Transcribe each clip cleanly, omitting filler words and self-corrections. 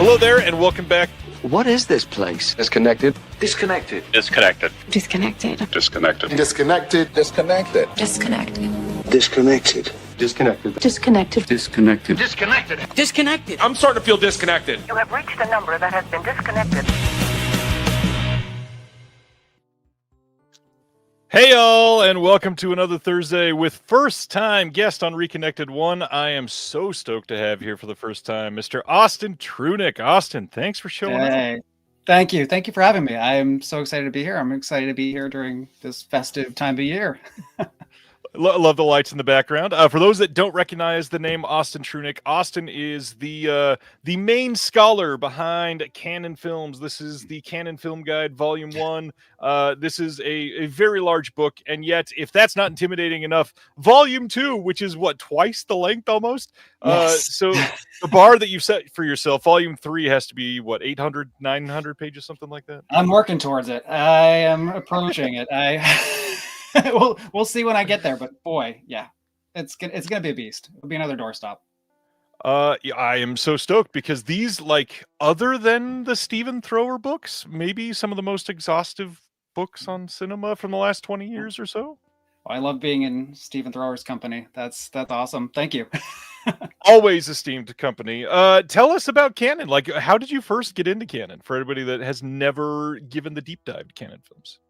Hello there, and welcome back. What is this place? Disconnected. Disconnected. Disconnected. Disconnected. Disconnected. Disconnected. Disconnected. Disconnected. Disconnected. Disconnected. Disconnected. Disconnected. Disconnected. Disconnected. I'm starting to feel disconnected. You have reached a number that has been disconnected. Hey y'all, and welcome to another Thursday with first-time guest on Reconnected One. I am so stoked to have here for the first time Mr. Austin Trunick. Austin, thanks for showing up. Thank you. Thank you for having me. I am so excited to be here. I'm excited to be here during this festive time of year. Love the lights in the background. For those that don't recognize the name Austin Trunick, Austin is the main scholar behind Canon Films. This is the Canon Film Guide, Volume 1. This is a very large book, and yet, if that's not intimidating enough, Volume 2, which is, what, twice the length almost? Yes. So the bar that you've set for yourself, Volume 3 has to be, what, 800, 900 pages, something like that? I'm working towards it. I am approaching it. We'll see when I get there, but boy, yeah, it's gonna be a beast. It'll be another doorstop. Yeah, I am so stoked because these, like, other than the Stephen Thrower books, maybe some of the most exhaustive books on cinema from the last 20 years or so. I love being in Stephen Thrower's company. That's awesome. Thank you. Always esteemed company. Tell us about Canon. Like, how did you first get into Canon? For everybody that has never given the deep dive to Canon Films.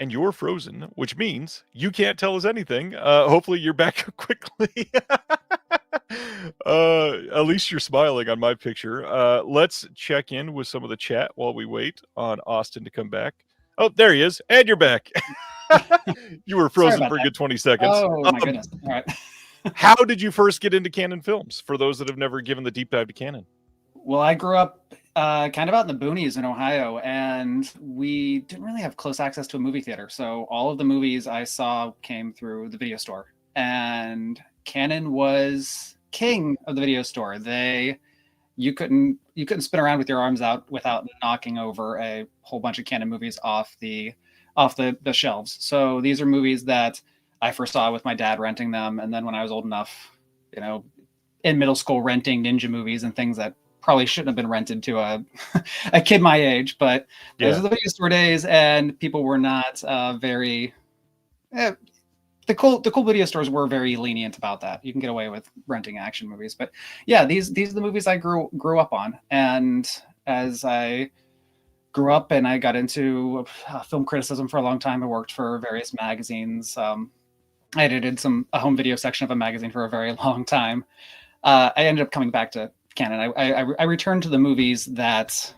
And you're frozen, which means you can't tell us anything. Hopefully you're back quickly. At least you're smiling on my picture. Let's check in with some of the chat while we wait on Austin to come back. Oh, there he is. And you're back. You were frozen for a good 20 seconds. Oh, my goodness. All right. How did you first get into Canon Films, for those that have never given the deep dive to Canon? Well, I grew up kind of out in the boonies in Ohio, and we didn't really have close access to a movie theater. So all of the movies I saw came through the video store, and Canon was king of the video store. You couldn't spin around with your arms out without knocking over a whole bunch of Canon movies off the shelves. So these are movies that I first saw with my dad renting them, and then when I was old enough, in middle school, renting ninja movies and things that probably shouldn't have been rented to a kid my age, but those are the video store days, and people were not very. The cool video stores were very lenient about that. You can get away with renting action movies, but yeah, these are the movies I grew up on, and as I grew up and I got into film criticism for a long time, I worked for various magazines. I edited a home video section of a magazine for a very long time. I ended up coming back to Canon. I returned to the movies that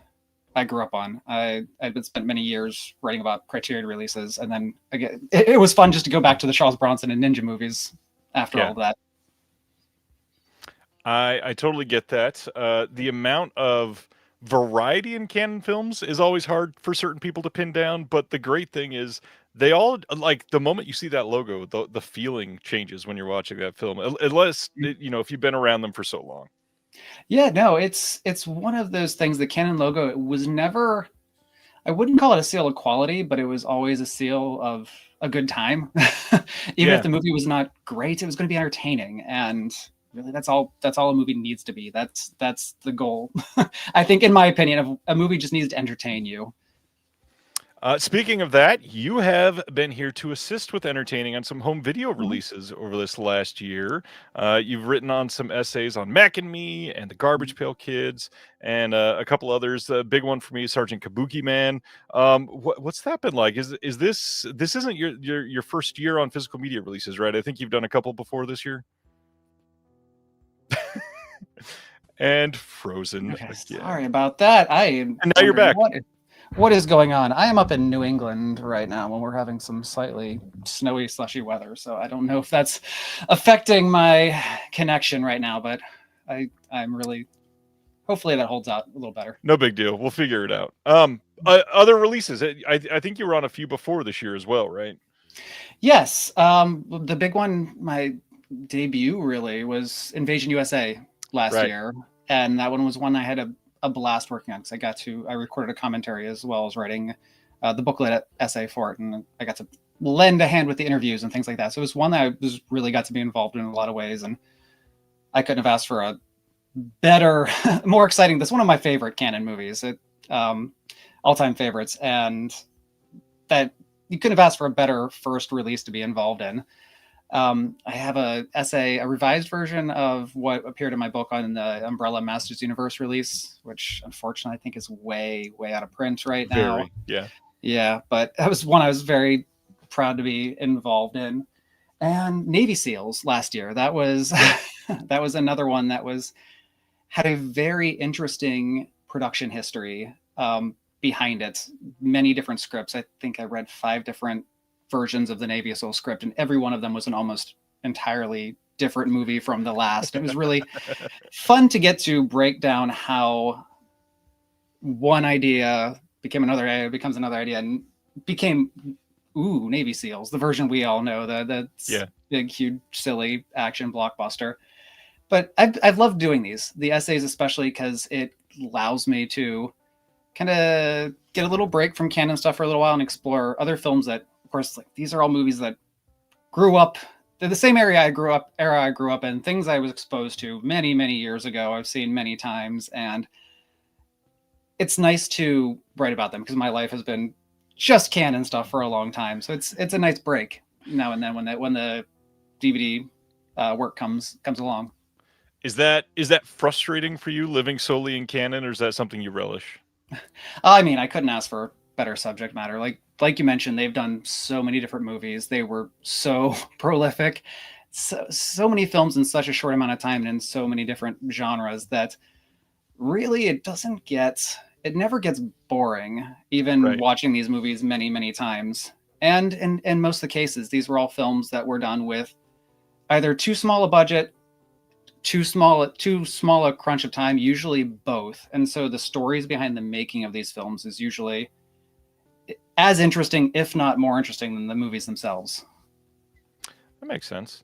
I grew up on. I'd spent many years writing about Criterion releases, and then again, it was fun just to go back to the Charles Bronson and ninja movies after all of that. I totally get that. The amount of variety in Canon Films is always hard for certain people to pin down, but the great thing is they all, like, the moment you see that logo, the feeling changes when you're watching that film, unless if you've been around them for so long. Yeah, no, it's one of those things. The Canon logo, it was never, I wouldn't call it a seal of quality, but it was always a seal of a good time. Even if the movie was not great, it was going to be entertaining. And really, that's all a movie needs to be. That's the goal. I think, in my opinion, a movie just needs to entertain you. Speaking of that, you have been here to assist with entertaining on some home video releases over this last year. You've written on some essays on Mac and Me and the Garbage Pail Kids and a couple others. A big one for me, Sergeant Kabukiman. What's that been like? Is this isn't your first year on physical media releases, right? I think you've done a couple before this year. And frozen. Okay, sorry about that. And now you're back. What is going on? I am up in New England right now when we're having some slightly snowy, slushy weather. So I don't know if that's affecting my connection right now, but I'm really, hopefully that holds out a little better. No big deal. We'll figure it out. Other releases. I think you were on a few before this year as well, right? Yes. The big one, my debut really, was Invasion USA last year. And that one was one I had a blast working on, because I recorded a commentary as well as writing the booklet essay for it, and I got to lend a hand with the interviews and things like that. So it was one that I really got to be involved in a lot of ways, and I couldn't have asked for better, more exciting. That's one of my favorite canon movies. All-time favorites, and that you couldn't have asked for a better first release to be involved in. I have a revised version of what appeared in my book on the Umbrella Masters Universe release, which unfortunately I think is way out of print right now. Yeah, but that was one I was very proud to be involved in. And Navy SEALs last year. That was that was another one that had a very interesting production history behind it. Many different scripts. I think I read 5 different versions of the Navy SEAL script, and every one of them was an almost entirely different movie from the last. It was really fun to get to break down how one idea became another idea, becomes another idea, and became Navy SEALs, the version we all know, the big, huge, silly action blockbuster. But I've loved doing the essays, especially because it allows me to kind of get a little break from canon stuff for a little while and explore other films that, of course, like these are all movies that grew up. They're the same era I grew up in, things I was exposed to many years ago. I've seen many times, and it's nice to write about them because my life has been just canon stuff for a long time. So it's a nice break now and then when the DVD work comes along. Is that frustrating for you, living solely in canon, or is that something you relish? I mean, I couldn't ask for better subject matter. Like you mentioned, they've done so many different movies. They were so prolific, so many films in such a short amount of time and in so many different genres that really it never gets boring, even watching these movies many times. And in most of the cases, these were all films that were done with either too small a budget, too small a crunch of time, usually both. And so the stories behind the making of these films is usually as interesting, if not more interesting, than the movies themselves. That makes sense.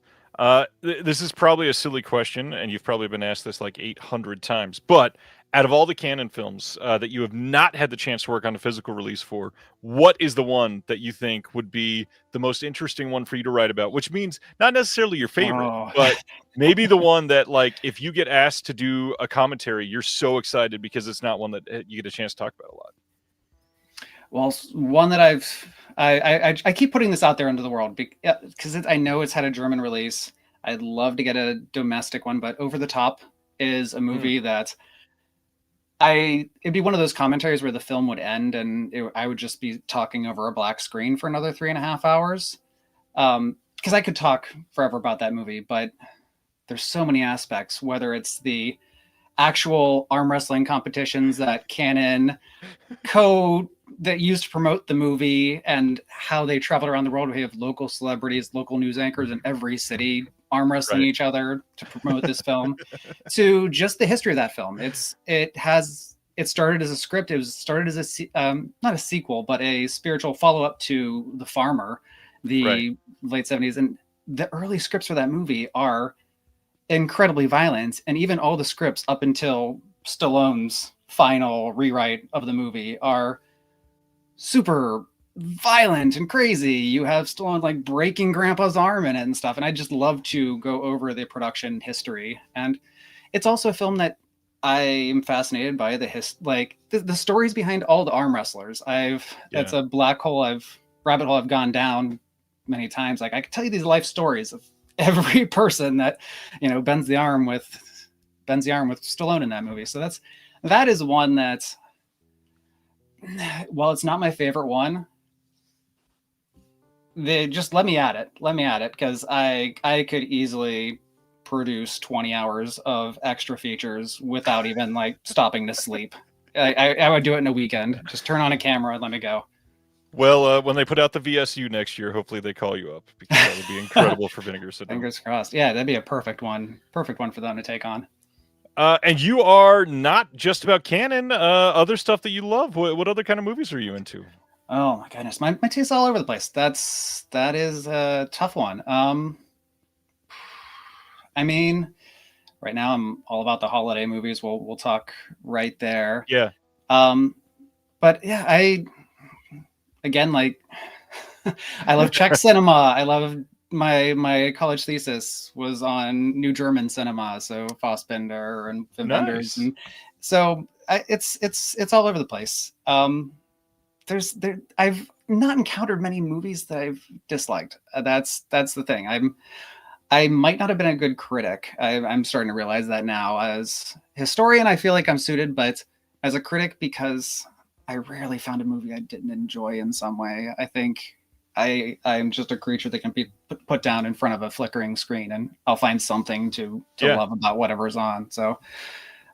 This is probably a silly question, and you've probably been asked this like 800 times, but out of all the canon films that you have not had the chance to work on a physical release for, what is the one that you think would be the most interesting one for you to write about? Which means not necessarily your favorite, but maybe the one that, like, if you get asked to do a commentary, you're so excited because it's not one that you get a chance to talk about a lot. Well, one that I keep putting this out there into the world because I know it's had a German release. I'd love to get a domestic one, but Over the Top is a movie that it'd be one of those commentaries where the film would end and I would just be talking over a black screen for another 3.5 hours. Because I could talk forever about that movie, but there's so many aspects, whether it's the actual arm wrestling competitions that Canon that used to promote the movie and how they traveled around the world. We have local celebrities, local news anchors in every city arm wrestling each other to promote this film, to just the history of that film. It started as a script. It was started as not a sequel, but a spiritual follow-up to The Farmer, the late 70s. And the early scripts for that movie are incredibly violent. And even all the scripts up until Stallone's final rewrite of the movie are super violent and crazy. You have Stallone like breaking Grandpa's arm in it and stuff. And I just love to go over the production history. And it's also a film that I am fascinated by the stories behind all the arm wrestlers. That's a rabbit hole I've gone down many times. Like, I could tell you these life stories of every person that, bends the arm with Stallone in that movie. So that is one that, while it's not my favorite one, they just let me at it because I could easily produce 20 hours of extra features without even stopping to sleep. I would do it in a weekend. Just turn on a camera and let me go. Well, when they put out the VSU next year, hopefully they call you up, because that would be incredible for Vinegar Syndrome. Fingers crossed. Yeah, that'd be a perfect one for them to take on. And you are not just about canon, other stuff that you love. What other kind of movies are you into? Oh my goodness, my taste's all over the place. That is a tough one. I mean, right now I'm all about the holiday movies. We'll talk right there. Yeah. But yeah, I love Czech cinema. I love my college thesis was on New German cinema, so Fassbinder and Wenders, Nice. and so it's all over the place. I've not encountered many movies that I've disliked. That's the thing. I might not have been a good critic. I'm starting to realize that now. As historian, I feel like I'm suited, but as a critic, because I rarely found a movie I didn't enjoy in some way. I think I'm just a creature that can be put down in front of a flickering screen, and I'll find something to love about whatever's on. So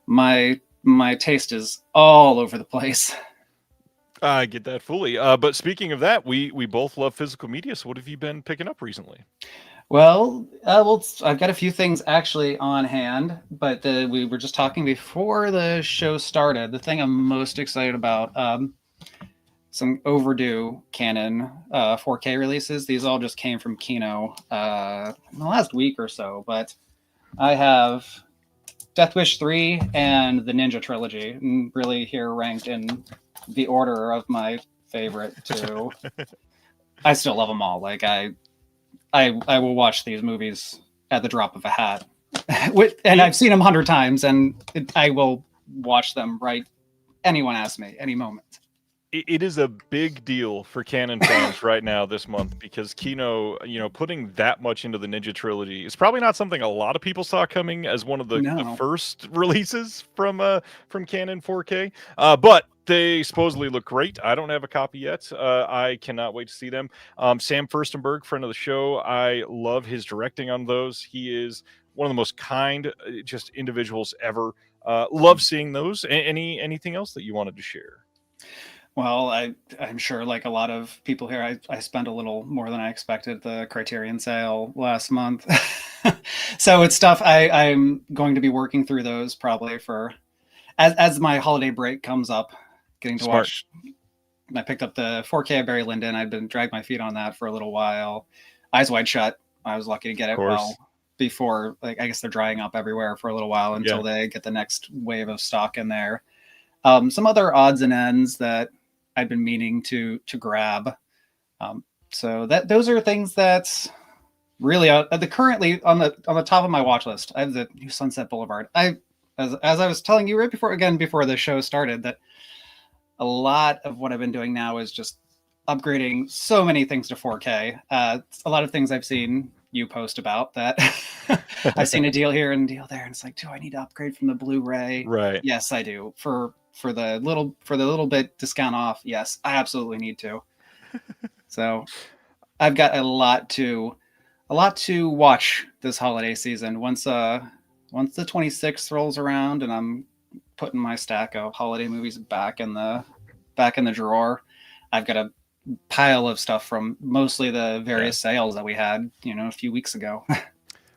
my taste is all over the place. I get that fully. But speaking of that, we both love physical media. So what have you been picking up recently? Well, I've got a few things actually on hand, but we were just talking before the show started. The thing I'm most excited about, some overdue Canon 4K releases. These all just came from Kino in the last week or so, but I have Death Wish 3 and the Ninja Trilogy, and really here ranked in the order of my favorite two. I still love them all. Like I will watch these movies at the drop of a hat. And I've seen them 100 times, and I will watch them right. Anyone asks me, any moment. It is a big deal for Canon fans right now this month, because Kino, putting that much into the Ninja Trilogy is probably not something a lot of people saw coming as one of the first releases from Canon 4K. But they supposedly look great. I don't have a copy yet. I cannot wait to see them. Sam Furstenberg, friend of the show, I love his directing on those. He is one of the most kind, just individuals ever. Love seeing those. Anything else that you wanted to share? Well, I'm sure, like a lot of people here, I spent a little more than I expected at the Criterion sale last month. So it's stuff I'm going to be working through those probably for as my holiday break comes up, getting to watch. I picked up the 4K of Barry Lyndon. I've been dragging my feet on that for a little while. Eyes Wide Shut. I was lucky to get it before, like, I guess they're drying up everywhere for a little while until they get the next wave of stock in there. Some other odds and ends that I've been meaning to grab. So those are things that really currently on the top of my watch list. I have the new Sunset Boulevard. As I was telling you right before the show started, that a lot of what I've been doing now is just upgrading so many things to 4K. A lot of things I've seen you post about that I've seen a deal here and a deal there, and it's like, do I need to upgrade from the Blu-ray? Right. Yes, I do. For the little bit discount off, yes, I absolutely need to. So I've got a lot to watch this holiday season. Once the 26th rolls around and I'm putting my stack of holiday movies back in the drawer, I've got a pile of stuff from mostly the various sales that we had, a few weeks ago.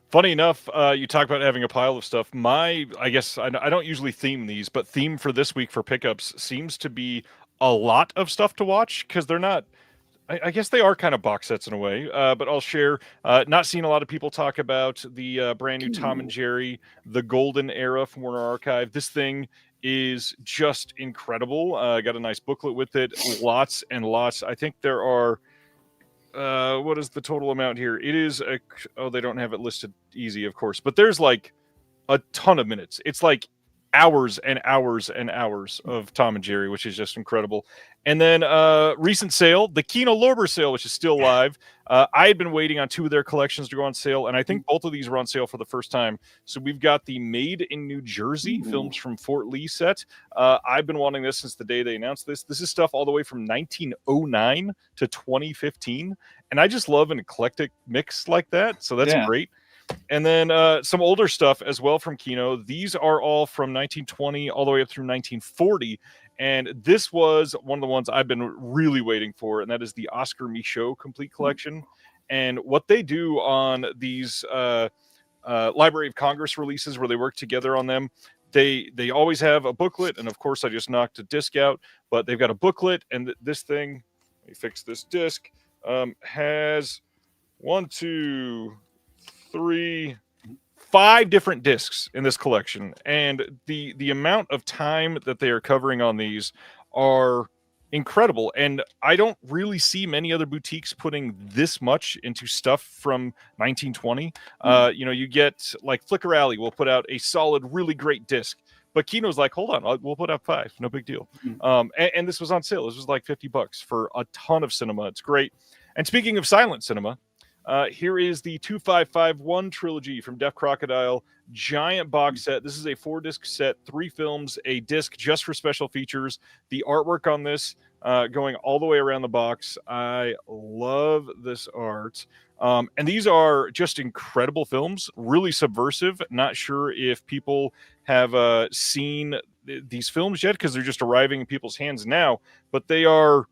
Funny enough, you talk about having a pile of stuff. I guess I don't usually theme these, but theme for this week for pickups seems to be a lot of stuff to watch, because they're not. I guess they are kind of box sets in a way, but I'll share. Not seen a lot of people talk about the brand new Tom and Jerry, the Golden Era from Warner Archive. This thing is just incredible. Got a nice booklet with it. Lots and lots. I think there are. What is the total amount here? It is they don't have it listed easy, of course, but there's like a ton of minutes. It's like hours and hours and hours of Tom and Jerry, which is just incredible. And then recent sale, the Kino Lorber sale, which is still live. I had been waiting on two of their collections to go on sale, and I think both of these were on sale for the first time. So we've got the Made in New Jersey films from Fort Lee set. I've been wanting this since the day they announced this. This is stuff all the way from 1909 to 2015, and I just love an eclectic mix like that, so that's great. And then some older stuff as well from Kino. These are all from 1920 all the way up through 1940. And this was one of the ones I've been really waiting for, and that is the Oscar Michaud Complete Collection. And what they do on these Library of Congress releases where they work together on them, they always have a booklet. And of course, I just knocked a disc out, but they've got a booklet. And this thing, let me fix this disc, has 5 different discs in this collection, and the amount of time that they are covering on these are incredible. And I don't really see many other boutiques putting this much into stuff from 1920. You know, you get like Flickr Alley will put out a solid, really great disc. But Kino's like, hold on, we'll put out 5, no big deal. And this was on sale. This was like $50 for a ton of cinema. It's great. And speaking of silent cinema, here is the 2551 trilogy from Deaf Crocodile, giant box set. This is a 4-disc set, 3 films, a disc just for special features. The artwork on this going all the way around the box. I love this art. And these are just incredible films, really subversive. Not sure if people have seen these films yet because they're just arriving in people's hands now, but they are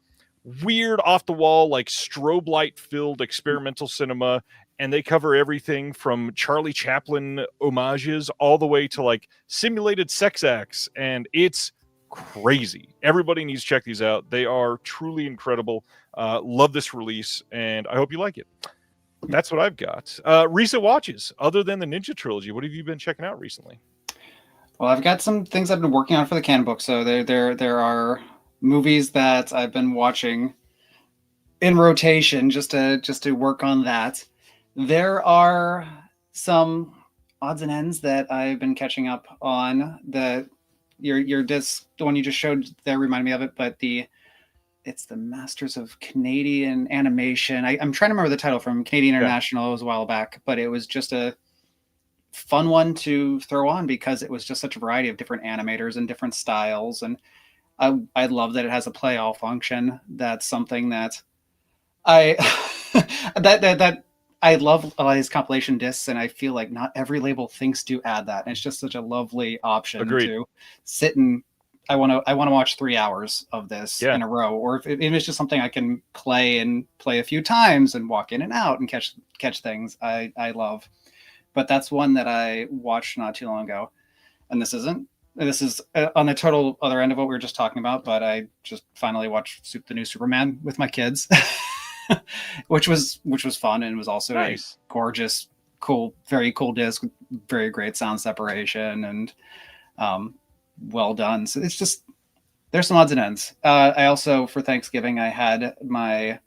weird, off the wall, like strobe light filled experimental cinema. And they cover everything from Charlie Chaplin homages all the way to like simulated sex acts. And it's crazy. Everybody needs to check these out. They are truly incredible. Love this release, and I hope you like it. That's what I've got. Recent watches, other than the Ninja Trilogy, what have you been checking out recently? Well, I've got some things I've been working on for the Can book. So there are movies that I've been watching in rotation just to work on that. There are some odds and ends that I've been catching up on. Your disc, the one you just showed there, reminded me of it, but it's the Masters of Canadian Animation. I'm trying to remember the title from Canadian International. It was a while back, but it was just a fun one to throw on because it was just such a variety of different animators and different styles. And I love that it has a play all function. That's something that I I love a lot of these compilation discs, and I feel like not every label thinks to add that. And it's just such a lovely option to sit and I want to watch 3 hours of this in a row, or if it's just something I can play a few times and walk in and out and catch things. I love, but that's one that I watched not too long ago, and this is on the total other end of what we were just talking about. But I just finally watched the new Superman with my kids. which was fun, and was also nice. A gorgeous, cool, very cool disc with very great sound separation and well done. So it's just, there's some odds and ends. I also, for Thanksgiving, I had my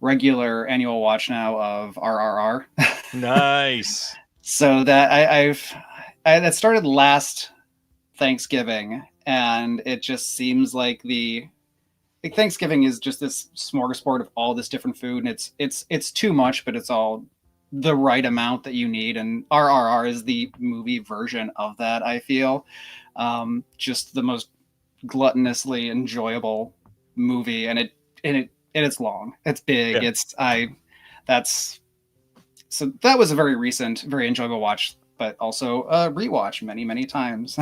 regular annual watch now of RRR. Nice. So that that started last Thanksgiving, and it just seems like Thanksgiving is just this smorgasbord of all this different food, and it's too much, but it's all the right amount that you need. And RRR is the movie version of that. I feel just the most gluttonously enjoyable movie, and it's long, it's big, so that was a very recent, very enjoyable watch, but also a rewatch many times.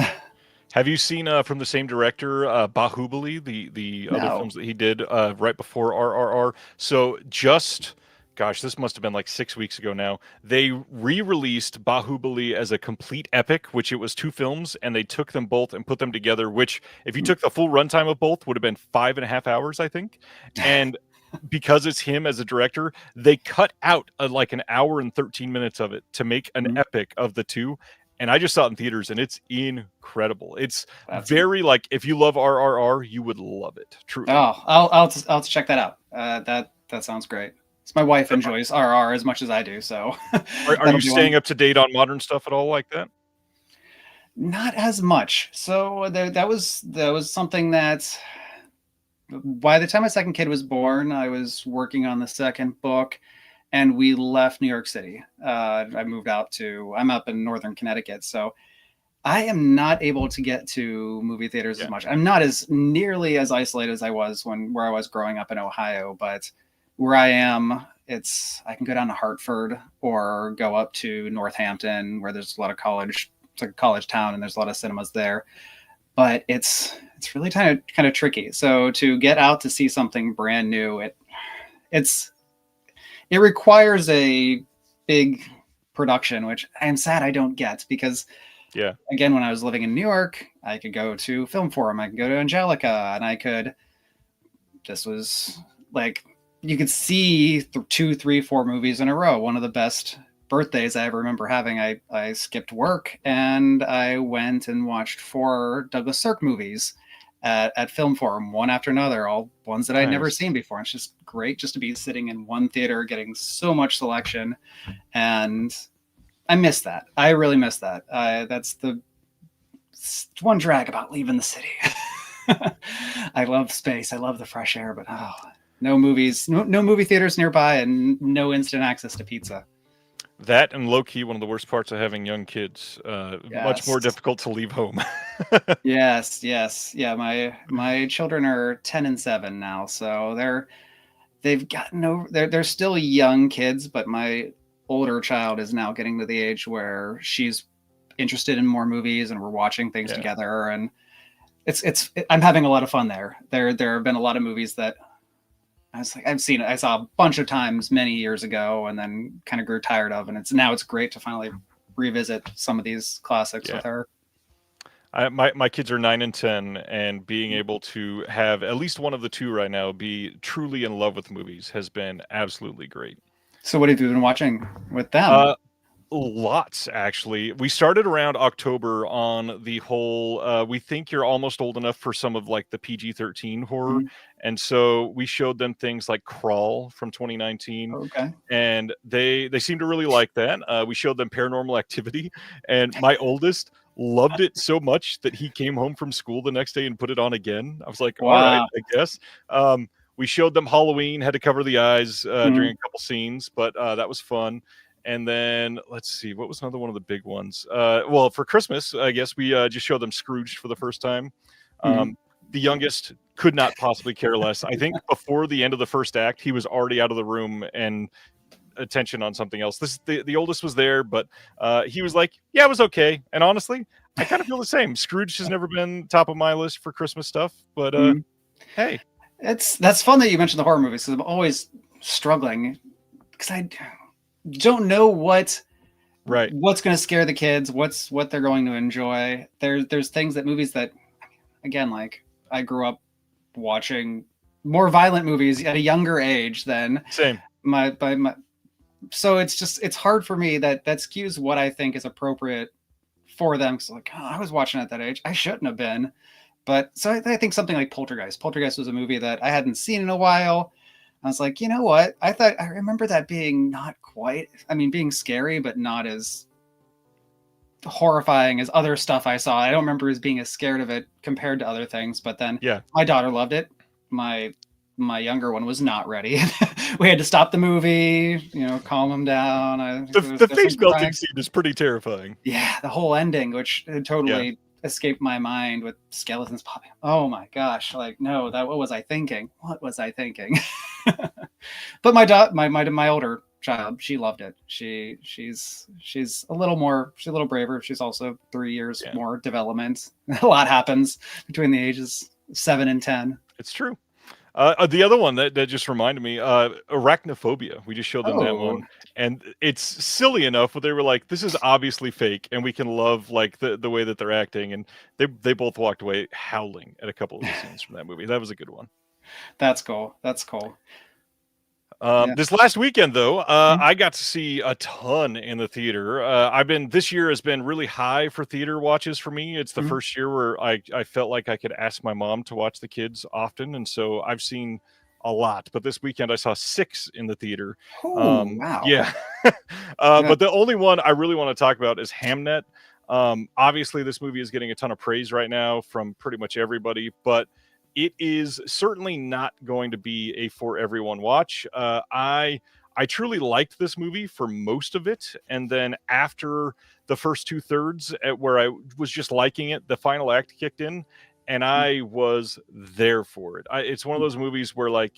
Have you seen from the same director Bahubali, the other films that he did right before RRR? So this must have been like 6 weeks ago now. They re-released Bahubali as a complete epic, which it was 2 films, and they took them both and put them together, which if you took the full runtime of both would have been 5.5 hours, I think. And because it's him as a director, they cut out like an hour and 13 minutes of it to make an epic of the 2. And I just saw it in theaters, and it's incredible. It's very like, if you love RRR, you would love it. Truly. Oh, I'll check that out. That sounds great. So my wife enjoys RRR as much as I do. So, are you staying up to date on modern stuff at all like that? Not as much. So that was something that by the time my second kid was born, I was working on the second book. And we left New York City. I moved out I'm up in northern Connecticut. So I am not able to get to movie theaters as much. I'm not as nearly as isolated as I was where I was growing up in Ohio. But where I am, I can go down to Hartford or go up to Northampton, where there's a lot of college. It's like a college town, and there's a lot of cinemas there. But it's really kind of tricky. So to get out to see something brand new, it requires a big production, which I'm sad I don't get, because again, when I was living in New York, I could go to Film Forum, I could go to Angelica, and this was like, you could see 2, 3, 4 movies in a row. One of the best birthdays I ever remember having, I skipped work and I went and watched 4 Douglas Sirk movies. at Film Forum, one after another, all ones that I'd never Nice. seen before. It's just great just to be sitting in one theater, getting so much selection, and I miss that. I really miss that. That's the one drag about leaving the city. I love space. I love the fresh air, but no movies, no movie theaters nearby, and no instant access to pizza. That and low key, one of the worst parts of having young kids. Much more Yes. difficult to leave home. Yes. Yeah, my children are 10 and 7 now, so they've gotten over. They're still young kids, but my older child is now getting to the age where she's interested in more movies, and we're watching things together, and I'm having a lot of fun there. There have been a lot of movies that I saw a bunch of times many years ago, and then kind of grew tired of, and it's great to finally revisit some of these classics with her. My kids are 9 and 10, and being able to have at least one of the two right now be truly in love with movies has been absolutely great. So what have you been watching with them? Lots, actually. We started around October on the whole, we think you're almost old enough for some of like the PG-13 horror. And so we showed them things like Crawl from 2019. Okay. And they seem to really like that. We showed them Paranormal Activity, and my oldest loved it so much that he came home from school the next day and put it on again. I was like, all right, I guess. We showed them Halloween, had to cover the eyes during a couple scenes, but that was fun. And then let's see, what was another one of the big ones? Well, for Christmas, I guess we just showed them Scrooge for the first time. The youngest could not possibly care less. I think before the end of the first act, he was already out of the room and attention on something else. The oldest was there, but he was like, yeah, it was okay. And honestly, I kind of feel the same. Scrooge has never been top of my list for Christmas stuff, but hey. That's fun that you mentioned the horror movies, because I'm always struggling because I don't know what's going to scare the kids, what they're going to enjoy. There's movies that, again, like I grew up watching more violent movies at a younger age than my so it's hard for me that skews what I think is appropriate for them. Cause like, I was watching at that age, I shouldn't have been. But so I think something like Poltergeist was a movie that I hadn't seen in a while. I was like, you know what? I remember that being not quite, being scary, but not as horrifying as other stuff I saw. I don't remember as being as scared of it compared to other things, but then my daughter loved it. My younger one was not ready. We had to stop the movie, calm him down. The face melting scene is pretty terrifying. Yeah, the whole ending, which totally escaped my mind with skeletons popping. Oh my gosh! Like, no, what was I thinking? What was I thinking? But my older child, she loved it. She's a little braver. She's also 3 years more development. A lot happens between the ages 7 and 10. It's true. The other one that just reminded me, Arachnophobia. We just showed them that one, and it's silly enough, but they were like, "This is obviously fake," and we can love like the way that they're acting, and they both walked away howling at a couple of the scenes from that movie. That was a good one. That's cool. This last weekend, though, I got to see a ton in the theater. This year has been really high for theater watches for me. It's the first year where I felt like I could ask my mom to watch the kids often. And so I've seen a lot, but this weekend I saw 6 in the theater. Wow. Yeah. But the only one I really want to talk about is Hamnet. Obviously this movie is getting a ton of praise right now from pretty much everybody, but it is certainly not going to be a for everyone watch. I truly liked this movie for most of it, and then after the first 2/3, where I was just liking it, the final act kicked in, and I was there for it. It's one of those movies where like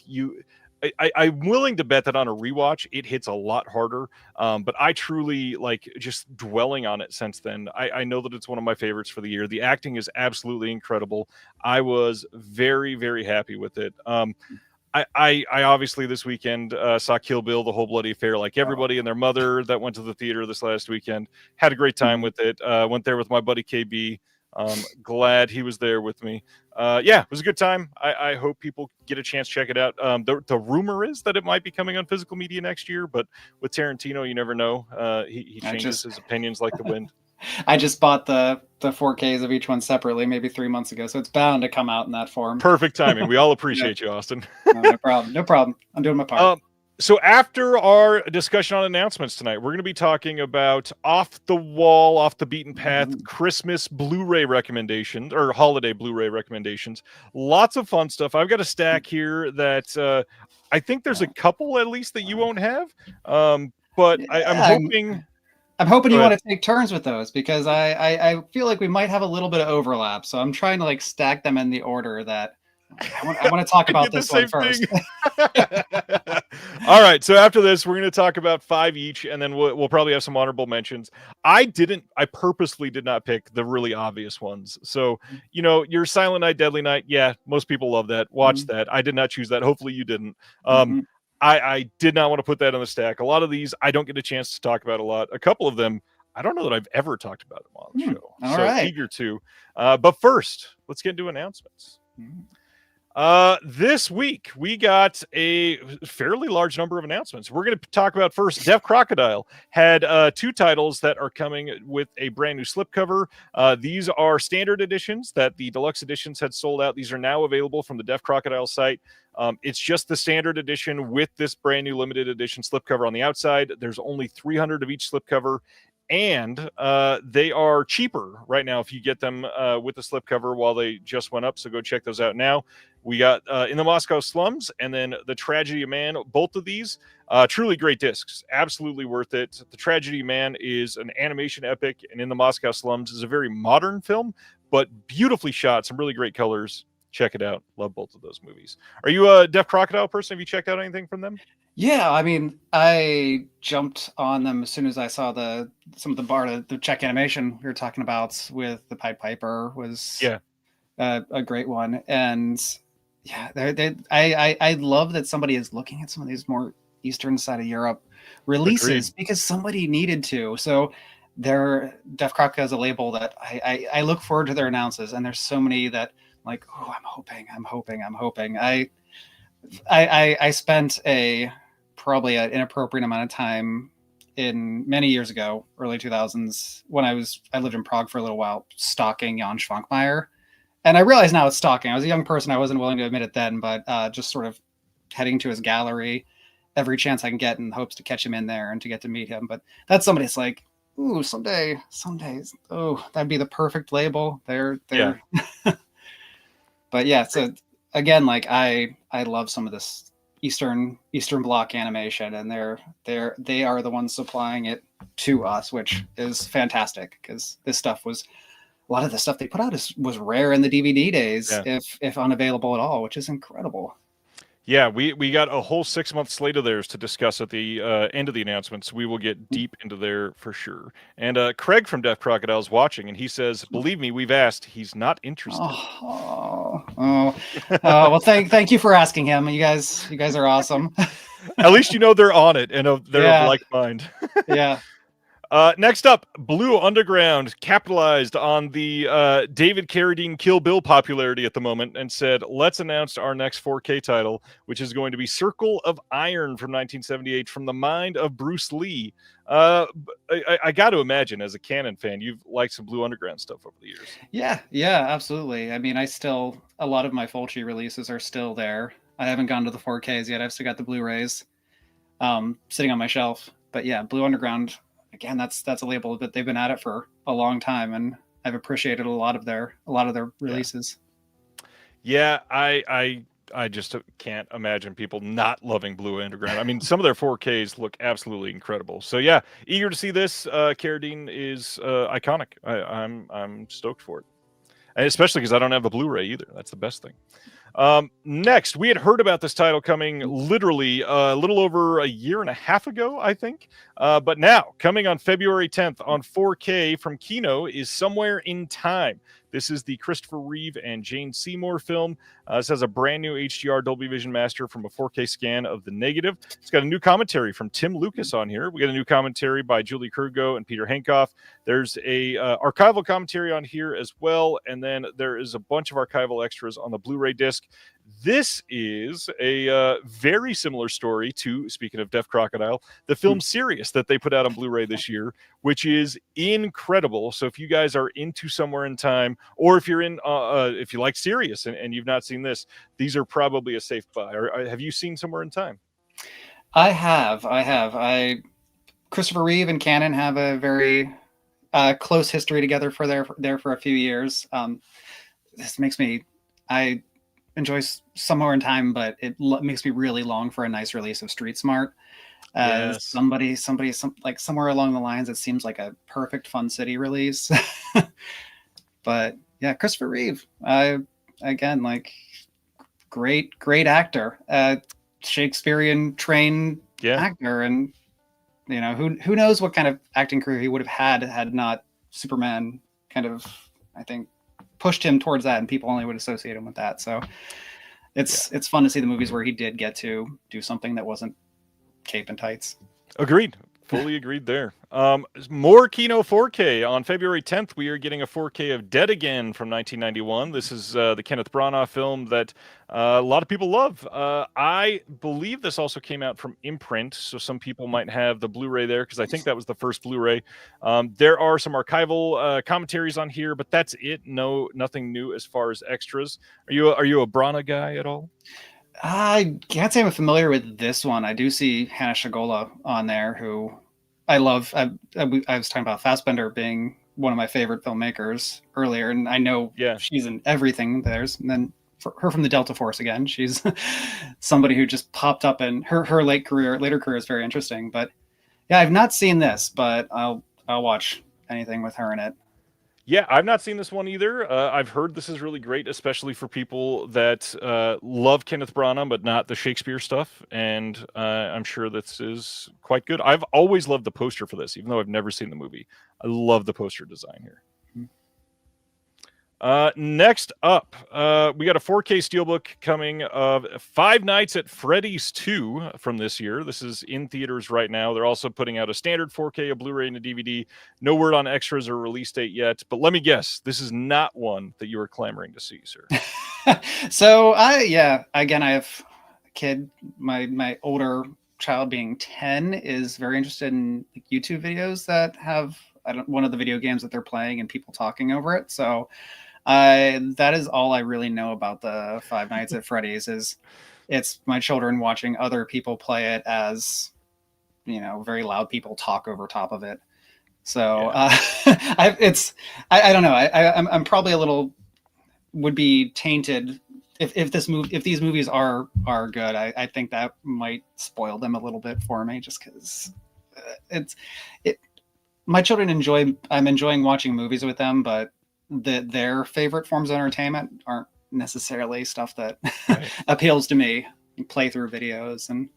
I'm willing to bet that on a rewatch, it hits a lot harder. But I truly like just dwelling on it since then. I know that it's one of my favorites for the year. The acting is absolutely incredible. I was very, very happy with it. I obviously this weekend saw Kill Bill, The Whole Bloody Affair, like everybody and their mother that went to the theater this last weekend. Had a great time with it. Went there with my buddy KB. Glad he was there with me. It was a good time. I hope people get a chance to check it out. The rumor is that it might be coming on physical media next year, but with Tarantino, you never know. He changes his opinions like the wind. I just bought the 4Ks of each one separately, maybe 3 months ago, so it's bound to come out in that form. Perfect timing. We all appreciate you, Austin. No problem. No problem. I'm doing my part. So after our discussion on announcements tonight, we're going to be talking about off the wall, off the beaten path Christmas Blu-ray recommendations or holiday Blu-ray recommendations. Lots of fun stuff. I've got a stack here that I think there's a couple at least that you won't have. But I'm hoping. I'm hoping you want to take turns with those because I feel like we might have a little bit of overlap. So I'm trying to like stack them in the order that I want to talk about this one first. All right. So after this, we're going to talk about 5 each, and then we'll probably have some honorable mentions. I purposely did not pick the really obvious ones. So, your Silent Night, Deadly Night. Yeah, most people love that. Watch that. I did not choose that. Hopefully you didn't. I did not want to put that on the stack. A lot of these I don't get a chance to talk about a lot. A couple of them, I don't know that I've ever talked about them on the show. All right. Eager to. But first, let's get into announcements. This week we got a fairly large number of announcements. We're going to talk about first. Deaf Crocodile had 2 titles that are coming with a brand new slipcover. These are standard editions that the deluxe editions had sold out. These are now available from the Deaf Crocodile site. It's just the standard edition with this brand new limited edition slipcover on the outside. There's only 300 of each slipcover. And they are cheaper right now if you get them with the slipcover while they just went up. So go check those out now. We got In the Moscow Slums and then The Tragedy of Man. Both of these, truly great discs. Absolutely worth it. The Tragedy of Man is an animation epic, and In the Moscow Slums is a very modern film, but beautifully shot. Some really great colors. Check it out. Love both of those movies. Are you a Deaf Crocodile person? Have you checked out anything from them? Yeah, I mean, I jumped on them as soon as I saw some of the Czech animation we were talking about with the Pied Piper was a great one, and I love that somebody is looking at some of these more eastern side of Europe releases because somebody needed to. So their Deaf Crocodile is a label that I look forward to their announces, and there's so many that like, oh, I'm hoping. I spent probably an inappropriate amount of time in many years ago, early 2000s, when I lived in Prague for a little while, stalking Jan Schwankmeyer. And I realize now it's stalking. I was a young person. I wasn't willing to admit it then, but just sort of heading to his gallery every chance I can get in hopes to catch him in there and to get to meet him. But that's somebody that's like, ooh, someday, oh, that'd be the perfect label. Yeah. But yeah, so again, like I love some of this Eastern Bloc animation, and they are the ones supplying it to us, which is fantastic because this stuff was a lot of the stuff they put out was rare in the DVD days, if unavailable at all, which is incredible. Yeah, we got a whole 6-month slate of theirs to discuss at the end of the announcements. We will get deep into there for sure. And Craig from Deaf Crocodile is watching, and he says, "Believe me, we've asked. He's not interested." Well, thank you for asking him. You guys are awesome. At least they're on it and they're of like mind. Yeah. Next up, Blue Underground capitalized on the David Carradine Kill Bill popularity at the moment and said, let's announce our next 4K title, which is going to be Circle of Iron from 1978 from the mind of Bruce Lee. I got to imagine, as a Canon fan, you've liked some Blue Underground stuff over the years. Yeah, absolutely. I mean, a lot of my Fulci releases are still there. I haven't gone to the 4Ks yet. I've still got the Blu-rays sitting on my shelf. But yeah, Blue Underground, again, that's a label that they've been at it for a long time, and I've appreciated a lot of their releases. Yeah, I just can't imagine people not loving Blue Underground. I mean, some of their 4Ks look absolutely incredible. So yeah, eager to see this. Carradine is iconic. I'm stoked for it, and especially because I don't have a Blu-ray either. That's the best thing. Next, we had heard about this title coming literally a little over a year and a half ago, I think. But now, coming on February 10th on 4K from Kino is Somewhere in Time. This is the Christopher Reeve and Jane Seymour film. This has a brand new HDR Dolby Vision Master from a 4K scan of the negative. It's got a new commentary from Tim Lucas on here. We got a new commentary by Julie Kurgo and Peter Henkoff. There's a archival commentary on here as well, and then there is a bunch of archival extras on the Blu-ray disc. disc. This is a very similar story to, speaking of Deaf Crocodile, the film Sirius that they put out on Blu-ray this year, which is incredible. So if you guys are into Somewhere in Time, or if you're if you like Sirius and you've not seen this, these are probably a safe buy. Have you seen Somewhere in Time? I have. Christopher Reeve and Cannon have a very close history together for a few years. This makes me, I enjoy Somewhere in Time, but it makes me really long for a nice release of Street Smart. Yes. Somebody, like somewhere along the lines, it seems like a perfect Fun City release. But yeah, Christopher Reeve, again, like great actor, Shakespearean trained actor, and who knows what kind of acting career he would have had not Superman kind of, I think, pushed him towards that, and people only would associate him with that. So it's fun to see the movies where he did get to do something that wasn't cape and tights. Agreed. Fully agreed there. More Kino 4K. On February 10th, we are getting a 4K of Dead Again from 1991. This is the Kenneth Branagh film that a lot of people love. I believe this also came out from imprint, so some people might have the Blu-ray there, because I think that was the first Blu-ray. There are some archival commentaries on here, but that's it. Nothing new as far as extras. Are you a Branagh guy at all? I can't say I'm familiar with this one. I do see Hannah Shagola on there, who I love. I was talking about Fassbender being one of my favorite filmmakers earlier, and I know she's in everything there's. And then for her from the Delta Force again, she's somebody who just popped up, and her later career is very interesting. But yeah, I've not seen this, but I'll watch anything with her in it. Yeah, I've not seen this one either. I've heard this is really great, especially for people that love Kenneth Branagh, but not the Shakespeare stuff. And I'm sure this is quite good. I've always loved the poster for this, even though I've never seen the movie. I love the poster design here. Next up, we got a 4K Steelbook coming of Five Nights at Freddy's 2 from this year. This is in theaters right now. They're also putting out a standard 4K, a Blu-ray, and a DVD. No word on extras or release date yet, but let me guess, this is not one that you are clamoring to see, sir. So I have a kid. My older child, being 10, is very interested in YouTube videos that have one of the video games that they're playing and people talking over it. So that is all I really know about the Five Nights at Freddy's. Is it's my children watching other people play it as, very loud people talk over top of it. So I don't know. I'm probably a little would be tainted if these movies are good. I think that might spoil them a little bit for me, just because my children I'm enjoying watching movies with them, but their favorite forms of entertainment aren't necessarily stuff that appeals to me. Playthrough videos. And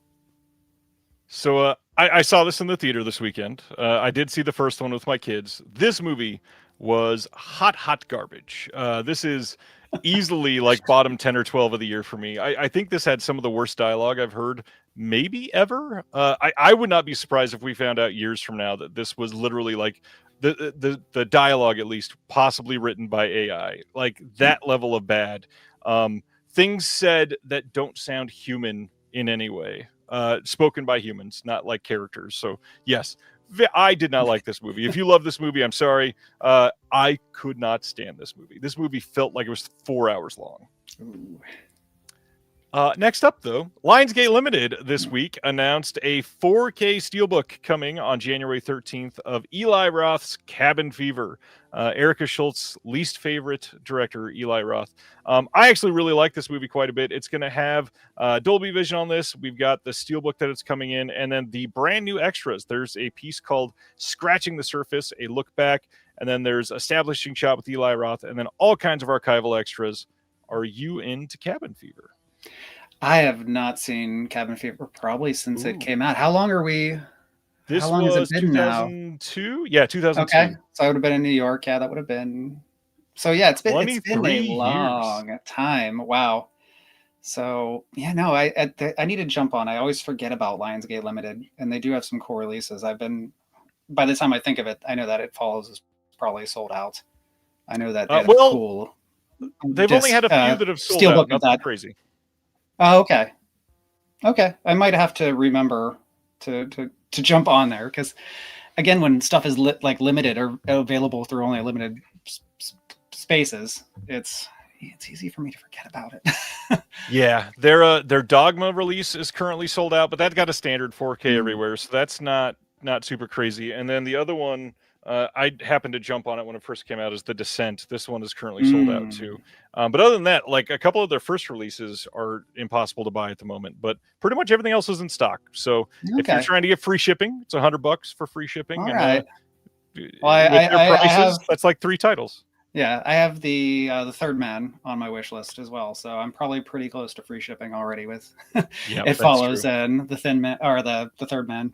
so I saw this in the theater this weekend. I did see the first one with my kids. This movie was hot garbage. This is easily like bottom 10 or 12 of the year for me. I think this had some of the worst dialogue I've heard maybe ever. I would not be surprised if we found out years from now that this was literally like the dialogue, at least, possibly written by AI, like that level of bad. Things said that don't sound human in any way, spoken by humans, not like characters. So yes, I did not like this movie. If you love this movie, I'm sorry. I could not stand this movie. This movie felt like it was 4 hours long. Ooh. Next up, though, Lionsgate Limited this week announced a 4K Steelbook coming on January 13th of Eli Roth's Cabin Fever. Erica Schultz's least favorite director, Eli Roth. I actually really like this movie quite a bit. It's going to have Dolby Vision on this. We've got the Steelbook that it's coming in, and then the brand new extras. There's a piece called Scratching the Surface, a look back, and then there's Establishing Shot with Eli Roth, and then all kinds of archival extras. Are you into Cabin Fever? I have not seen Cabin Fever probably since it came out. How long are we? This how long was has it been 2002? Now? Yeah, 2002. Okay, so I would have been in New York. Yeah, that would have been. So yeah, it's been a long time. Wow. So yeah, no, I need to jump on. I always forget about Lionsgate Limited, and they do have some cool releases. By the time I think of it, I know that It Follows is probably sold out. I know that they had a cool They've only had a few that have sold Steelbook out. of Nothing that. crazy. Oh, okay. Okay, I might have to remember to jump on there because, again, when stuff is limited or available through only limited spaces, it's easy for me to forget about it. Yeah, their Dogma release is currently sold out, but that got a standard 4K everywhere, so that's not super crazy. And then the other one, I happened to jump on it when it first came out, is The Descent. This one is currently sold out too. But other than that, like a couple of their first releases are impossible to buy at the moment, but pretty much everything else is in stock. So if you're trying to get free shipping, it's $100 for free shipping. All and right. Well, with their prices, that's like 3 titles. Yeah, I have the Third Man on my wish list as well, so I'm probably pretty close to free shipping already with It Follows and the Thin Man or the Third Man.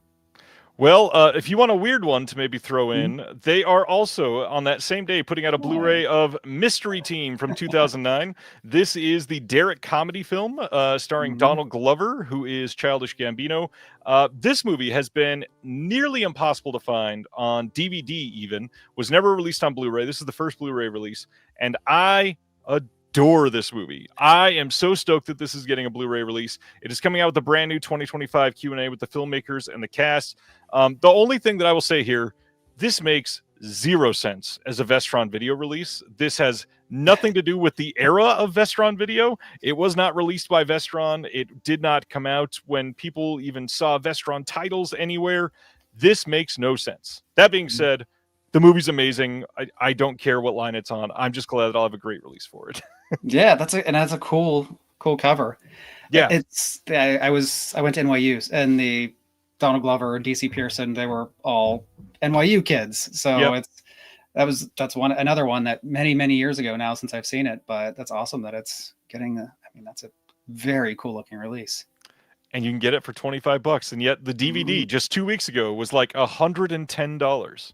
Well, if you want a weird one to maybe throw in, they are also on that same day putting out a Blu-ray of Mystery Team from 2009. This is the Derek comedy film starring Donald Glover, who is Childish Gambino. This movie has been nearly impossible to find on DVD even, was never released on Blu-ray. This is the first Blu-ray release, and I adore this movie. I am so stoked that this is getting a Blu-ray release. It is coming out with a brand new 2025 Q&A with the filmmakers and the cast. The only thing that I will say here, this makes 0 sense as a Vestron video release. This has nothing to do with the era of Vestron video. It was not released by Vestron. It did not come out when people even saw Vestron titles anywhere. This makes no sense. That being said, the movie's amazing. I don't care what line it's on. I'm just glad that I'll have a great release for it. Yeah, that's a cool cover. Yeah, I went to NYU and the Donald Glover and DC Pearson, they were all NYU kids. So that's another one that many years ago now since I've seen it, but that's awesome that it's getting that's a very cool looking release. And you can get it for $25, and yet the DVD just 2 weeks ago was like $110.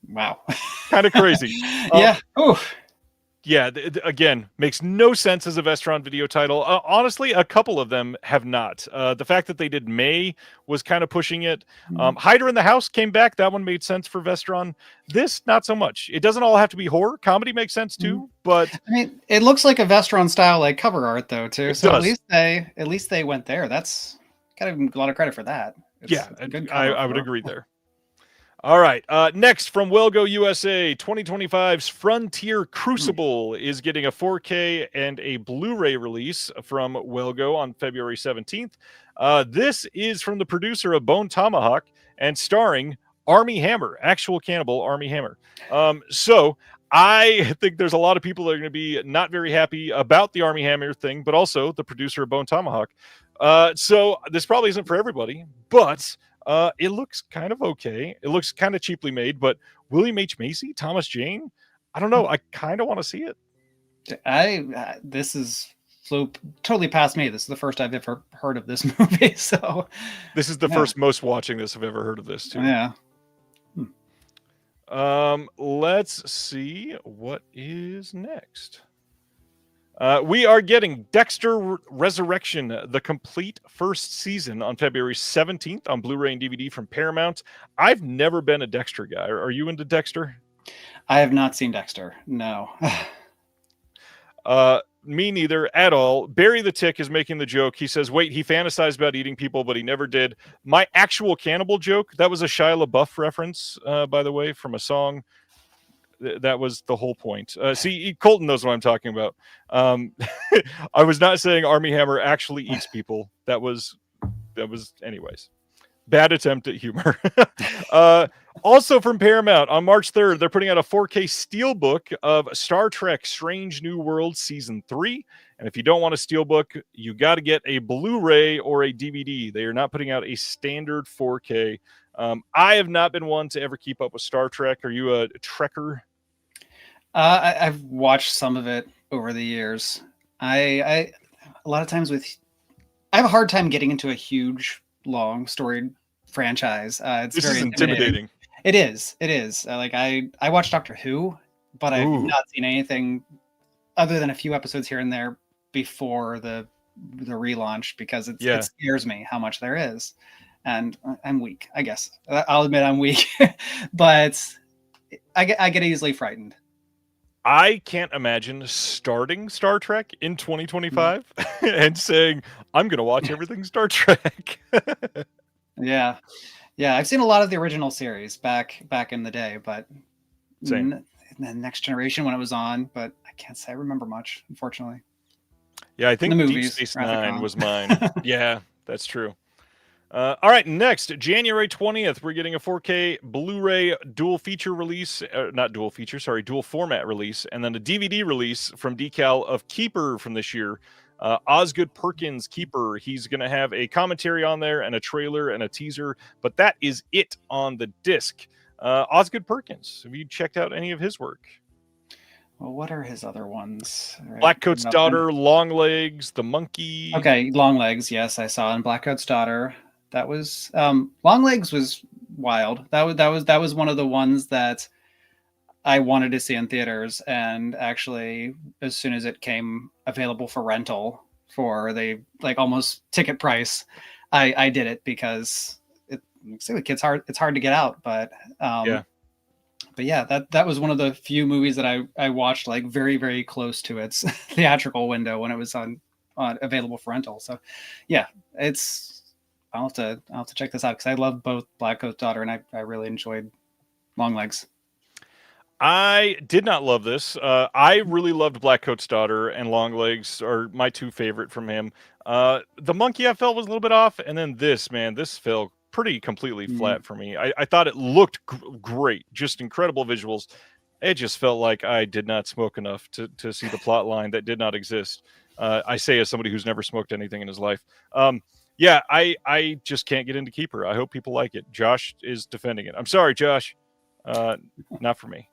Wow. Kind of crazy. Yeah. Yeah, again, makes no sense as a Vestron video title. Honestly, a couple of them have not. The fact that they did May was kind of pushing it. Hider in the House came back. That one made sense for Vestron. This, not so much. It doesn't all have to be horror. Comedy makes sense too, but I mean, it looks like a Vestron style like cover art though too. So does. at least they went there. That's got a lot of credit for that. It's a good cover I would agree there. All right. Next from Wellgo USA, 2025's Frontier Crucible is getting a 4K and a Blu-ray release from Wellgo on February 17th. This is from the producer of Bone Tomahawk and starring Armie Hammer, actual cannibal Armie Hammer. So I think there's a lot of people that are going to be not very happy about the Armie Hammer thing, but also the producer of Bone Tomahawk. So this probably isn't for everybody, but it looks kind of okay. It looks kind of cheaply made, but William H. Macy, Thomas Jane, I don't know. I kind of want to see it. This is flew totally past me. This is the first I've ever heard of this movie. So this is the first most watching this I've ever heard of this too. Yeah. Let's see what is next. We are getting Dexter Resurrection, the complete first season on February 17th on Blu-ray and DVD from Paramount. I've never been a Dexter guy. Are you into Dexter? I have not seen Dexter. No. Me neither at all. Barry the Tick is making the joke. He says, wait, he fantasized about eating people, but he never did. My actual cannibal joke, that was a Shia LaBeouf reference, by the way, from a song. That was the whole point. See, Colton knows what I'm talking about. I was not saying Armie Hammer actually eats people. That was anyways. Bad attempt at humor. Also from Paramount, on March 3rd, they're putting out a 4K steelbook of Star Trek Strange New Worlds Season 3. And if you don't want a steelbook, you got to get a Blu-ray or a DVD. They are not putting out a standard 4K. I have not been one to ever keep up with Star Trek. Are you a Trekker? I've watched some of it over the years. I a lot of times I have a hard time getting into a huge, long storied franchise. It's very intimidating. It is. Like I watched Doctor Who, but I've not seen anything other than a few episodes here and there before the relaunch because it scares me how much there is. And I'm weak, I guess. I'll admit I'm weak, but I get easily frightened. I can't imagine starting Star Trek in 2025 and saying, I'm going to watch everything Star Trek. Yeah. Yeah. I've seen a lot of the original series back in the day, but Same. the Next Generation when it was on, but I can't say I remember much, unfortunately. Yeah, I think The Deep movies, Space Wrath of Nine Khan. was mine. Yeah, that's true. All right, next, January 20th, we're getting a 4K Blu-ray dual feature release, not dual feature, sorry, dual format release, and then a DVD release from Decal of Keeper from this year. Osgood Perkins' Keeper. He's going to have a commentary on there and a trailer and a teaser, but that is it on the disc. Osgood Perkins, have you checked out any of his work? Well, what are his other ones? Blackcoat's Daughter, Longlegs, The Monkey. Okay, Longlegs, yes, I saw. And Blackcoat's Daughter. That was Longlegs was wild. That was one of the ones that I wanted to see in theaters, and actually, as soon as it came available for rental for the like almost ticket price, I did it because it's hard to get out, but Yeah. But yeah, that was one of the few movies that I watched like very, very close to its theatrical window when it was on available for rental. So yeah, I'll have to check this out because I love both Blackcoat's Daughter and I really enjoyed Longlegs. I did not love this. I really loved Blackcoat's Daughter, and Longlegs are my two favorite from him. The Monkey I felt was a little bit off, and then this fell pretty completely flat for me. I thought it looked great, just incredible visuals. It just felt like I did not smoke enough to see the plot line that did not exist. I say as somebody who's never smoked anything in his life. Yeah, I just can't get into Keeper. I hope people like it. Josh is defending it. I'm sorry, Josh. Not for me.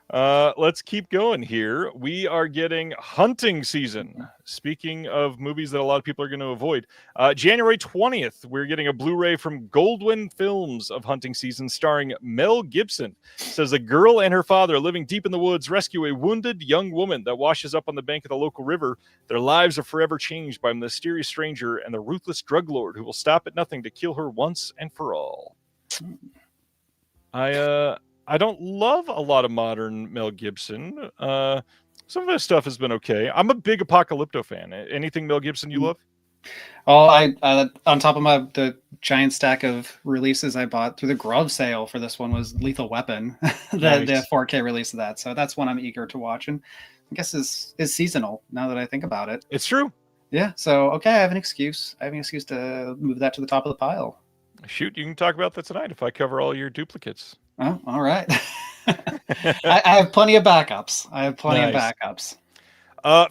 Let's keep going here. We are getting hunting season. Speaking of movies that a lot of people are going to avoid, January 20th, we're getting a Blu-ray from Goldwyn Films of hunting season starring Mel Gibson. It says a girl and her father living deep in the woods rescue a wounded young woman that washes up on the bank of the local river. Their lives are forever changed by a mysterious stranger and the ruthless drug lord who will stop at nothing to kill her once and for all. I don't love a lot of modern Mel Gibson. Some of his stuff has been okay. I'm a big Apocalypto fan. Anything Mel Gibson you love? Oh, I on top of the giant stack of releases I bought through the Grove sale for this one was Lethal Weapon, the 4K release of that. So that's one I'm eager to watch, and I guess is seasonal now that I think about it. It's true. Yeah. So okay, I have an excuse. to move that to the top of the pile. Shoot, you can talk about that tonight if I cover all your duplicates. Oh, all right. I have plenty of backups.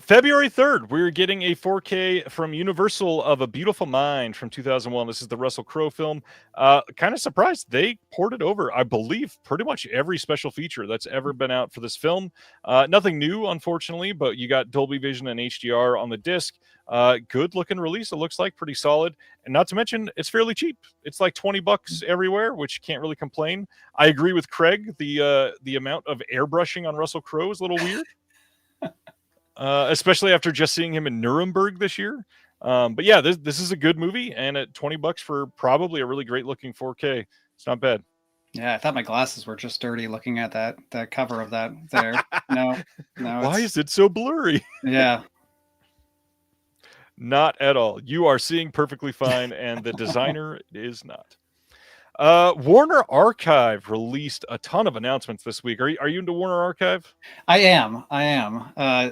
February 3rd, we're getting a 4K from Universal of A Beautiful Mind from 2001. This is the Russell Crowe film. Kind of surprised they ported over, I believe, pretty much every special feature that's ever been out for this film. Nothing new, unfortunately, but you got Dolby Vision and HDR on the disc. Good looking release. It looks like pretty solid. And not to mention, it's fairly cheap. It's like $20 everywhere, which can't really complain. I agree with Craig. The amount of airbrushing on Russell Crowe is a little weird. Especially after just seeing him in Nuremberg this year. But yeah, this is a good movie, and at $20 for probably a really great looking 4K, it's not bad. Yeah, I thought my glasses were just dirty looking at that cover of that there. No. Why is it so blurry? Yeah. Not at all. You are seeing perfectly fine, and the designer is not. Warner Archive released a ton of announcements this week. Are you into Warner Archive? I am.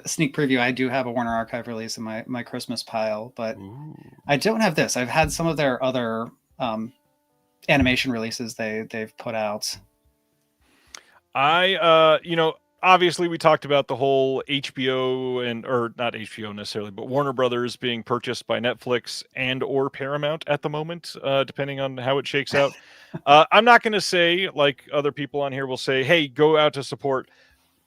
Sneak preview. I do have a Warner Archive release in my Christmas pile, but Ooh. I don't have this. I've had some of their other animation releases they've put out. Obviously we talked about the whole HBO or not HBO necessarily, but Warner Brothers being purchased by Netflix and or Paramount at the moment, depending on how it shakes out. I'm not going to say, like other people on here will say, hey, go out to support.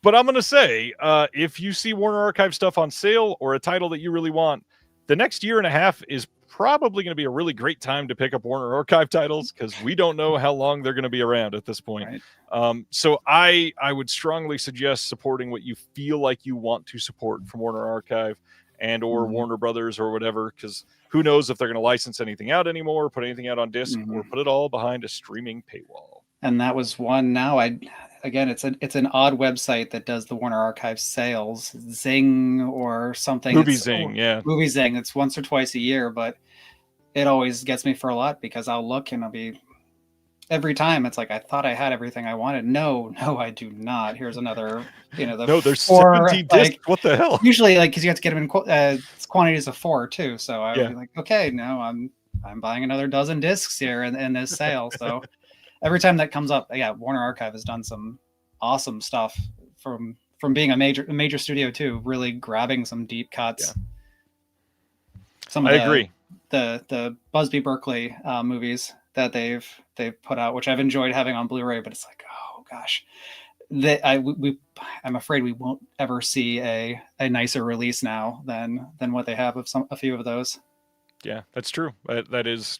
But I'm going to say, if you see Warner Archive stuff on sale or a title that you really want, the next year and a half is probably going to be a really great time to pick up Warner Archive titles because we don't know how long they're going to be around at this point. Right. So I would strongly suggest supporting what you feel like you want to support from Warner Archive and or Warner Brothers or whatever, because who knows if they're going to license anything out anymore, put anything out on disc, or put it all behind a streaming paywall. And that was one now again, it's an odd website that does the Warner Archive sales, Zing or something. Movie It's Zing, yeah. Movie Zing. It's once or twice a year, but it always gets me for a lot because I'll look and I'll be every time it's like I thought I had everything I wanted. No, I do not. Here's another, No, there's 4, 17 discs. What the hell? usually because you have to get them in quantities of 4 too. So I would Yeah. be like, okay, no, I'm buying another dozen discs here in this sale. So every time that comes up, yeah, Warner Archive has done some awesome stuff from being a major studio too, really grabbing some deep cuts. Yeah. Some of I agree. The Busby Berkeley movies that they've put out, which I've enjoyed having on Blu-ray, but it's like, oh gosh, I'm afraid we won't ever see a nicer release now than what they have of a few of those. Yeah, that's true. That is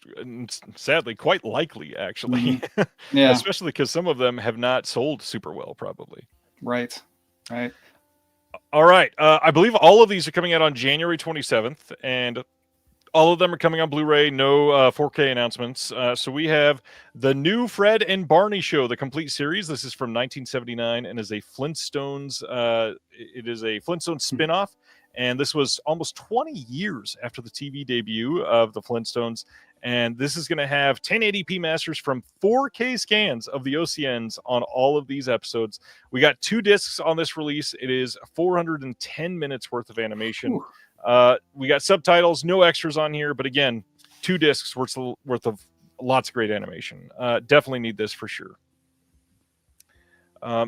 sadly quite likely, actually. Mm-hmm. Yeah. Especially because some of them have not sold super well, probably. Right. All right. I believe all of these are coming out on January 27th, and all of them are coming on Blu-ray. No 4K announcements. So we have the new Fred and Barney Show, the complete series. This is from 1979 and is a Flintstones. It is a Flintstones spin-off. And this was almost 20 years after the TV debut of the Flintstones. And this is going to have 1080p masters from 4K scans of the OCNs on all of these episodes. We got 2 discs on this release. It is 410 minutes worth of animation. We got subtitles, no extras on here. But again, 2 discs worth of lots of great animation. Definitely need this for sure.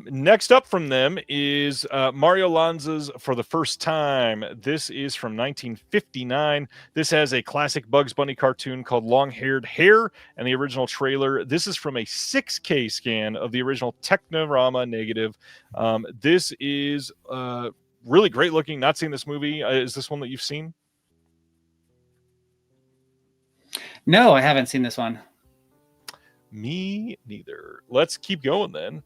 Next up from them is Mario Lanza's For the First Time. This is from 1959. This has a classic Bugs Bunny cartoon called Long-Haired Hare and the original trailer. This is from a 6K scan of the original Technorama negative. This is really great looking. Not seen this movie. Is this one that you've seen? No, I haven't seen this one. Me neither. Let's keep going then.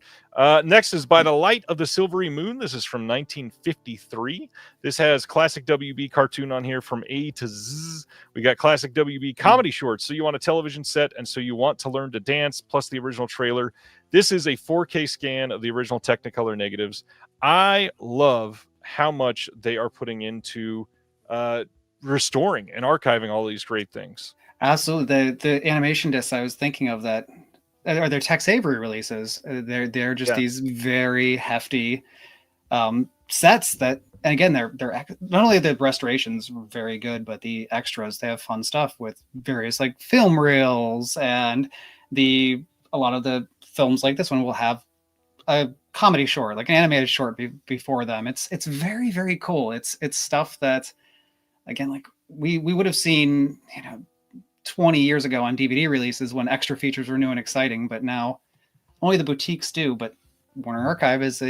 Next is By the Light of the Silvery Moon. This is from 1953. This has classic WB cartoon on here from A to Z. We got classic WB comedy shorts. So you want a television set and so you want to learn to dance, plus the original trailer. This is a 4K scan of the original Technicolor negatives. I love how much they are putting into restoring and archiving all these great things. Absolutely. The animation discs I was thinking of that are their Tex Avery releases. They're just these very hefty sets that, and again, they're not only the restorations very good, but the extras, they have fun stuff with various like film reels, and a lot of the films like this one will have a comedy short, like an animated short before them. It's very, very cool. It's stuff that, again, like we would have seen, 20 years ago on DVD releases when extra features were new and exciting, but now only the boutiques do. But Warner Archive is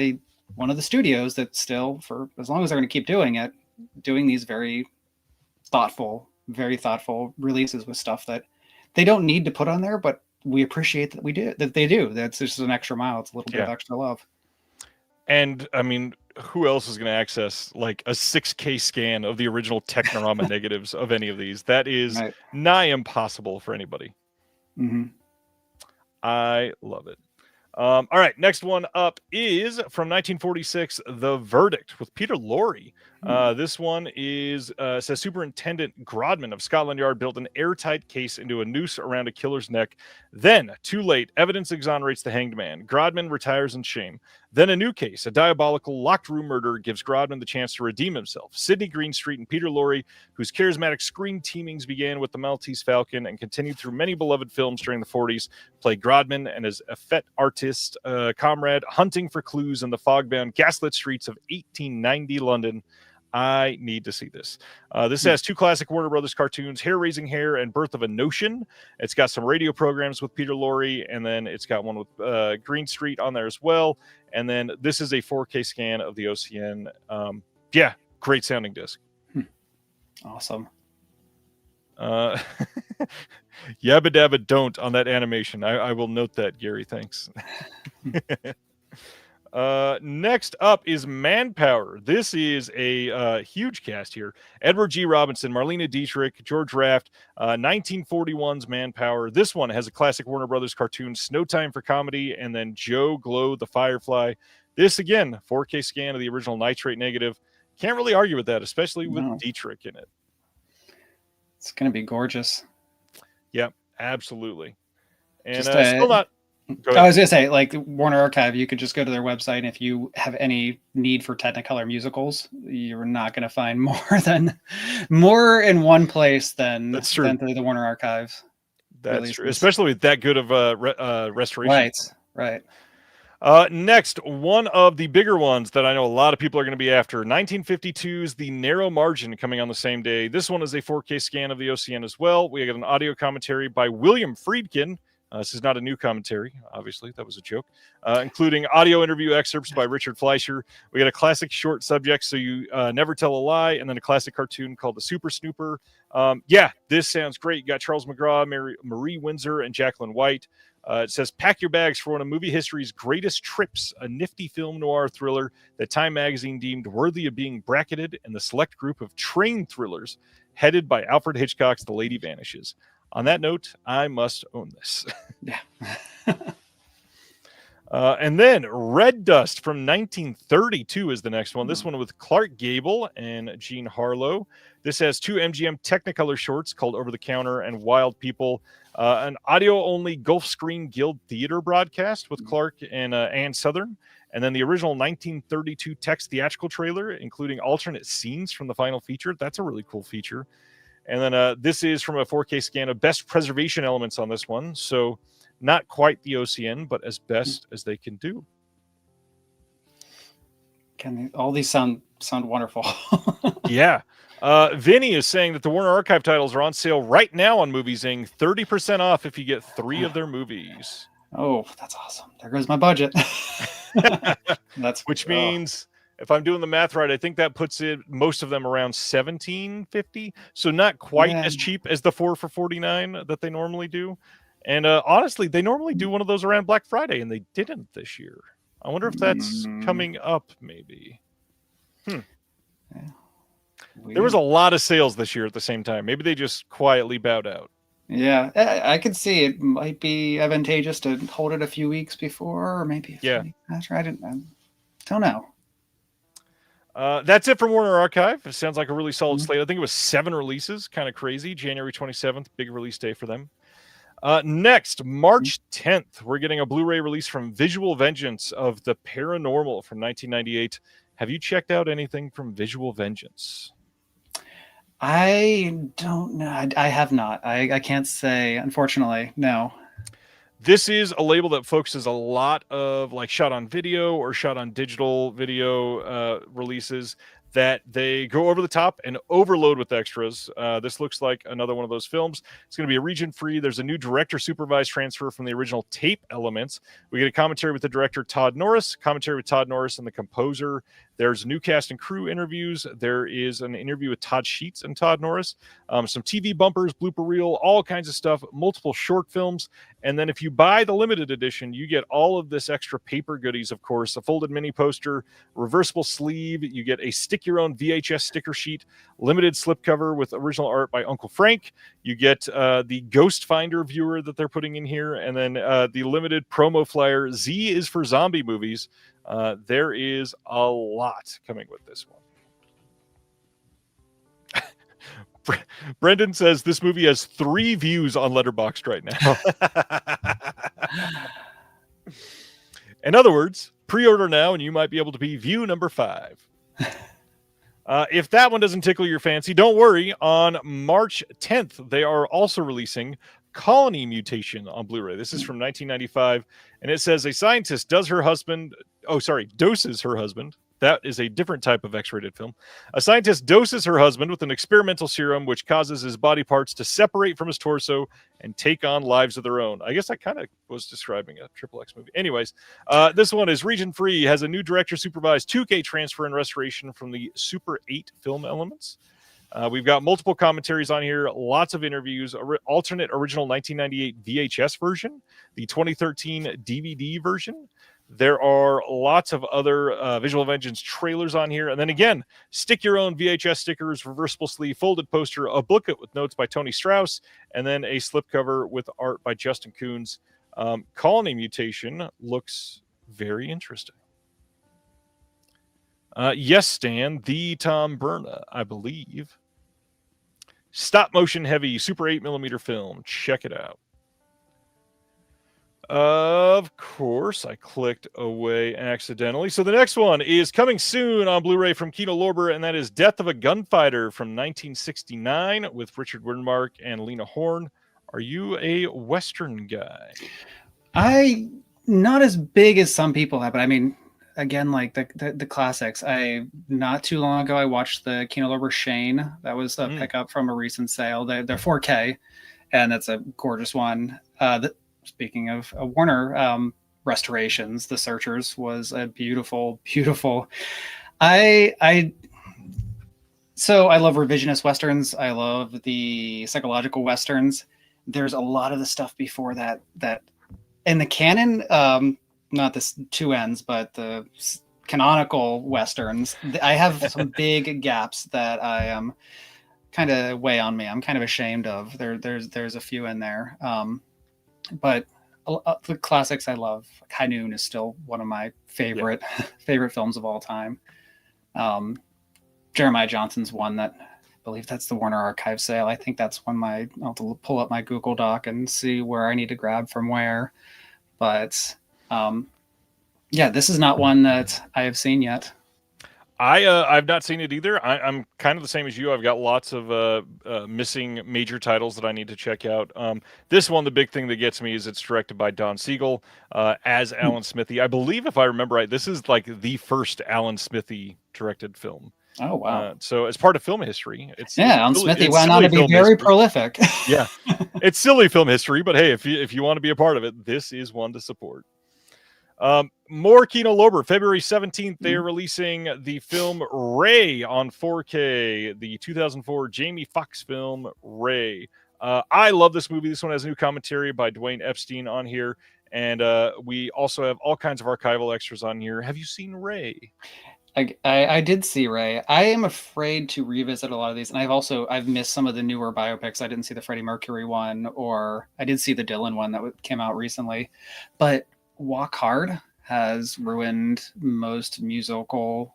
one of the studios that still, for as long as they're going to keep doing it, doing these very thoughtful releases with stuff that they don't need to put on there, but we appreciate that they do. That's just an extra mile. It's a little bit of extra love. And I mean, who else is going to access like a 6K scan of the original Technorama negatives of any of these? That is nigh impossible for anybody. Mm-hmm. I love it. All right, next one up is from 1946, The Verdict with Peter Lorre. This one says Superintendent Grodman of Scotland Yard built an airtight case into a noose around a killer's neck. Then, too late, evidence exonerates the hanged man. Grodman retires in shame. Then a new case, a diabolical locked room murder, gives Grodman the chance to redeem himself. Sidney Greenstreet and Peter Lorre, whose charismatic screen teamings began with The Maltese Falcon and continued through many beloved films during the 40s, play Grodman and his effete artist comrade hunting for clues in the fog-bound gaslit streets of 1890 London. I need to see this. This has 2 classic Warner Brothers cartoons, Hair-Raising Hare and Birth of a Notion. It's got some radio programs with Peter Lorre, and then it's got one with Greenstreet on there as well. And then this is a 4K scan of the OCN. Great sounding disc. Awesome. Yabba dabba don't on that animation. I will note that, Gary. Thanks. Next up is Manpower. This is a huge cast here. Edward G. Robinson, Marlena Dietrich, George Raft, 1941's Manpower. This one has a classic Warner Brothers cartoon, Snow Time for Comedy, and then Joe Glow the Firefly. This, again, 4K scan of the original nitrate negative. Can't really argue with that, especially with Dietrich in it. It's going to be gorgeous. Yep, absolutely. And Just, still not... I was going to say, like Warner Archive, you could just go to their website. And if you have any need for Technicolor musicals, you're not going to find more in one place than through the Warner Archive. That's true, especially with that good of restoration. Right. Next, one of the bigger ones that I know a lot of people are going to be after, 1952's The Narrow Margin, coming on the same day. This one is a 4K scan of the OCN as well. We got an audio commentary by William Friedkin. This is not a new commentary, obviously. That was a joke. Including audio interview excerpts by Richard Fleischer. We got a classic short subject, So You Never Tell a Lie, and then a classic cartoon called The Super Snooper. Yeah, this sounds great. You got Charles McGraw, Marie Windsor, and Jacqueline White. It says, pack your bags for one of movie history's greatest trips, a nifty film noir thriller that Time magazine deemed worthy of being bracketed in the select group of train thrillers headed by Alfred Hitchcock's The Lady Vanishes. On that note, I must own this. Yeah. And then Red Dust from 1932 is the next one. This one with Clark Gable and Jean Harlow. This has 2 MGM Technicolor shorts called Over the Counter and Wild People. An audio-only Gulf Screen Guild Theater broadcast with Clark and Ann Southern. And then the original 1932 text theatrical trailer, including alternate scenes from the final feature. That's a really cool feature. And then this is from a 4K scan of best preservation elements on this one. So not quite the OCN, but as best as they can do. All these sound wonderful. Yeah. Vinny is saying that the Warner Archive titles are on sale right now on Moviezing, 30% off if you get 3 of their movies. Oh, that's awesome. There goes my budget. Which means... If I'm doing the math right, I think that puts most of them around $17.50. So not quite as cheap as the 4 for $49 that they normally do. And honestly, they normally do one of those around Black Friday, and they didn't this year. I wonder if that's coming up, maybe. Yeah. There was a lot of sales this year at the same time. Maybe they just quietly bowed out. Yeah, I could see it might be advantageous to hold it a few weeks before, or maybe after. I don't know. That's it from Warner Archive. It sounds like a really solid slate. I think it was 7 releases. Kind of crazy. January 27th, big release day for them. Next, March 10th, we're getting a Blu-ray release from Visual Vengeance of The Paranormal from 1998. Have you checked out anything from Visual Vengeance? I don't know. I have not. I can't say, unfortunately, no. This is a label that focuses a lot of like shot on video or shot on digital video releases that they go over the top and overload with extras. This looks like another one of those films. It's going to be a region free. There's a new director supervised transfer from the original tape elements. We get a commentary with the director Todd Norris, commentary with Todd Norris and the composer. There's new cast and crew interviews. There is an interview with Todd Sheets and Todd Norris, some TV bumpers, blooper reel, all kinds of stuff, multiple short films. And then if you buy the limited edition, you get all of this extra paper goodies, of course, a folded mini poster, reversible sleeve. You get a stick your own VHS sticker sheet, limited slipcover with original art by Uncle Frank. You get the Ghost Finder viewer that they're putting in here. And then the limited promo flyer, Z is for zombie movies. There is a lot coming with this one. Brendan says this movie has 3 views on Letterboxd right now. In other words, pre-order now and you might be able to be view number 5. If that one doesn't tickle your fancy, don't worry. On March 10th, they are also releasing Colony Mutation on Blu-ray. This is from 1995, and it says a scientist doses her husband. That is a different type of X-rated film. A scientist doses her husband with an experimental serum which causes his body parts to separate from his torso and take on lives of their own. I guess I kind of was describing a XXX movie. Anyways, this one is region free, has a new director supervised 2K transfer and restoration from the Super 8 film elements. We've got multiple commentaries on here, lots of interviews, alternate original 1998 VHS version, the 2013 DVD version. There are lots of other Visual Vengeance trailers on here. And then again, stick your own VHS stickers, reversible sleeve, folded poster, a booklet with notes by Tony Strauss, and then a slipcover with art by Justin Coons. Colony Mutation looks very interesting. Yes, Stan, the Tom Berna, I believe. Stop motion heavy Super 8mm film. Check it out. Of course, I clicked away accidentally. So the next one is coming soon on Blu-ray from Kino Lorber, and that is Death of a Gunfighter from 1969 with Richard Widmark and Lena Horne. Are you a Western guy? Not as big as some people have, but I mean, again, like the classics. Not too long ago, I watched the Kino Lorber Shane. That was a pickup from a recent sale. They're 4K, and that's a gorgeous one. Speaking of Warner restorations, The Searchers was a beautiful, beautiful. So I love revisionist westerns. I love the psychological westerns. There's a lot of the stuff before that in the canon, not the two ends, but the canonical westerns. I have some big gaps that I am kind of weigh on me. I'm kind of ashamed of. There's a few in there. But the classics I love. High Noon is still one of my favorite films of all time. Jeremiah Johnson's one that I believe that's the Warner Archive sale. I think that's one I'll have to pull up my Google Doc and see where I need to grab from where. But this is not one that I have seen yet. I've not seen it either. I'm kind of the same as you. I've got lots of missing major titles that I need to check out. This one, the big thing that gets me is it's directed by Don Siegel as Alan Smithy. I believe, if I remember right, this is like the first Alan Smithy directed film. Oh, wow. So as part of film history, Alan Smithy went on to be very prolific. Yeah, it's silly film history, but hey, if you want to be a part of it, this is one to support. More Kino Lorber. February 17th, they are releasing the film Ray on 4K, the 2004 Jamie Foxx film Ray. I love this movie. This one has new commentary by Dwayne Epstein on here, and we also have all kinds of archival extras on here. Have you seen Ray? I did see Ray. I am afraid to revisit a lot of these, and I've missed some of the newer biopics. I didn't see the Freddie Mercury one, or I did see the Dylan one that came out recently, but Walk Hard has ruined most musical,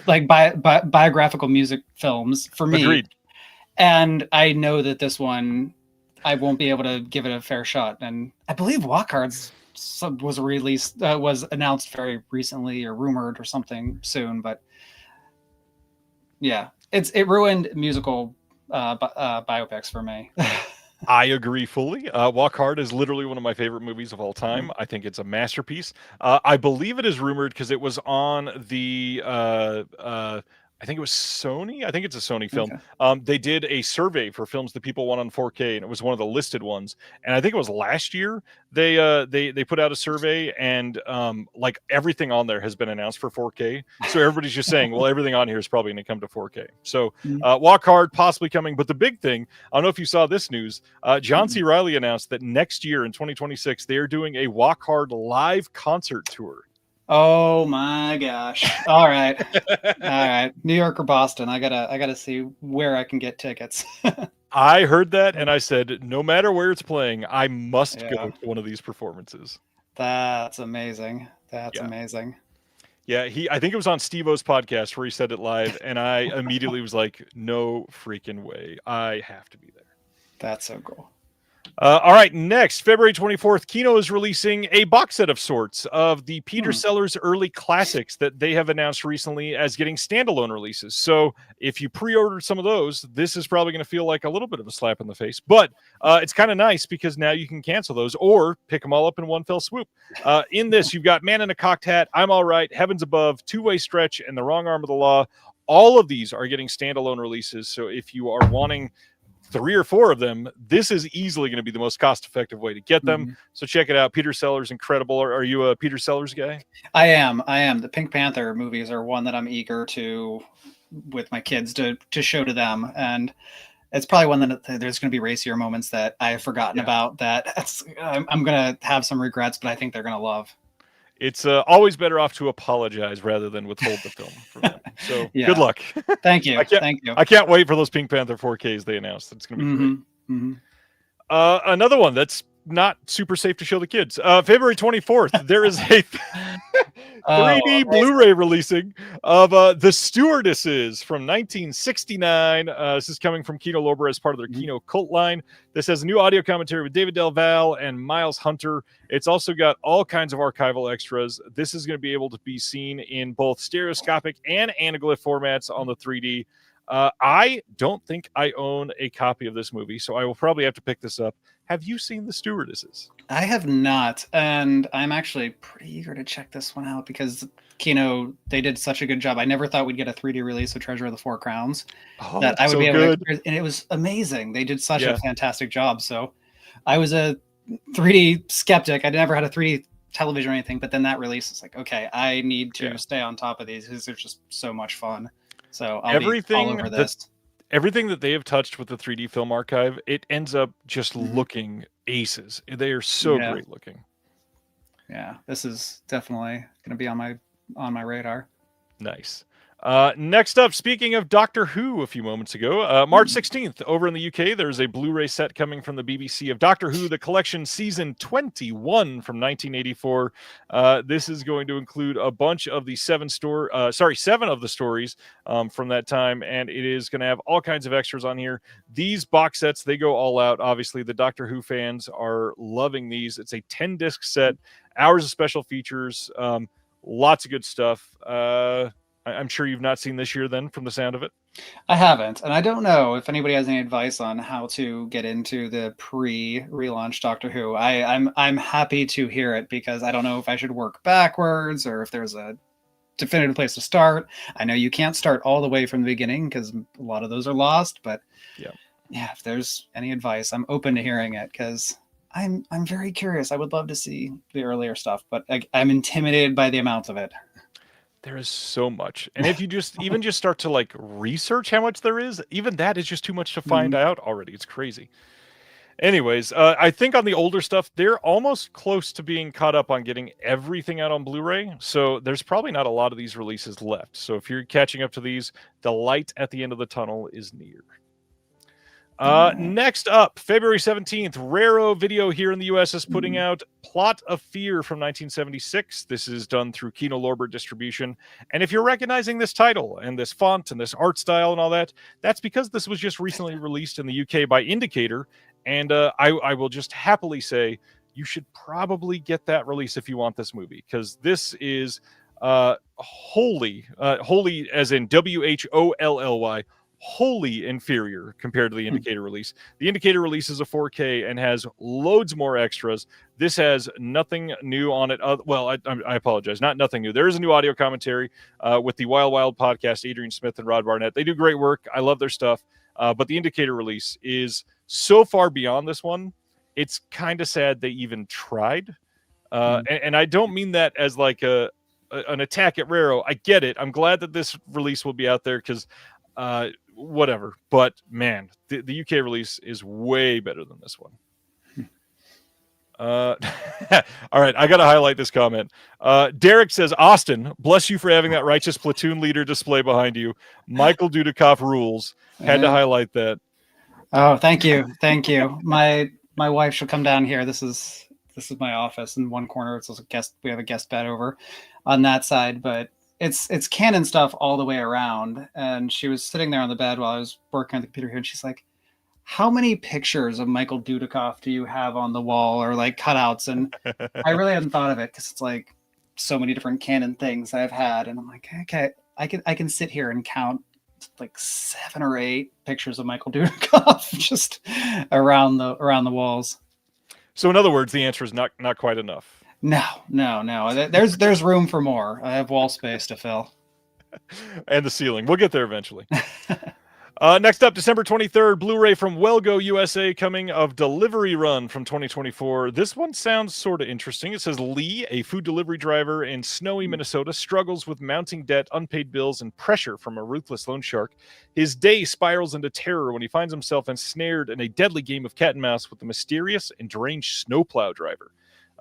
like biographical music films for me. Agreed. And I know that this one, I won't be able to give it a fair shot. And I believe Walk Hard was announced very recently, or rumored or something soon. But yeah, it ruined musical biopics for me. I agree fully. Walk Hard is literally one of my favorite movies of all time. I think it's a masterpiece. I believe it is rumored because it was on the I think it was Sony. I think it's a Sony film. Okay. They did a survey for films that people want on 4K, and it was one of the listed ones. And I think it was last year they put out a survey, and like everything on there has been announced for 4K. So everybody's just saying, well, everything on here is probably going to come to 4K. So Walk Hard possibly coming. But the big thing, I don't know if you saw this news. John C. Reilly announced that next year in 2026 they are doing a Walk Hard live concert tour. Oh my gosh. All right. New York or Boston. I gotta see where I can get tickets. I heard that and I said, no matter where it's playing, I must go to one of these performances. That's amazing. That's amazing. Yeah, I think it was on Steve-O's podcast where he said it live, and I immediately was like, no freaking way. I have to be there. That's so cool. All right, next, February 24th, Kino is releasing a box set of sorts of the Peter Sellers early classics that they have announced recently as getting standalone releases. So if you pre-ordered some of those, this is probably going to feel like a little bit of a slap in the face. But it's kind of nice because now you can cancel those or pick them all up in one fell swoop. In this, you've got Man in a Cocked Hat, I'm All Right, Heavens Above, Two-Way Stretch, and The Wrong Arm of the Law. All of these are getting standalone releases. So if you are wanting 3 or 4 of them, this is easily going to be the most cost-effective way to get them. So check it out. Peter Sellers, incredible. Are you a Peter Sellers guy? I am. The Pink Panther movies are one that I'm eager to, with my kids, to show to them. And it's probably one that there's going to be racier moments that I have forgotten about that I'm going to have some regrets, but I think they're going to love. it's always better off to apologize rather than withhold the film from them. So Yeah. good luck. Thank you. Thank you. I can't wait for those Pink Panther 4Ks they announced. It's going to be great. Mm-hmm. Another one that's not super safe to show the kids. February 24th, there is a 3D Blu-ray releasing of The Stewardesses from 1969. This is coming from Kino Lorber as part of their Kino cult line. This has a new audio commentary with David Del Valle and Miles Hunter. It's also got all kinds of archival extras. This is going to be able to be seen in both stereoscopic and anaglyph formats on the 3D. I don't think I own a copy of this movie, so I will probably have to pick this up. Have you seen The Stewardesses? I have not, and I'm actually pretty eager to check this one out because Kino, they did such a good job. I never thought we'd get a 3D release of Treasure of the Four Crowns. That I would be able to, and it was amazing. They did such a fantastic job. So I was a 3D skeptic. I never had a 3D television or anything, but then that release is like, okay, I need to stay on top of these because they're just so much fun. So I'll be all over this. Everything that they have touched with the 3D film archive, it ends up just looking aces. They are so great looking. Yeah, this is definitely going to be on my radar. Nice. Next up, speaking of Doctor Who a few moments ago, March 16th, over in the UK, there's a Blu-ray set coming from the BBC of Doctor Who, the collection season 21 from 1984. This is going to include a bunch of the seven of the stories from that time, and it is going to have all kinds of extras on here. These box sets, they go all out. Obviously, the Doctor Who fans are loving these. It's a 10-disc set, hours of special features, lots of good stuff. I'm sure you've not seen this year then from the sound of it. I haven't. And I don't know if anybody has any advice on how to get into the pre-relaunch Doctor Who. I'm happy to hear it because I don't know if I should work backwards or if there's a definitive place to start. I know you can't start all the way from the beginning because a lot of those are lost, but yeah, if there's any advice, I'm open to hearing it because I'm very curious. I would love to see the earlier stuff, but I'm intimidated by the amount of it. There is so much. And if you just start to like research how much there is, even that is just too much to find out already. It's crazy. Anyways, I think on the older stuff, they're almost close to being caught up on getting everything out on Blu-ray. So there's probably not a lot of these releases left. So if you're catching up to these, the light at the end of the tunnel is near. Next up, February 17th, Raro Video here in the US is putting out Plot of Fear from 1976. This is done through Kino Lorber distribution. And if you're recognizing this title and this font and this art style and all that, that's because this was just recently released in the UK by Indicator. And I will just happily say you should probably get that release if you want this movie, because this is wholly as in WHOLLY, wholly inferior compared to the Indicator release. The Indicator release is a 4K and has loads more extras. This has nothing new on it. Well, I apologize. Not nothing new. There is a new audio commentary with the Wild Wild podcast, Adrian Smith and Rod Barnett. They do great work. I love their stuff. But the Indicator release is so far beyond this one. It's kind of sad they even tried. And I don't mean that as like an attack at Raro. I get it. I'm glad that this release will be out there because whatever, but man, the UK release is way better than this one. All right, I gotta highlight this comment. Derek says, Austin, bless you for having that righteous platoon leader display behind you. Michael Dudikoff rules. Had to highlight that. Oh, thank you. My wife, she'll come down here. This is my office. In one corner it's also we have a guest bed over on that side, but it's Canon stuff all the way around. And she was sitting there on the bed while I was working on the computer here, and she's like, how many pictures of Michael Dudikoff do you have on the wall or like cutouts? And I really hadn't thought of it because it's like so many different Canon things I've had. And I'm like, okay, I can sit here and count like 7 or 8 pictures of Michael Dudikoff just around the walls. So in other words, the answer is not quite enough. No. There's room for more. I have wall space to fill. And the ceiling. We'll get there eventually. Next up, December 23rd, Blu-ray from Wellgo USA coming of Delivery Run from 2024. This one sounds sort of interesting. It says Lee, a food delivery driver in snowy Minnesota, struggles with mounting debt, unpaid bills, and pressure from a ruthless loan shark. His day spirals into terror when he finds himself ensnared in a deadly game of cat and mouse with the mysterious and deranged snowplow driver.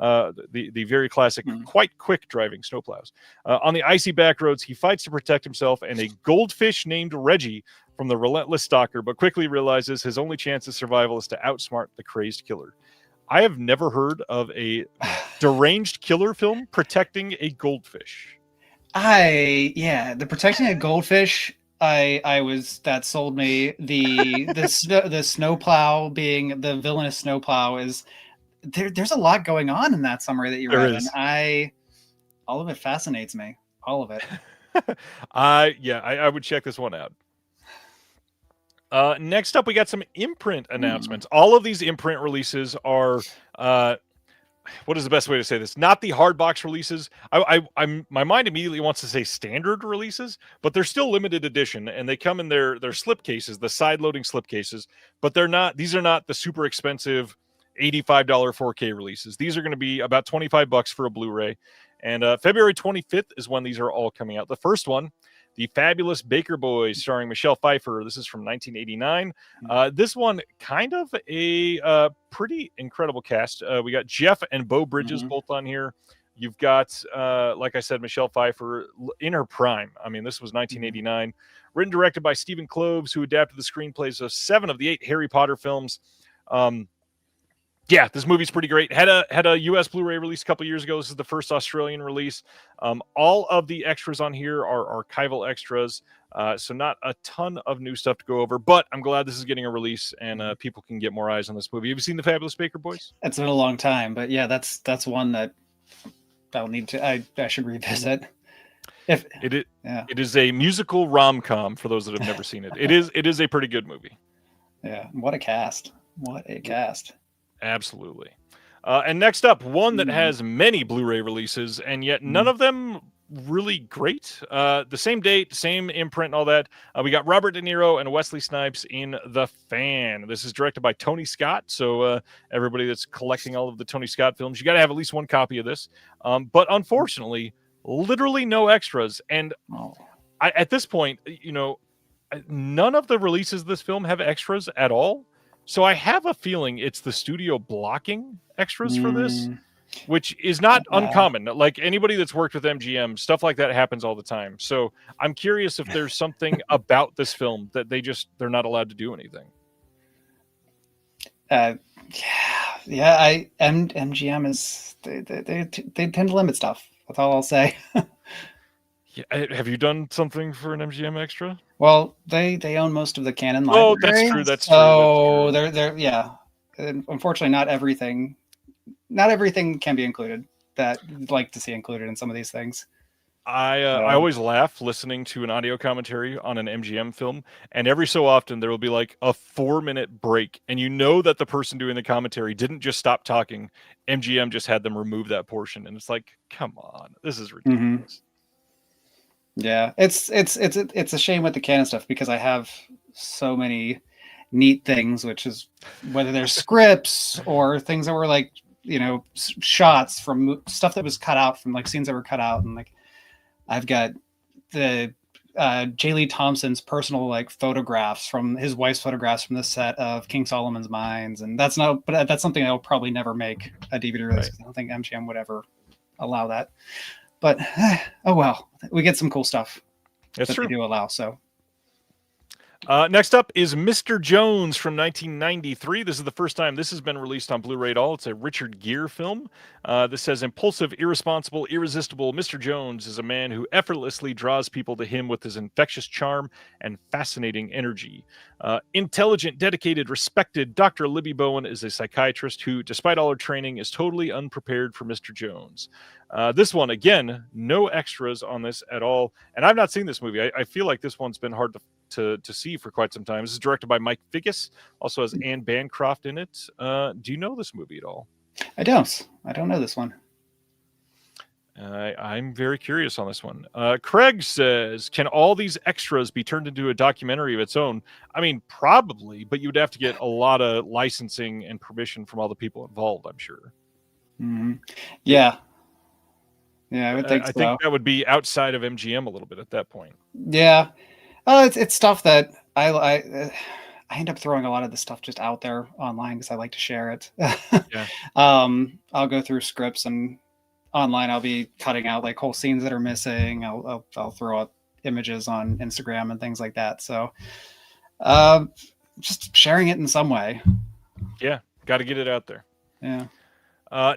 the very classic, Mhm. quite quick driving snowplows. On the icy back roads, he fights to protect himself and a goldfish named Reggie from the relentless stalker, but quickly realizes his only chance of survival is to outsmart the crazed killer. I have never heard of a deranged killer film protecting a goldfish. The protecting a goldfish. That sold me. The snowplow being the villainous snowplow is there's a lot going on in that summary that you There read, is. and all of it fascinates me. All of it. I would check this one out. Next up, we got some imprint announcements. All of these imprint releases are, what is the best way to say this? Not the hard box releases. My mind immediately wants to say standard releases, but they're still limited edition, and they come in their slip cases, the side loading slip cases. But they're not. These are not the super expensive $85 4K releases. These are going to be about $25 for a Blu-ray. And February 25th is when these are all coming out. The first one, The Fabulous Baker Boys, starring Michelle Pfeiffer. This is from 1989. This one, kind of a pretty incredible cast. We got Jeff and Beau Bridges both on here. You've got, like I said, Michelle Pfeiffer in her prime. I mean, this was 1989. Written, directed by Stephen Kloves, who adapted the screenplays of 7 of the 8 Harry Potter films. Yeah, this movie's pretty great. Had a US Blu-ray release a couple years ago. This is the first Australian release. All of the extras on here are archival extras, so not a ton of new stuff to go over. But I'm glad this is getting a release, and people can get more eyes on this movie. Have you seen The Fabulous Baker Boys? It's been a long time, but yeah, that's one that I'll need to. I should revisit. It is a musical rom-com for those that have never seen it. It is a pretty good movie. Yeah, what a cast! What a cast! Absolutely. And next up, one that has many Blu-ray releases, and yet none of them really great. The same date, same imprint, and all that. We got Robert De Niro and Wesley Snipes in The Fan. This is directed by Tony Scott. So everybody that's collecting all of the Tony Scott films, you got to have at least one copy of this. But unfortunately, literally no extras. And at this point, none of the releases of this film have extras at all. So I have a feeling it's the studio blocking extras for this, which is not uncommon. Like anybody that's worked with MGM, stuff like that happens all the time. So I'm curious if there's something about this film that they're not allowed to do anything. MGM is they tend to limit stuff. That's all I'll say. Yeah, have you done something for an MGM extra? Well, they own most of the canon library. Oh, that's true. That's true. That's true. They're yeah. And unfortunately, not everything can be included that you'd like to see included in some of these things. I always laugh listening to an audio commentary on an MGM film, and every so often there will be like a 4-minute break, and you know that the person doing the commentary didn't just stop talking. MGM just had them remove that portion, and it's like, come on, this is ridiculous. Yeah, it's a shame with the canon stuff because I have so many neat things, which is whether they're scripts or things that were like shots from stuff that was cut out from like scenes that were cut out, and like I've got the J. Lee Thompson's personal like photographs from his wife's photographs from the set of King Solomon's Mines, and that's something I'll probably never make a DVD release. Right. I don't think MGM would ever allow that. But oh well, we get some cool stuff. That's true. They do allow. So next up is Mr. Jones from 1993. This is the first time this has been released on Blu-ray at all. It's a Richard Gere film. This says, impulsive, irresponsible, irresistible Mr. Jones is a man who effortlessly draws people to him with his infectious charm and fascinating energy. Intelligent, dedicated, respected, Dr. Libby Bowen is a psychiatrist who, despite all her training, is totally unprepared for Mr. Jones. This one, again, no extras on this at all. And I've not seen this movie. I feel like this one's been hard to see for quite some time. This is directed by Mike Figgis, also has Anne Bancroft in it. Do you know this movie at all? I don't know this one. I'm very curious on this one. Craig says, can all these extras be turned into a documentary of its own? I mean, probably, but you'd have to get a lot of licensing and permission from all the people involved, I'm sure. Mm-hmm. Yeah, I would think so. I think that would be outside of MGM a little bit at that point. Yeah. It's stuff that I I end up throwing a lot of the stuff just out there online because I like to share it. Yeah. I'll go through scripts, and online I'll be cutting out like whole scenes that are missing. I'll throw up images on Instagram and things like that. So just sharing it in some way. Yeah, got to get it out there. Yeah.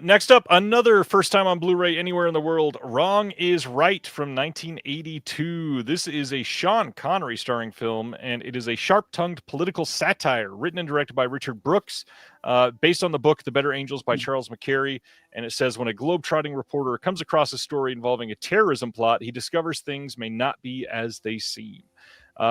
Next up, another first time on Blu-ray anywhere in the world, Wrong is Right from 1982. This is a Sean Connery starring film, and it is a sharp-tongued political satire written and directed by Richard Brooks, based on the book The Better Angels by Charles McCary. And it says, when a globe-trotting reporter comes across a story involving a terrorism plot, he discovers things may not be as they seem.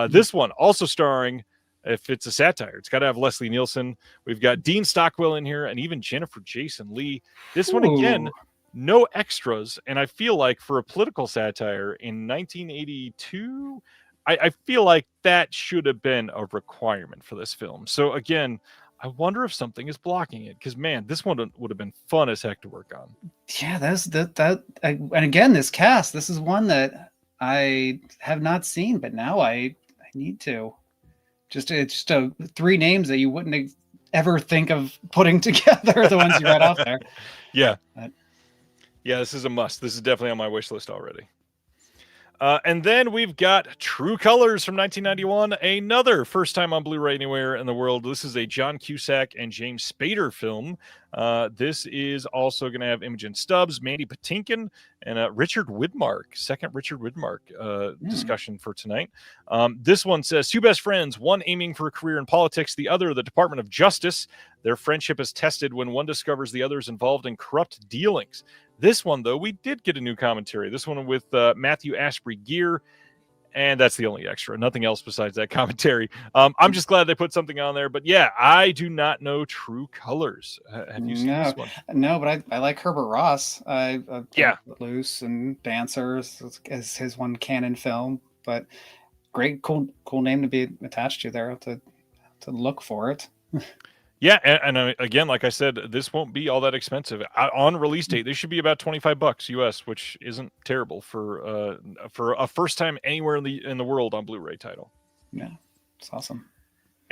This one also starring, if it's a satire, it's got to have Leslie Nielsen. We've got Dean Stockwell in here, and even Jennifer Jason Leigh. This one, again, no extras. And I feel like for a political satire in 1982, I feel like that should have been a requirement for this film. So again, I wonder if something is blocking it, because man, this one would have been fun as heck to work on. Yeah, and again, this cast, this is one that I have not seen, but now I need to. It's just three names that you wouldn't ever think of putting together, the ones you read off there. Yeah. Yeah, this is a must. This is definitely on my wish list already. And then we've got True Colors from 1991, another first time on Blu-ray anywhere in the world. This is a John Cusack and James Spader film. This is also going to have Imogen Stubbs, Mandy Patinkin, and Richard Widmark, second Richard Widmark discussion for tonight. This one says, two best friends, one aiming for a career in politics, the other the Department of Justice. Their friendship is tested when one discovers the other is involved in corrupt dealings. This one, though, we did get a new commentary. This one with Matthew Ashbury Gear, and that's the only extra. Nothing else besides that commentary. I'm just glad they put something on there. But yeah, I do not know True Colors. Have you seen this one? No, but I like Herbert Ross. Yeah. Loose and Dancers is his one canon film. But great, cool name to be attached to there. To look for it. Yeah, and again, like I said, this won't be all that expensive on release date. This should be about $25 US, which isn't terrible for a first time anywhere in the world on Blu-ray title. Yeah, it's awesome.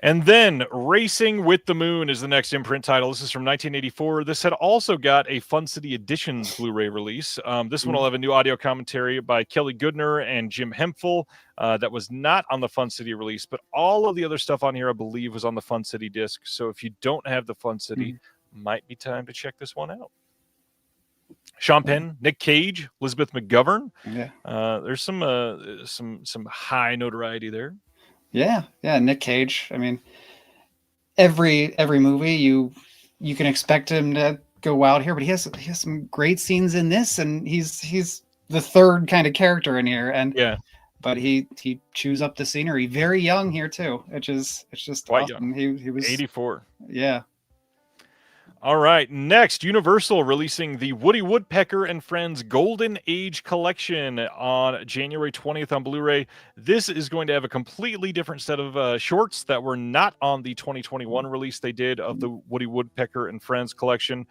And then Racing with the Moon is the next imprint title. This is from 1984. This had also got a Fun City Editions Blu-ray release. This one will have a new audio commentary by Kelly Goodner and Jim Hemphill. That was not on the Fun City release, but all of the other stuff on here, I believe, was on the Fun City disc. So if you don't have the Fun City, might be time to check this one out. Sean Penn, Nick Cage, Elizabeth McGovern. Yeah, there's some high notoriety there. Yeah, Nick Cage. I mean, every movie you can expect him to go out here, but he has some great scenes in this, and he's the third kind of character in here, and yeah. But he chews up the scenery. Very young here too, it's just quite awesome. young. He was 84. Yeah. All right, next, Universal releasing the Woody Woodpecker and Friends Golden Age Collection on January 20th on Blu-ray. This is going to have a completely different set of shorts that were not on the 2021 release they did of the Woody Woodpecker and Friends collection.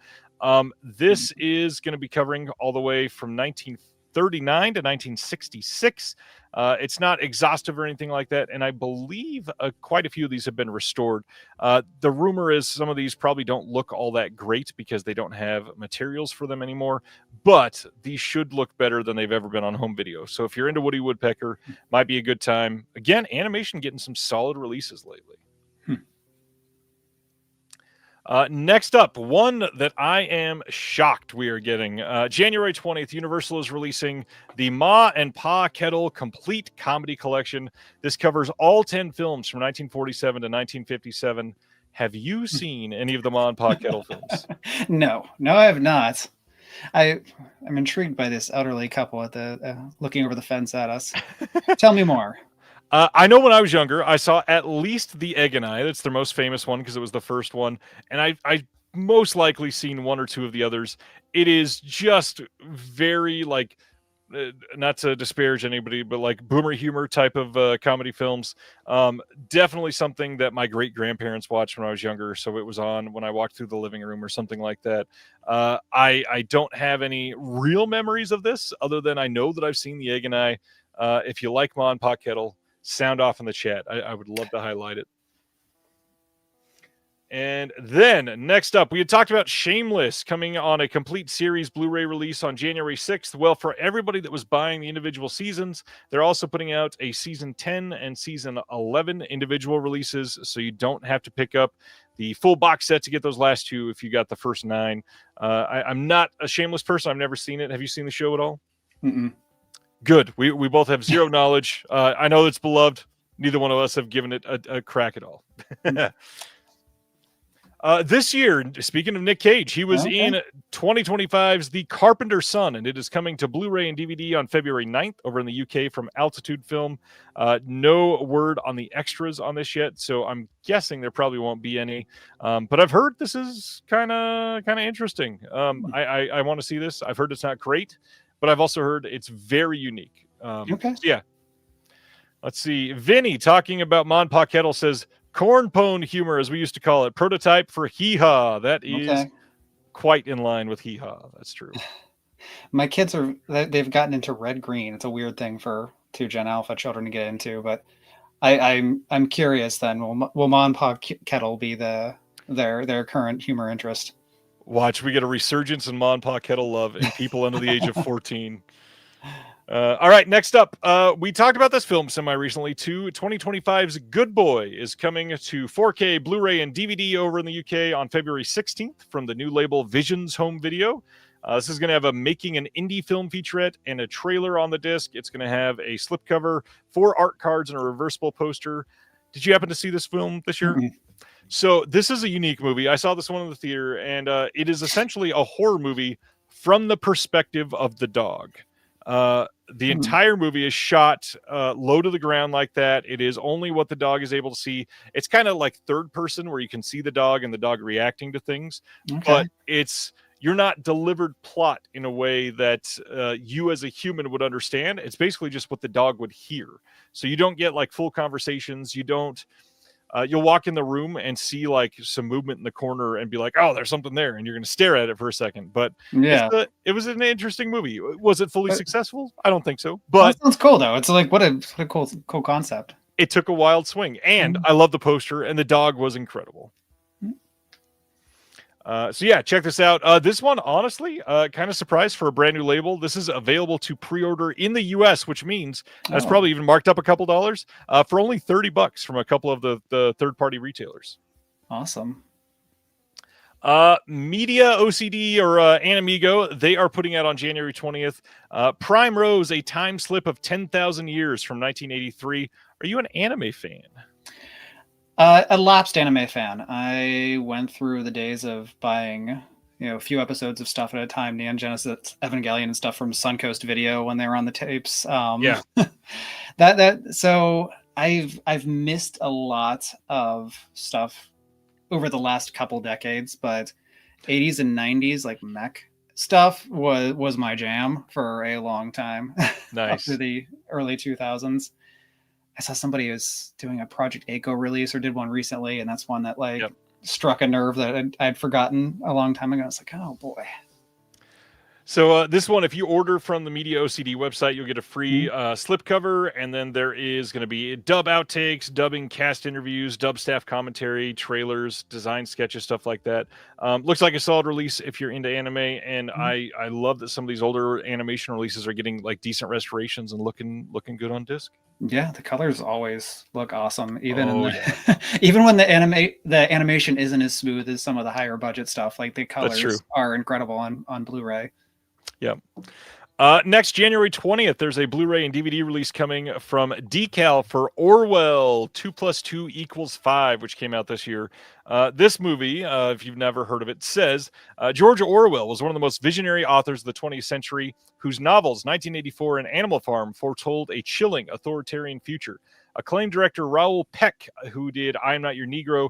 This is going to be covering all the way from 1939 to 1966. It's not exhaustive or anything like that, and I believe quite a few of these have been restored. The rumor is some of these probably don't look all that great because they don't have materials for them anymore, but these should look better than they've ever been on home video. So if you're into Woody Woodpecker, might be a good time. Again, animation getting some solid releases lately. Next up, one that I am shocked we are getting. January 20th, Universal is releasing the Ma and Pa Kettle Complete Comedy Collection. This covers all 10 films from 1947 to 1957. Have you seen any of the Ma and Pa Kettle films? No, I have not. I'm intrigued by this elderly couple at the looking over the fence at us. Tell me more. I know when I was younger, I saw at least The Egg and I. That's their most famous one because it was the first one. And I most likely seen one or two of the others. It is just very like, not to disparage anybody, but like boomer humor type of comedy films. Definitely something that my great-grandparents watched when I was younger. So it was on when I walked through the living room or something like that. I don't have any real memories of this other than I know that I've seen The Egg and I. If you like Ma and Pa Kettle, sound off in the chat. I would love to highlight it. And then next up, we had talked about Shameless coming on a complete series Blu-ray release on January 6th. Well, for everybody that was buying the individual seasons, they're also putting out a season 10 and season 11 individual releases. So you don't have to pick up the full box set to get those last two if you got the first 9. I'm not a Shameless person. I've never seen it. Have you seen the show at all? Mm-mm. Good. We both have zero knowledge. I know it's beloved. Neither one of us have given it a crack at all. This year, speaking of Nick Cage, he was in 2025's The Carpenter's Son, and it is coming to Blu-ray and DVD on February 9th over in the UK from Altitude Film. No word on the extras on this yet, so I'm guessing there probably won't be any. But I've heard this is kind of interesting. I want to see this. I've heard it's not great, but I've also heard it's very unique. So yeah. Let's see. Vinny talking about Mon Pa Kettle says, corn pone humor, as we used to call it, prototype for Hee Haw. That is quite in line with Hee Haw. That's true. My kids they've gotten into red green. It's a weird thing for 2 Gen Alpha children to get into, but I'm curious. Then will Mon Pa Kettle be their current humor interest? Watch, we get a resurgence in Mon Pa Kettle love in people under the age of 14. All right, next up, we talked about this film semi-recently too. 2025's Good Boy is coming to 4K, Blu-ray, and DVD over in the UK on February 16th from the new label Visions Home Video. This is going to have a making an indie film featurette and a trailer on the disc. It's going to have a slipcover, 4 art cards, and a reversible poster. Did you happen to see this film this year? Mm-hmm. So this is a unique movie. I saw this one in the theater, and it is essentially a horror movie from the perspective of the dog. The entire movie is shot low to the ground like that. It is only what the dog is able to see. It's kind of like third person where you can see the dog and the dog reacting to things, but you're not delivered plot in a way that you as a human would understand. It's basically just what the dog would hear. So you don't get like full conversations. You don't. You'll walk in the room and see like some movement in the corner and be like, oh, there's something there. And you're going to stare at it for a second. But it was an interesting movie. Was it fully successful? I don't think so. But that sounds cool though. It's like, what a cool concept. It took a wild swing, and I love the poster, and the dog was incredible. So yeah, check this out. This one, honestly, kind of surprised for a brand new label. This is available to pre-order in the US, which means that's probably even marked up a couple dollars for only $30 from a couple of the third-party retailers. Awesome. Media OCD or Animigo, they are putting out on January 20th. Prime Rose, a time slip of 10,000 years from 1983. Are you an anime fan? A lapsed anime fan. I went through the days of buying, a few episodes of stuff at a time, Neon Genesis Evangelion and stuff from Suncoast Video when they were on the tapes. So I've missed a lot of stuff over the last couple decades, but 80s and 90s like mech stuff was my jam for a long time. Nice. Up to the early 2000s. I saw somebody was doing a Project Echo release or did one recently, and that's one that struck a nerve that I'd forgotten a long time ago. It's like, oh boy. So this one, if you order from the Media OCD website, you'll get a free slipcover, and then there is going to be dub outtakes, dubbing, cast interviews, dub staff commentary, trailers, design sketches, stuff like that. Looks like a solid release if you're into anime, and I love that some of these older animation releases are getting like decent restorations and looking good on disc. Yeah, the colors always look awesome, even even when the animation isn't as smooth as some of the higher budget stuff. Like the colors are incredible on Blu-ray. Yeah. Next, January 20th, there's a Blu-ray and DVD release coming from Decal for Orwell 2 + 2 = 5, which came out this year. This movie, if you've never heard of it, says George Orwell was one of the most visionary authors of the 20th century, whose novels 1984 and Animal Farm foretold a chilling authoritarian future. Acclaimed director Raoul Peck, who did I Am Not Your Negro,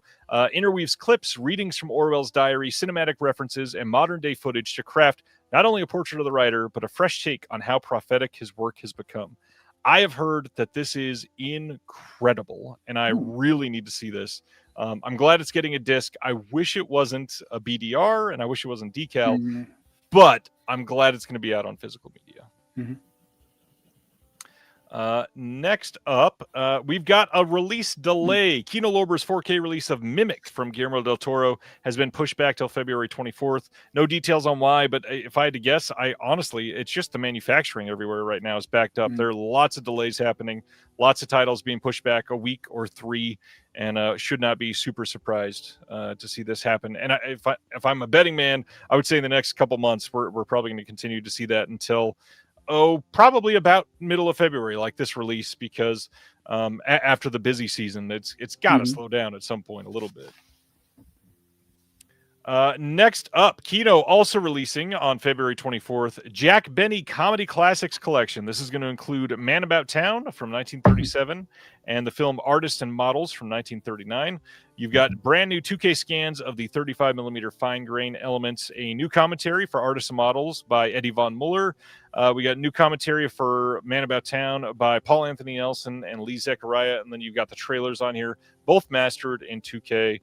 interweaves clips, readings from Orwell's diary, cinematic references, and modern-day footage to craft not only a portrait of the writer, but a fresh take on how prophetic his work has become. I have heard that this is incredible, and I really need to see this. I'm glad it's getting a disc. I wish it wasn't a BDR, and I wish it wasn't Decal, but I'm glad it's going to be out on physical media. Next up, we've got a release delay. Kino Lorber's 4K release of Mimic from Guillermo del Toro has been pushed back till February 24th. No details on why, but if I had to guess, it's just the manufacturing everywhere right now is backed up. There are lots of delays happening, lots of titles being pushed back a week or 3, and should not be super surprised to see this happen. And if I'm a betting man, I would say in the next couple months, we're probably going to continue to see that until probably about middle of February, like this release, because after the busy season, it's got to slow down at some point a little bit. Next up, Kino also releasing on February 24th, Jack Benny Comedy Classics Collection. This is going to include Man About Town from 1937 and the film Artists and Models from 1939. You've got brand new 2K scans of the 35mm fine grain elements, a new commentary for Artists and Models by Eddie Von Muller. We got new commentary for Man About Town by Paul Anthony Nelson and Lee Zechariah. And then you've got the trailers on here, both mastered in 2K.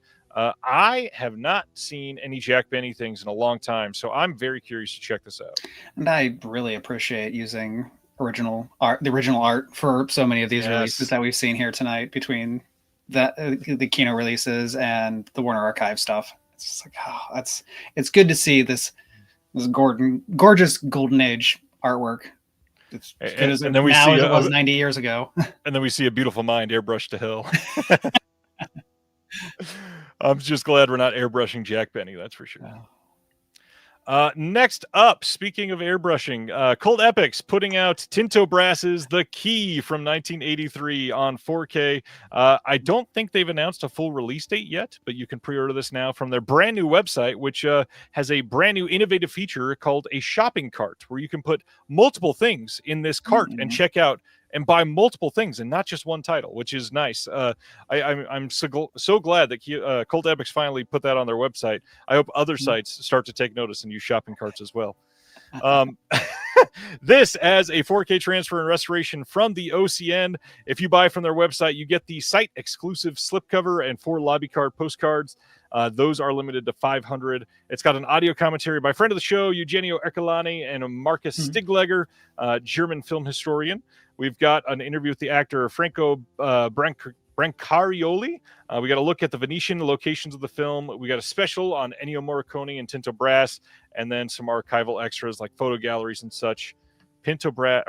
I have not seen any Jack Benny things in a long time, so I'm very curious to check this out. And I really appreciate using the original art for so many of these releases that we've seen here tonight, between the Kino releases and the Warner Archive stuff. It's just like, it's good to see this gorgeous golden age artwork. It's as good as it was 90 years ago. And then we see A Beautiful Mind airbrushed to hell. I'm just glad we're not airbrushing Jack Benny, that's for sure. Next up, speaking of airbrushing, Cult Epics putting out Tinto Brass's The Key from 1983 on 4K. I don't think they've announced a full release date yet, but you can pre-order this now from their brand new website, which has a brand new innovative feature called a shopping cart, where you can put multiple things in this cart and check out and buy multiple things and not just one title, which is nice. I'm so glad that Cult Epics finally put that on their website. I hope other sites start to take notice and use shopping carts as well. This as a 4K transfer and restoration from the OCN. If you buy from their website, you get the site exclusive slipcover and 4 lobby card postcards. Those are limited to 500. It's got an audio commentary by friend of the show, Eugenio Ercolani, and Marcus Stiglegger, German film historian. We've got an interview with the actor Franco Brancarioli. We got a look at the Venetian locations of the film. We got a special on Ennio Morricone and Tinto Brass, and then some archival extras like photo galleries and such. Tinto Brass.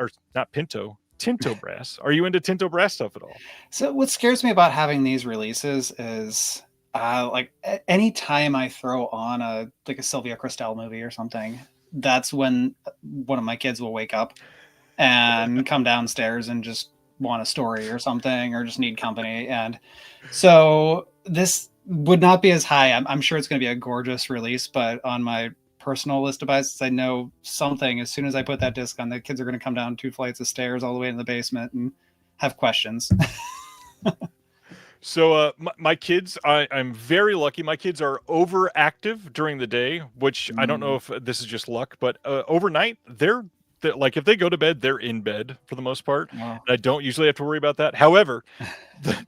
Are you into Tinto Brass stuff at all? So what scares me about having these releases is like any time I throw on a Sylvia Kristel movie or something, that's when one of my kids will wake up and come downstairs and just want a story or something, or just need company. And so this would not be as high. I'm sure it's going to be a gorgeous release, but on my personal list of buys, I know something, as soon as I put that disc on, the kids are going to come down 2 flights of stairs all the way in the basement and have questions. So my kids, I'm very lucky. My kids are overactive during the day, which I don't know if this is just luck, but overnight, they're like, if they go to bed, they're in bed for the most part. Wow. I don't usually have to worry about that. However,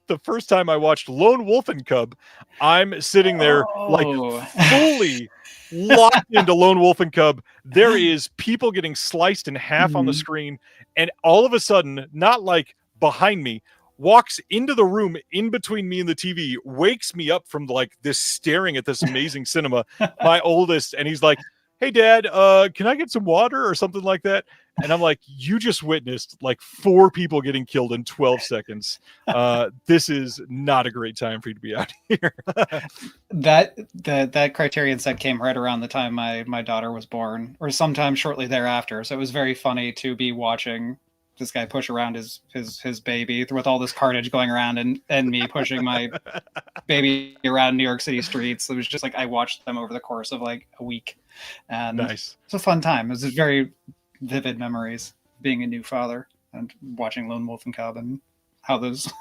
the first time I watched Lone Wolf and Cub, I'm sitting there like fully locked into Lone Wolf and Cub. There is people getting sliced in half on the screen, and all of a sudden, not like behind me, walks into the room in between me and the TV, wakes me up from like this staring at this amazing cinema, my oldest, and he's like, "Hey Dad, can I get some water?" or something like that. And I'm like, you just witnessed like 4 people getting killed in 12 seconds. This is not a great time for you to be out here. that Criterion set came right around the time my daughter was born, or sometime shortly thereafter. So it was very funny to be watching this guy push around his baby with all this carnage going around, and me pushing my baby around New York City streets. It was just like, I watched them over the course of like a week. And nice. It's a fun time. It was very vivid memories being a new father and watching Lone Wolf and Cub, and how those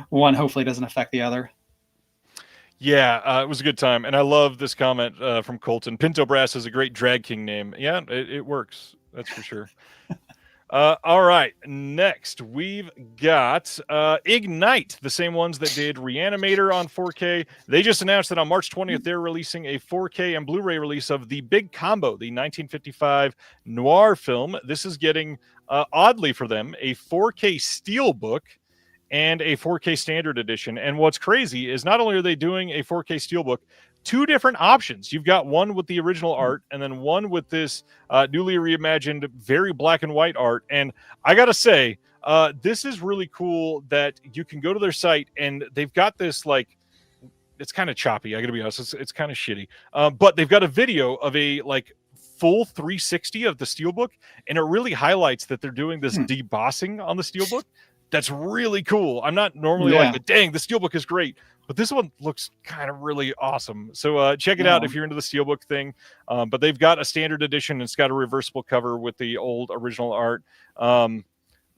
one hopefully doesn't affect the other. Yeah, it was a good time. And I love this comment from Colton. Pinto Brass is a great drag king name. Yeah, it works. That's for sure. All right. Next, we've got Ignite, the same ones that did Reanimator on 4K. They just announced that on March 20th, they're releasing a 4K and Blu-ray release of The Big Combo, the 1955 noir film. This is getting, oddly for them, a 4K Steelbook and a 4K standard edition. And what's crazy is not only are they doing a 4K Steelbook, two different options. You've got one with the original art and then one with this newly reimagined, very black and white art. And I got to say, this is really cool that you can go to their site and they've got this, like, it's kind of choppy. I got to be honest. It's kind of shitty. But they've got a video of a, like, full 360 of the Steelbook. And it really highlights that they're doing this debossing on the Steelbook. That's really cool. I'm not normally like, dang, the Steelbook is great, but this one looks kind of really awesome. So check it out if you're into the Steelbook thing. But they've got a standard edition. It's got a reversible cover with the old original art.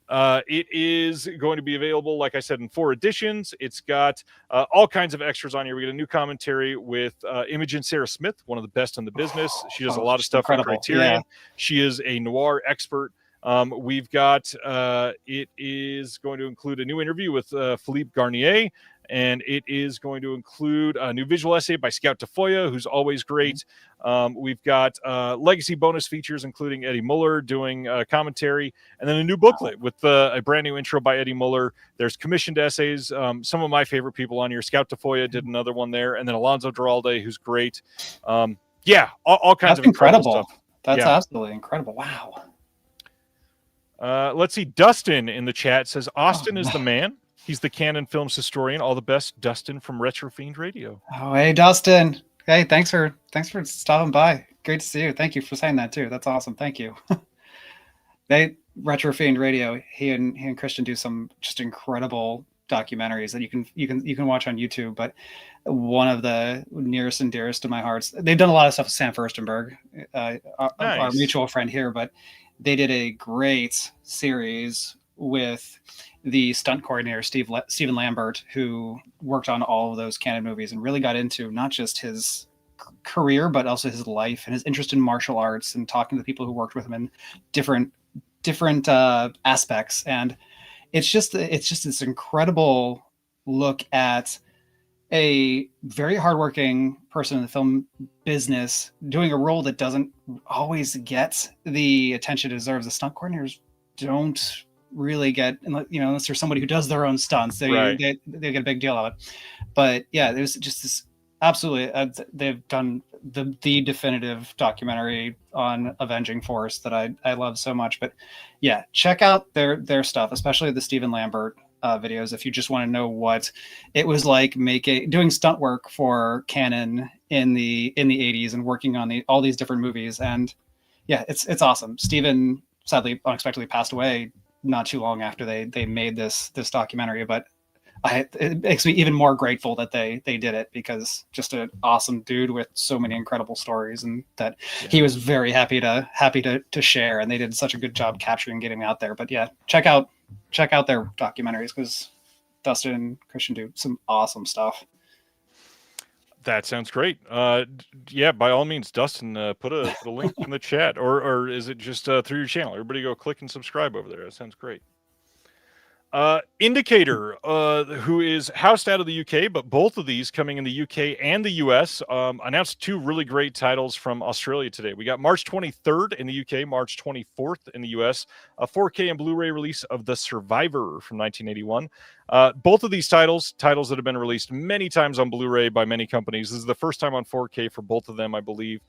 It is going to be available, like I said, in 4 editions. It's got all kinds of extras on here. We get a new commentary with Imogen Sarah Smith, one of the best in the business. She does a lot of stuff for Criterion. Yeah. She is a noir expert. We've got, it is going to include a new interview with Philippe Garnier, and it is going to include a new visual essay by Scout Tafoya, who's always great. We've got legacy bonus features, including Eddie Muller doing commentary, and then a new booklet with a brand new intro by Eddie Muller. There's commissioned essays. Some of my favorite people on here. Scout Tafoya did another one there, and then Alonzo Duralde, who's great. Yeah, all kinds of incredible stuff. That's absolutely incredible. Wow. Let's see. Dustin in the chat says Austin is the man. He's the Canon Films historian. All the best, Dustin from Retro Fiend Radio. Oh, hey, Dustin. Hey, thanks for stopping by. Great to see you. Thank you for saying that too. That's awesome. Thank you. Retro Fiend Radio. He and Christian do some just incredible documentaries that you can watch on YouTube. But one of the nearest and dearest to my hearts. They've done a lot of stuff with Sam Furstenberg, our mutual friend here, but they did a great series with the stunt coordinator, Stephen Lambert, who worked on all of those Canon movies and really got into not just his career, but also his life and his interest in martial arts and talking to the people who worked with him in different aspects. And it's just this incredible look at a very hardworking person in the film business doing a role that doesn't always get the attention it deserves. The stunt coordinators don't really get, unless there's somebody who does their own stunts, they get a big deal of it. But yeah, there's just this absolutely, they've done the definitive documentary on Avenging Force that I love so much. But yeah, check out their stuff, especially the Stephen Lambert videos, if you just want to know what it was like doing stunt work for Canon in the 80s and working on all these different movies. And yeah, it's awesome. Stephen sadly unexpectedly passed away not too long after they made this documentary, but it makes me even more grateful that they did it, because just an awesome dude with so many incredible stories, and that he was very happy to share, and they did such a good job capturing, getting out there. But yeah, check out their documentaries, because Dustin and Christian do some awesome stuff. That sounds great. Yeah, by all means, Dustin, put the link in the chat, or is it just through your channel? Everybody go click and subscribe over there. That sounds great. Indicator, who is housed out of the UK, but both of these coming in the UK and the US, announced 2 really great titles from Australia today. We got March 23rd in the UK, March 24th in the US, a 4K and Blu-ray release of The Survivor from 1981. Both of these titles that have been released many times on Blu-ray by many companies. This is the first time on 4K for both of them, I believe.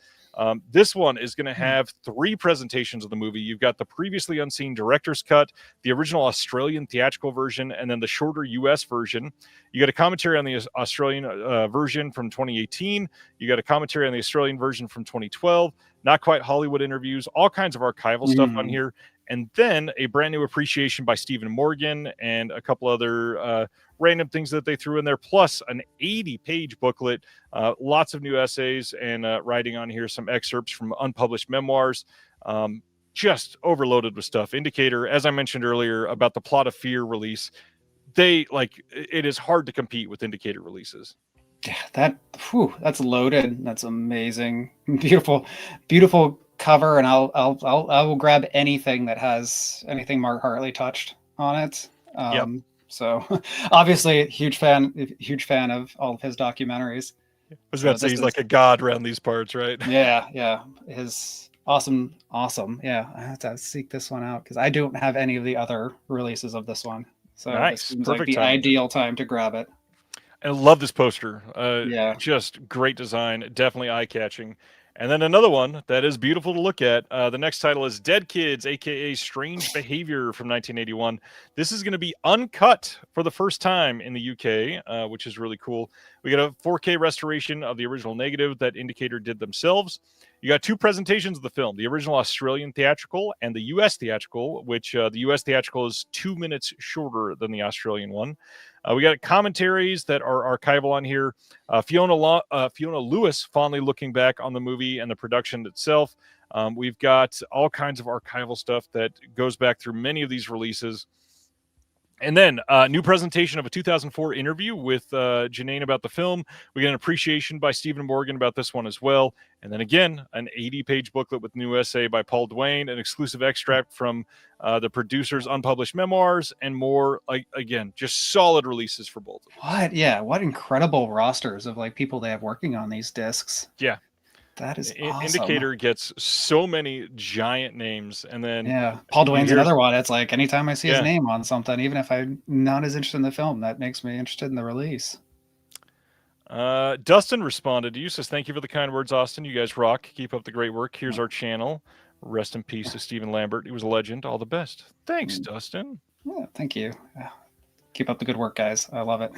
This one is going to have 3 presentations of the movie. You've got the previously unseen director's cut, the original Australian theatrical version, and then the shorter US version. You got a commentary on the Australian version from 2018. You got a commentary on the Australian version from 2012. Not Quite Hollywood interviews, all kinds of archival stuff on here. And then a brand new appreciation by Stephen Morgan and a couple other random things that they threw in there, plus an 80-page booklet, lots of new essays and writing on here, some excerpts from unpublished memoirs, just overloaded with stuff. Indicator, as I mentioned earlier about the Plot of Fear release, it is hard to compete with Indicator releases. Yeah, that's loaded. That's amazing. Beautiful cover, and I will grab anything that has anything Mark Hartley touched on it. Yep. So obviously huge fan of all of his documentaries. I was about to say this he's is- like a god around these parts, right? Yeah. His awesome. Yeah, I have to seek this one out because I don't have any of the other releases of this one. So Nice. this seems Perfect like the timing. ideal time to grab it. I love this poster. Yeah. Just great design, definitely eye-catching. And then another one that is beautiful to look at. The next title is Dead Kids, aka Strange Behavior from 1981. This is going to be uncut for the first time in the UK, which is really cool. We got a 4K restoration of the original negative that Indicator did themselves. You got two presentations of the film, the original Australian theatrical and the US theatrical, which the US theatrical is 2 minutes shorter than the Australian one. We got commentaries that are archival on here. Fiona Lewis fondly looking back on the movie and the production itself. We've got all kinds of archival stuff that goes back through many of these releases. And then new presentation of a 2004 interview with Janine about the film. We get an appreciation by Stephen Morgan about this one as well. And then again, an 80-page booklet with new essay by Paul Duane, an exclusive extract from the producer's unpublished memoirs, and more. Again, just solid releases for both of them. What? Yeah. What incredible rosters of like people they have working on these discs. Yeah. That is awesome. Indicator gets so many giant names, and then Yeah, Paul Duane's another one. It's like anytime I see his name on something, even if I'm not as interested in the film, that makes me interested in the release. Dustin responded to you, says, "Thank you for the kind words, Austin. You guys rock. Keep up the great work. Here's our channel. Rest in peace to Stephen Lambert. He was a legend. All the best." Thanks, Dustin. Yeah, thank you. Keep up the good work, guys. I love it.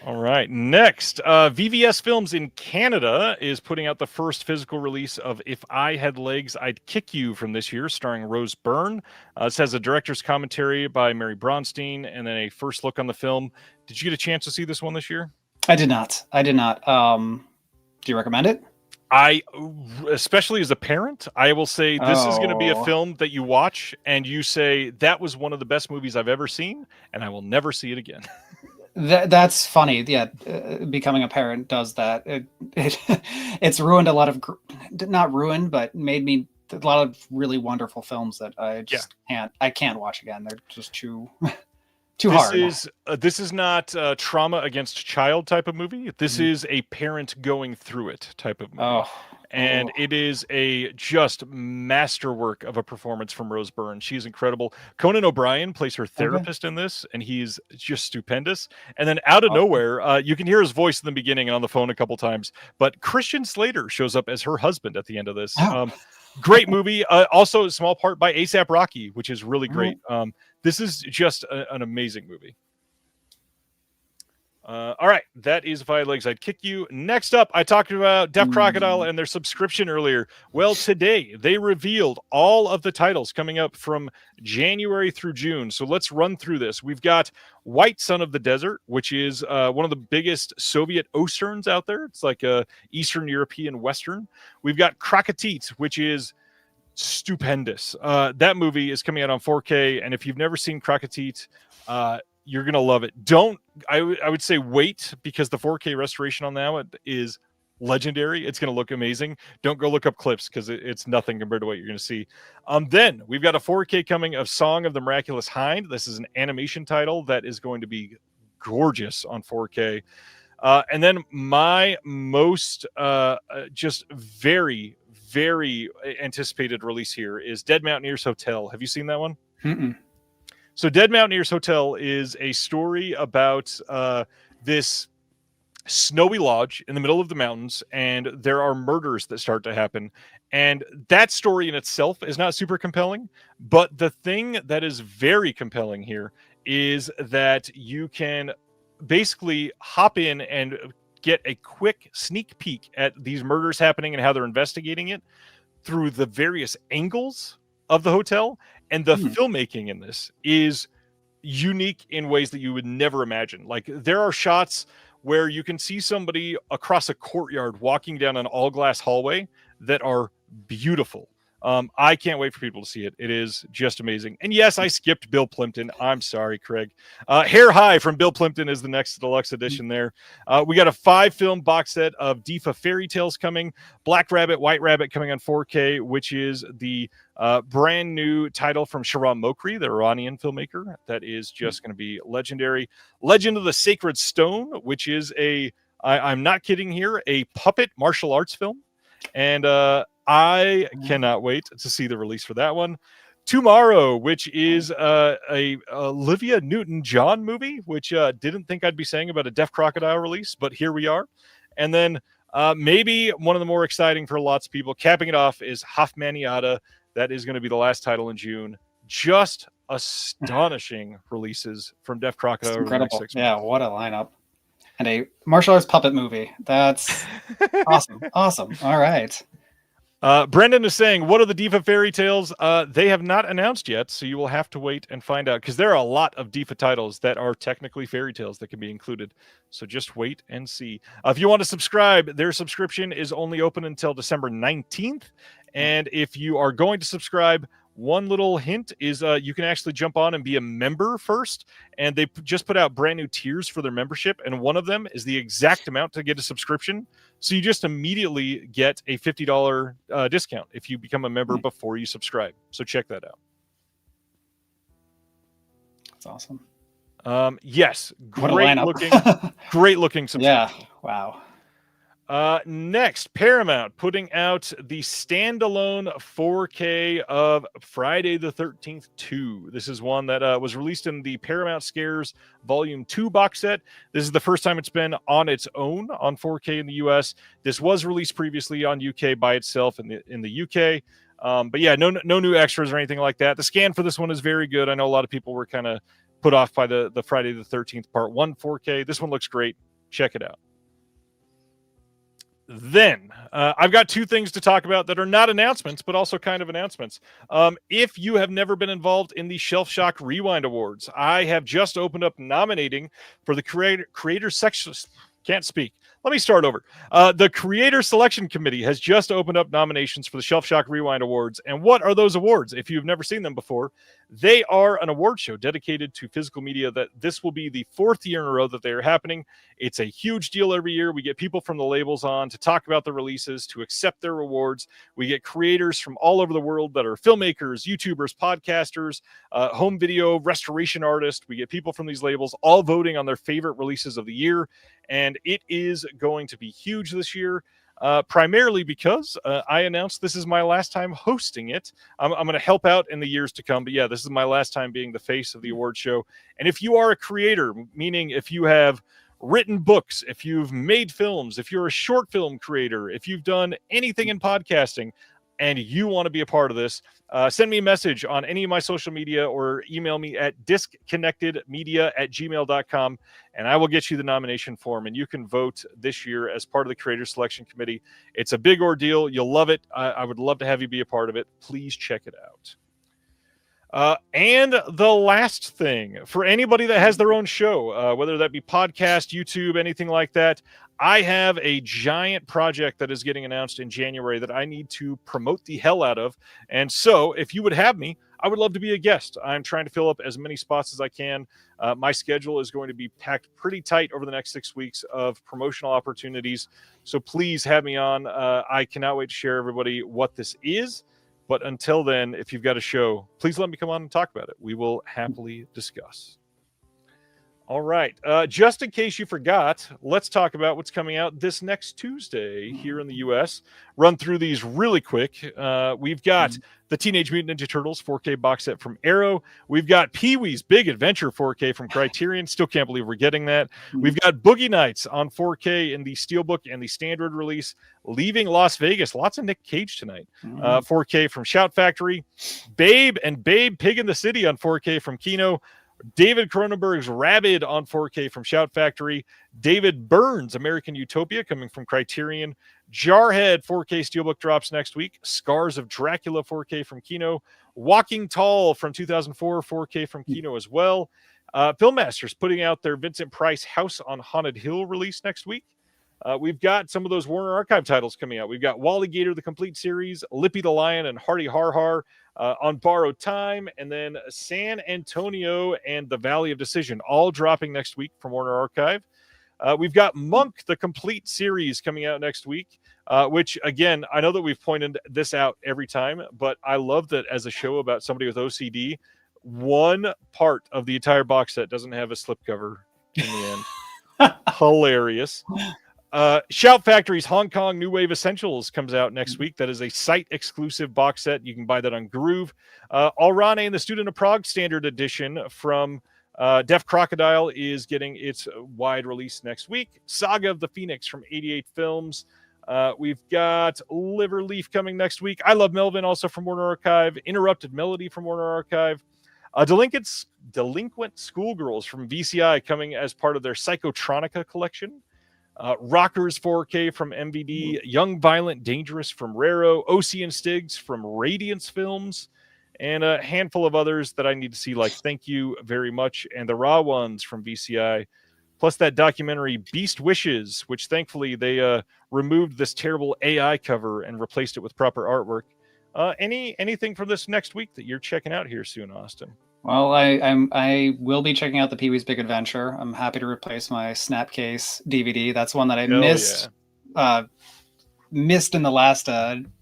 All right. Next, VVS Films in Canada is putting out the first physical release of If I Had Legs, I'd Kick You from this year, starring Rose Byrne. This has a director's commentary by Mary Bronstein and then a first look on the film. Did you get a chance to see this one this year? I did not. Do you recommend it? Especially as a parent, I will say this is going to be a film that you watch and you say, that was one of the best movies I've ever seen, and I will never see it again. That's funny. Yeah, becoming a parent does that. It's ruined a lot of, not ruined, but made me a lot of really wonderful films that I just can't watch again. They're just too hard. This is not a trauma against child type of movie. This is a parent going through it type of movie. And it is a just masterwork of a performance from Rose Byrne. She's incredible. Conan O'Brien plays her therapist in this, and he's just stupendous. And then out of nowhere, you can hear his voice in the beginning and on the phone a couple times, but Christian Slater shows up as her husband at the end of this. Great movie. Also a small part by A$AP Rocky, which is really great. This is just an amazing movie. All right, that is If I Had Legs, I'd Kick You. Next up, I talked about Deaf Crocodile and their subscription earlier. Well, today they revealed all of the titles coming up from January through June. So let's run through this. We've got White Son of the Desert, which is one of the biggest Soviet Osterns out there. It's like a Eastern European Western. We've got Krakatoa, which is stupendous. That movie is coming out on 4K, and if you've never seen Krakatoa, you're gonna love it. I would say wait, because the 4K restoration on that is legendary. It's gonna look amazing. Don't go look up clips because it's nothing compared to what you're gonna see. Then we've got a 4K coming of Song of the Miraculous Hind. This is an animation title that is going to be gorgeous on 4K. And then my most just very, very anticipated release here is Dead Mountaineers Hotel. Have you seen that one? Mm-mm. So Dead Mountaineers Hotel is a story about this snowy lodge in the middle of the mountains, and there are murders that start to happen. And that story in itself is not super compelling, but the thing that is very compelling here is that you can basically hop in and get a quick sneak peek at these murders happening and how they're investigating it through the various angles of the hotel. And the filmmaking in this is unique in ways that you would never imagine. Like, there are shots where you can see somebody across a courtyard walking down an all glass hallway that are beautiful. I can't wait for people to see it. It is just amazing. And yes, I skipped Bill Plimpton. I'm sorry, Craig. Hair High from Bill Plimpton is the next deluxe edition there. We got a 5-film box set of Deefa fairy tales coming. Black Rabbit, White Rabbit coming on 4K, which is the brand new title from Shahram Mokri, the Iranian filmmaker. That is just going to be legendary. Legend of the Sacred Stone, which is I'm not kidding here, a puppet martial arts film. And I cannot wait to see the release for that one. Tomorrow, which is a Olivia Newton-John movie, which didn't think I'd be saying about a Deaf Crocodile release, but here we are. And then maybe one of the more exciting for lots of people, capping it off, is Hoffmaniata. That is going to be the last title in June. Just astonishing releases from Deaf Crocodile. Incredible. Yeah, what a lineup. And a martial arts puppet movie. That's awesome. Awesome. All right. Brendan is saying, what are the Deefa fairy tales? They have not announced yet, so you will have to wait and find out, because there are a lot of Deefa titles that are technically fairy tales that can be included. So just wait and see. If you want to subscribe, their subscription is only open until December 19th. And if you are going to subscribe, one little hint is you can actually jump on and be a member first. And they just put out brand new tiers for their membership. And one of them is the exact amount to get a subscription. So you just immediately get a $50 discount if you become a member before you subscribe. So check that out. That's awesome. Yes. Great looking. Great looking subscription. Yeah. Wow. Next, Paramount putting out the standalone 4K of Friday the 13th 2. This is one that was released in the Paramount Scares Volume 2 box set. This is the first time it's been on its own on 4K in the US. This was released previously on UK by itself in the UK. But yeah, no new extras or anything like that. The scan for this one is very good. I know a lot of people were kind of put off by the Friday the 13th Part 1 4K. This one looks great. Check it out. Then I've got two things to talk about that are not announcements, but also kind of announcements. If you have never been involved in the Shelf Shock Rewind Awards, I have just opened up nominating for the creator section. Can't speak. Let me start over. The Creator Selection Committee has just opened up nominations for the Shelf Shock Rewind Awards. And what are those awards? If you've never seen them before, they are an award show dedicated to physical media. That this will be the 4th year in a row that they are happening. It's a huge deal every year. We get people from the labels on to talk about the releases, to accept their rewards. We get creators from all over the world that are filmmakers, YouTubers, podcasters, home video restoration artists. We get people from these labels all voting on their favorite releases of the year. And it is going to be huge this year, primarily because I announced this is my last time hosting it. I'm going to help out in the years to come. But yeah, this is my last time being the face of the award show. And if you are a creator, meaning if you have written books, if you've made films, if you're a short film creator, if you've done anything in podcasting, and you want to be a part of this, send me a message on any of my social media or email me at disconnectedmedia@gmail.com, and I will get you the nomination form, and you can vote this year as part of the Creator Selection Committee. It's a big ordeal. You'll love it. I would love to have you be a part of it. Please check it out. And the last thing, for anybody that has their own show, whether that be podcast, YouTube, anything like that, I have a giant project that is getting announced in January that I need to promote the hell out of. And so if you would have me, I would love to be a guest. I'm trying to fill up as many spots as I can. My schedule is going to be packed pretty tight over the next 6 weeks of promotional opportunities. So please have me on. I cannot wait to share everybody what this is. But until then, if you've got a show, please let me come on and talk about it. We will happily discuss. All right. Just in case you forgot, let's talk about what's coming out this next Tuesday here in the U.S. Run through these really quick. We've got the Teenage Mutant Ninja Turtles 4K box set from Arrow. We've got Pee-wee's Big Adventure 4K from Criterion. Still can't believe we're getting that. We've got Boogie Nights on 4K in the Steelbook and the standard release. Leaving Las Vegas. Lots of Nick Cage tonight. 4K from Shout Factory. Babe and Babe Pig in the City on 4K from Kino. David Cronenberg's Rabid on 4K from Shout Factory. David Byrne's American Utopia coming from Criterion. Jarhead 4K Steelbook drops next week. Scars of Dracula 4K from Kino. Walking Tall from 2004 4K from Kino as well. Filmmasters putting out their Vincent Price House on Haunted Hill release next week. We've got some of those Warner Archive titles coming out. We've got Wally Gator, the complete series, Lippy the Lion, and Hardy Har Har on Borrowed Time, and then San Antonio and the Valley of Decision, all dropping next week from Warner Archive. We've got Monk, the complete series, coming out next week, which, again, I know that we've pointed this out every time, but I love that as a show about somebody with OCD, one part of the entire box set doesn't have a slipcover in the end. Hilarious. Shout Factory's Hong Kong New Wave Essentials comes out next week. That is a site-exclusive box set. You can buy that on Groove. Alrane and the Student of Prague Standard Edition from Deaf Crocodile is getting its wide release next week. Saga of the Phoenix from 88 Films. We've got Liver Leaf coming next week. I Love Melvin, also from Warner Archive. Interrupted Melody from Warner Archive. Delinquent Schoolgirls from VCI coming as part of their Psychotronica collection. Rockers 4K from MVD. Young Violent Dangerous from Raro. OC and Stigs from Radiance Films. And a handful of others that I need to see, like Thank You Very Much and The Raw Ones from VCI. Plus that documentary Beast Wishes, which thankfully they removed this terrible AI cover and replaced it with proper artwork. Anything from this next week that you're checking out here soon, Austin? Well, I will be checking out the Pee-wee's Big Adventure. I'm happy to replace my Snapcase DVD. That's one that I missed in the last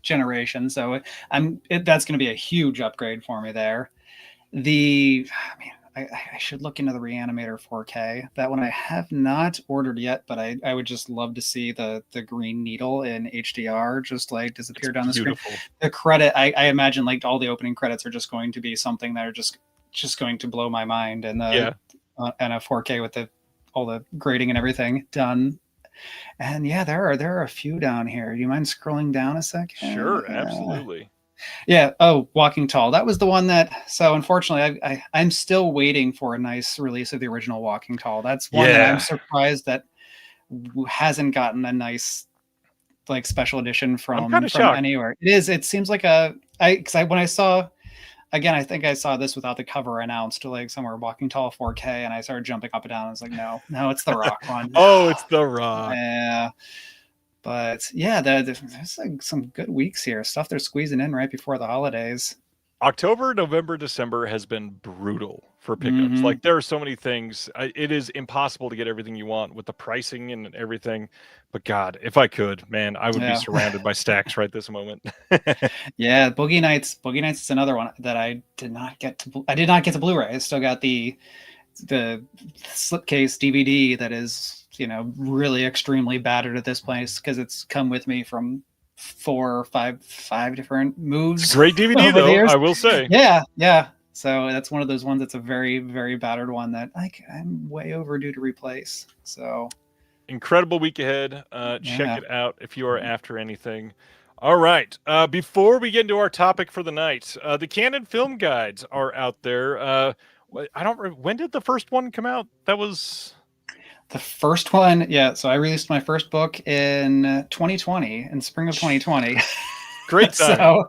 generation. So that's going to be a huge upgrade for me there. I should look into the Reanimator 4K. That one I have not ordered yet, but I would just love to see the green needle in HDR just like disappear down the screen. The credit, I imagine like all the opening credits are just going to be something that are just going to blow my mind, and and a 4K with all the grading and everything done. And yeah, there are a few down here. Do you mind scrolling down a second? Sure, absolutely. Yeah. Oh, Walking Tall. That was the one that. So unfortunately, I'm still waiting for a nice release of the original Walking Tall. That's one that I'm surprised that hasn't gotten a nice like special edition from anywhere. It is. It seems like when I saw. Again, I think I saw this without the cover announced, like somewhere Walking Tall 4K, and I started jumping up and down. I was like, no, it's the Rock one. Oh, it's the Rock. Yeah. But yeah, there's like some good weeks here. Stuff they're squeezing in right before the holidays. October, November, December has been brutal for pickups. Like there are so many things. It is impossible to get everything you want with the pricing and everything. But God, if I could, man, I would be surrounded by stacks right this moment. Yeah, Boogie Nights. Boogie Nights is another one that I did not get to Blu-ray. I still got the slipcase DVD that is, really extremely battered at this place because it's come with me from 4 or 5 different moves. It's a great DVD though, I will say. Yeah. So that's one of those ones that's a very, very battered one that I'm way overdue to replace. So incredible week ahead. Check it out if you are after anything. All right. Before we get into our topic for the night, the Canon film guides are out there. When did the first one come out? That was the first one. Yeah. So I released my first book in 2020, in spring of 2020. Great time.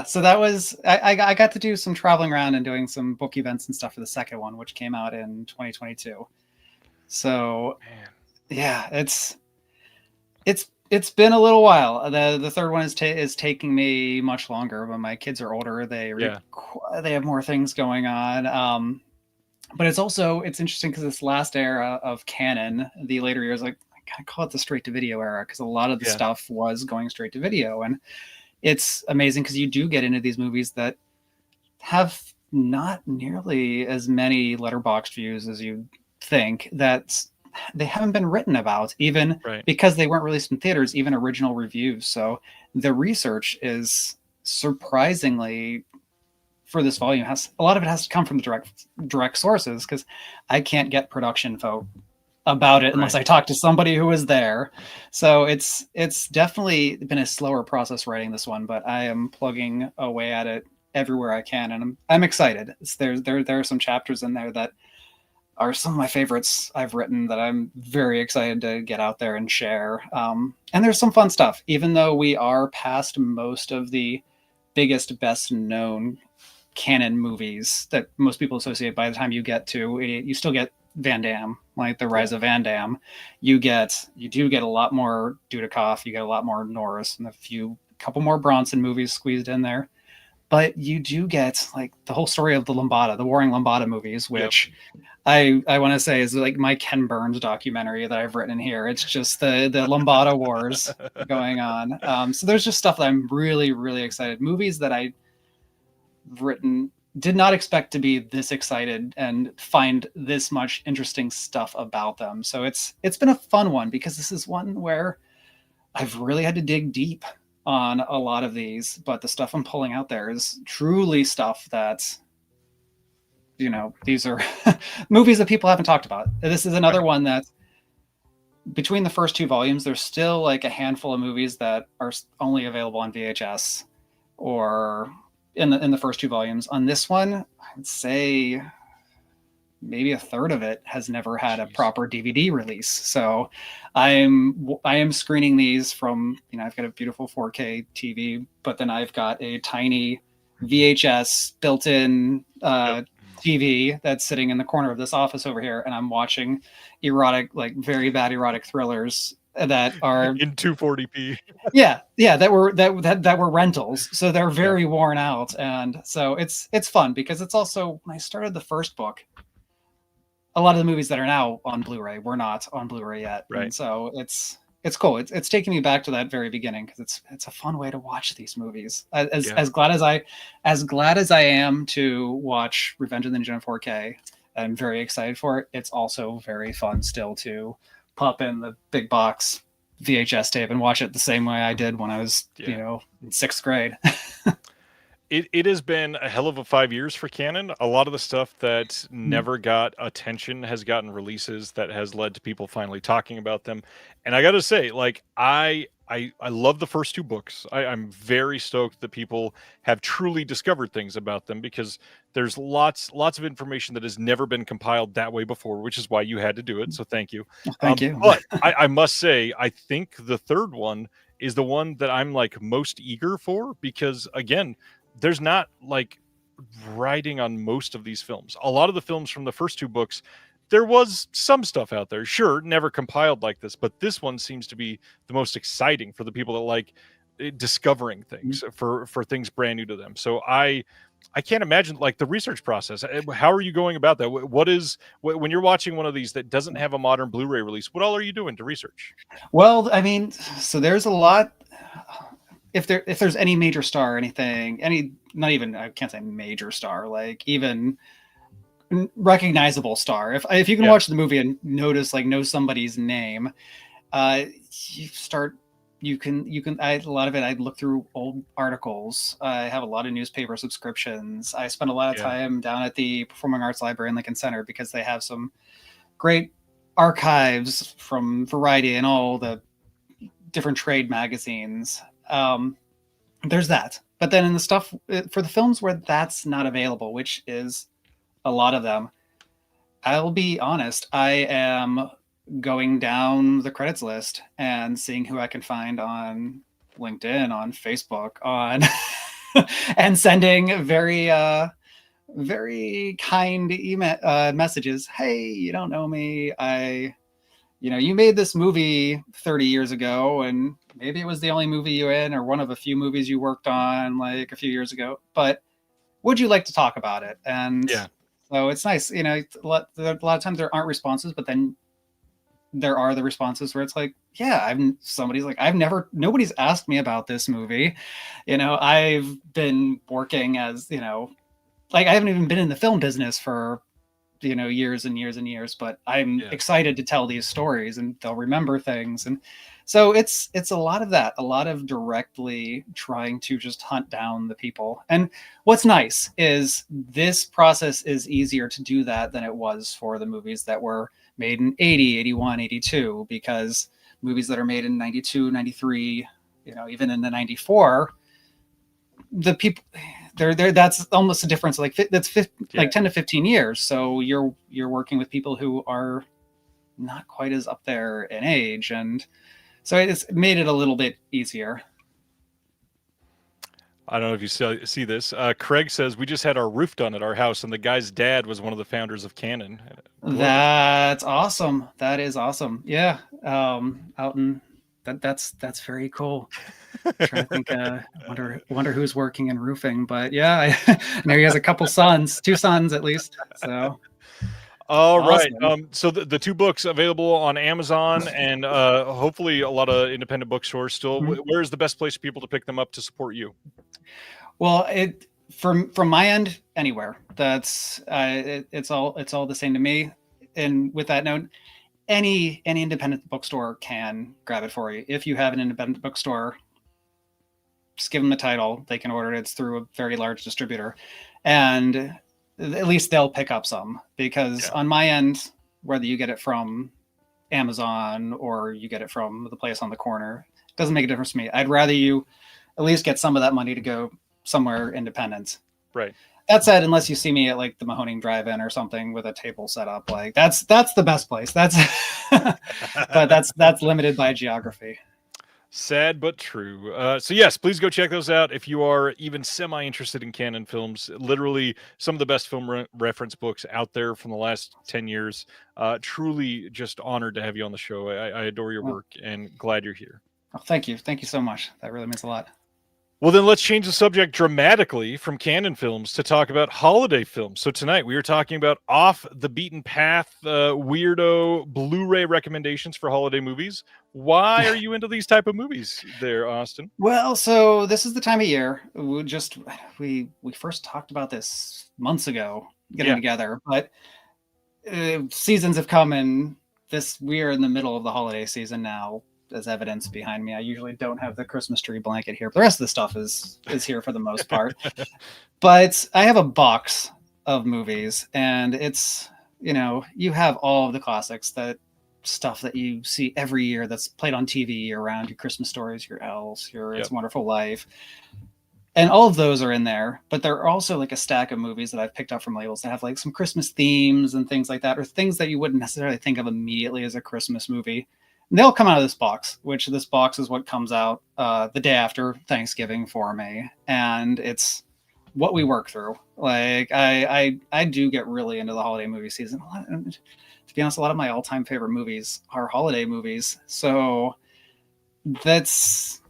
So that was, I got to do some traveling around and doing some book events and stuff for the second one, which came out in 2022. So yeah, it's been a little while. The third one is taking me much longer, but my kids are older. They have more things going on. But it's interesting because this last era of Canon, the later years, like I kind of call it the straight to video era, because a lot of the stuff was going straight to video. And it's amazing because you do get into these movies that have not nearly as many letterboxd views as you think, that they haven't been written about, even because they weren't released in theaters, even original reviews. So the research is surprisingly, for this volume, a lot of it has to come from the direct sources, because I can't get production info about it unless I talk to somebody who was there. So it's definitely been a slower process writing this one, but I am plugging away at it everywhere I can, and I'm excited. There are some chapters in there that are some of my favorites I've written that I'm very excited to get out there and share. And there's some fun stuff, even though we are past most of the biggest, best known Canon movies that most people associate. By the time you get to, you still get Van Damme, like the rise of Van Damme, you do get a lot more Dudikoff, you get a lot more Norris, and couple more Bronson movies squeezed in there. But you do get like the whole story of the Warring Lambada movies, which I want to say is like my Ken Burns documentary that I've written in here. It's just the Lambada Wars going on. So there's just stuff that I'm really, really excited. Movies that I've written, did not expect to be this excited and find this much interesting stuff about them. So it's been a fun one, because this is one where I've really had to dig deep on a lot of these, but the stuff I'm pulling out there is truly stuff that, these are movies that people haven't talked about. This is another one that, between the first 2 volumes, there's still like a handful of movies that are only available on VHS or in the first 2 volumes. On this one, I'd say maybe a third of it has never had a proper DVD release. So I am screening these from, I've got a beautiful 4K TV, but then I've got a tiny VHS built-in TV that's sitting in the corner of this office over here, and I'm watching erotic, like very bad erotic thrillers that are in 240p. that were rentals, so they're very worn out. And so it's fun, because it's also, when I started the first book, a lot of the movies that are now on Blu-ray were not on Blu-ray yet. Right. And so it's cool. It's taking me back to that very beginning, because it's a fun way to watch these movies. As glad as I am to watch Revenge of the Ninja in 4K, I'm very excited for it. It's also very fun still to pop in the big box VHS tape and watch it the same way I did when I was, in 6th grade. It has been a hell of a 5 years for Canon. A lot of the stuff that never got attention has gotten releases that has led to people finally talking about them. And I got to say, like, I love the first 2 books. I'm very stoked that people have truly discovered things about them, because there's lots of information that has never been compiled that way before, which is why you had to do it. So thank you. Thank you. But I must say, I think the third one is the one that I'm like most eager for, because again, there's not like writing on most of these films. A lot of the films from the first 2 books, there was some stuff out there, sure, never compiled like this, but this one seems to be the most exciting for the people that like discovering things, for things brand new to them. So I can't imagine like the research process. How are you going about that? When you're watching one of these that doesn't have a modern Blu-ray release, what all are you doing to research? Well, I mean, so there's a lot. If there's any major star or anything, not even, I can't say major star, like even recognizable star. If you can watch the movie and know somebody's name, a lot of it, I'd look through old articles. I have a lot of newspaper subscriptions. I spend a lot of time down at the Performing Arts Library in Lincoln Center, because they have some great archives from Variety and all the different trade magazines. There's that. But then in the stuff for the films where that's not available, which is a lot of them, I'll be honest, I am going down the credits list and seeing who I can find on LinkedIn, on Facebook, on and sending very very kind email messages. Hey, you don't know me. You made this movie 30 years ago, and maybe it was the only movie you in, or one of a few movies you worked on like a few years ago, but would you like to talk about it? And so it's nice, a lot of times there aren't responses, but then there are the responses where it's like, somebody's like, nobody's asked me about this movie. I've been working as, like, I haven't even been in the film business for years and years and years, but I'm excited to tell these stories, and they'll remember things. And so it's a lot of that, a lot of directly trying to just hunt down the people. And what's nice is this process is easier to do that than it was for the movies that were made in 80, 81, 82, because movies that are made in 92, 93, even in the 94, the people that's almost a difference. Like that's 10 to 15 years. So you're working with people who are not quite as up there in age. And so it's made it a little bit easier. I don't know if you see this. Craig says we just had our roof done at our house, and the guy's dad was one of the founders of Canon. That's awesome. That is awesome. Yeah. Out in that's very cool. Trying to think. Wonder who's working in roofing, but yeah, I know he has a couple sons, 2 sons at least. So. All right. Awesome. So the 2 books available on Amazon and hopefully a lot of independent bookstores still. Mhm. Where is the best place for people to pick them up to support you? Well, from my end, anywhere. That's it's all the same to me. And with that note, any independent bookstore can grab it for you. If you have an independent bookstore, just give them the title. They can order it. It's through a very large distributor, and at least they'll pick up some, because on my end, whether you get it from Amazon or you get it from the place on the corner, it doesn't make a difference to me. I'd rather you at least get some of that money to go somewhere independent. Right. That said, unless you see me at like the Mahoning Drive-In or something with a table set up, like that's the best place. That's but that's limited by geography. Sad but true. So yes, please go check those out if you are even semi-interested in Canon films. Literally some of the best film reference books out there from the last 10 years. Truly just honored to have you on the show. I adore your work and glad you're here. Oh, thank you. Thank you so much. That really means a lot. Well, then let's change the subject dramatically from Canon films to talk about holiday films. So tonight we are talking about off the beaten path, weirdo Blu-ray recommendations for holiday movies. Why are you into these type of movies there, Austin? Well, so this is the time of year. We first talked about this months ago, getting together, but seasons have come, and we're in the middle of the holiday season now. As evidence behind me, I usually don't have the Christmas tree blanket here, but the rest of the stuff is here for the most part. But I have a box of movies, and it's, you have all of the classics, that stuff that you see every year that's played on TV around your Christmas Stories, your Elves, your It's a Wonderful Life. And all of those are in there, but there are also like a stack of movies that I've picked up from labels that have like some Christmas themes and things like that, or things that you wouldn't necessarily think of immediately as a Christmas movie. They'll come out of this box, which this box is what comes out the day after Thanksgiving for me. And it's what we work through. Like I do get really into the holiday movie season. To be honest, a lot of my all-time favorite movies are holiday movies. So that's,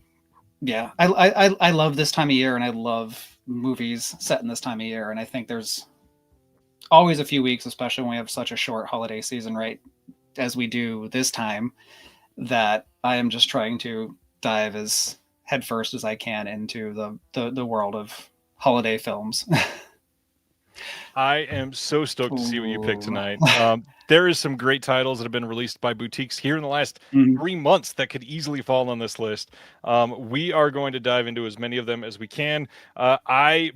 I love this time of year, and I love movies set in this time of year. And I think there's always a few weeks, especially when we have such a short holiday season, right, as we do this time, that I am just trying to dive as headfirst as I can into the world of holiday films. I am so stoked to see what you pick tonight. There is some great titles that have been released by boutiques here in the last 3 months that could easily fall on this list. We are going to dive into as many of them as we can. I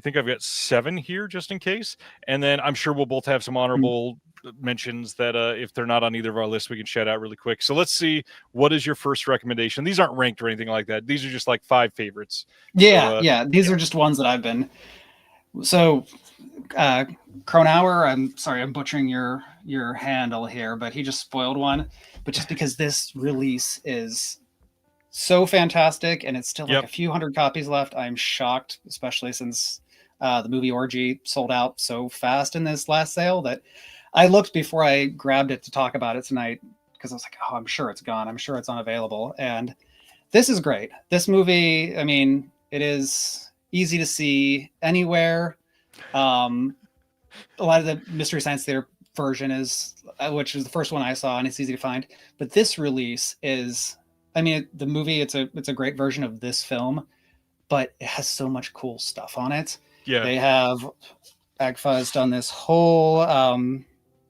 think I've got 7 here just in case. And then I'm sure we'll both have some honorable mentions that if they're not on either of our lists, we can shout out really quick. So let's see, what is your first recommendation? These aren't ranked or anything like that. These are just like 5 favorites. These are just ones that I've been. So Kronauer, I'm sorry, I'm butchering your handle here, but he just spoiled one. But just because this release is so fantastic, and it's still like a few hundred copies left, I'm shocked, especially since the movie Orgy sold out so fast in this last sale, that I looked before I grabbed it to talk about it tonight, because I was like, oh, I'm sure it's gone. I'm sure it's unavailable. And this is great. This movie, I mean, it is easy to see anywhere. A lot of the Mystery Science Theater version is, which is the first one I saw, and it's easy to find. But this release is, I mean, the movie, it's a great version of this film, but it has so much cool stuff on it. Yeah. They have, AGFA has done this whole,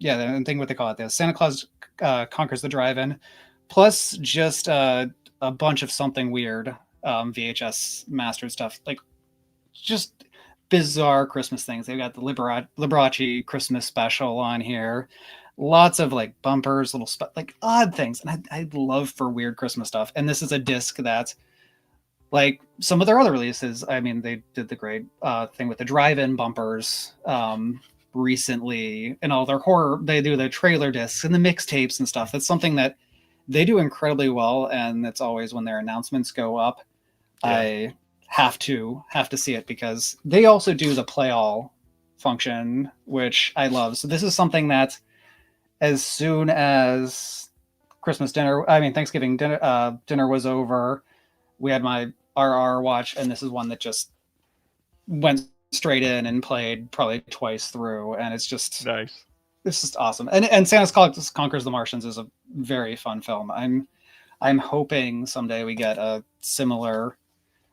the thing, what they call it, the Santa Claus Conquers the Drive-In, plus just a bunch of something weird VHS mastered stuff, like just bizarre Christmas things. They've got the Liberace Christmas special on here, lots of like bumpers, little like odd things, and I love for weird Christmas stuff. And this is a disc that, like some of their other releases, I mean, they did the great thing with the drive-in bumpers recently, and all their horror. They do the trailer discs and the mixtapes and stuff. That's something that they do incredibly well, and it's always when their announcements go up, I have to see it, because they also do the play all function, which I love. So this is something that as soon as Thanksgiving dinner was over, we had my RR watch, and this is one that just went straight in and played probably twice through, and it's just Nice. It's just awesome. And Santa Conquers the Martians is a very fun film. I'm hoping someday we get a similar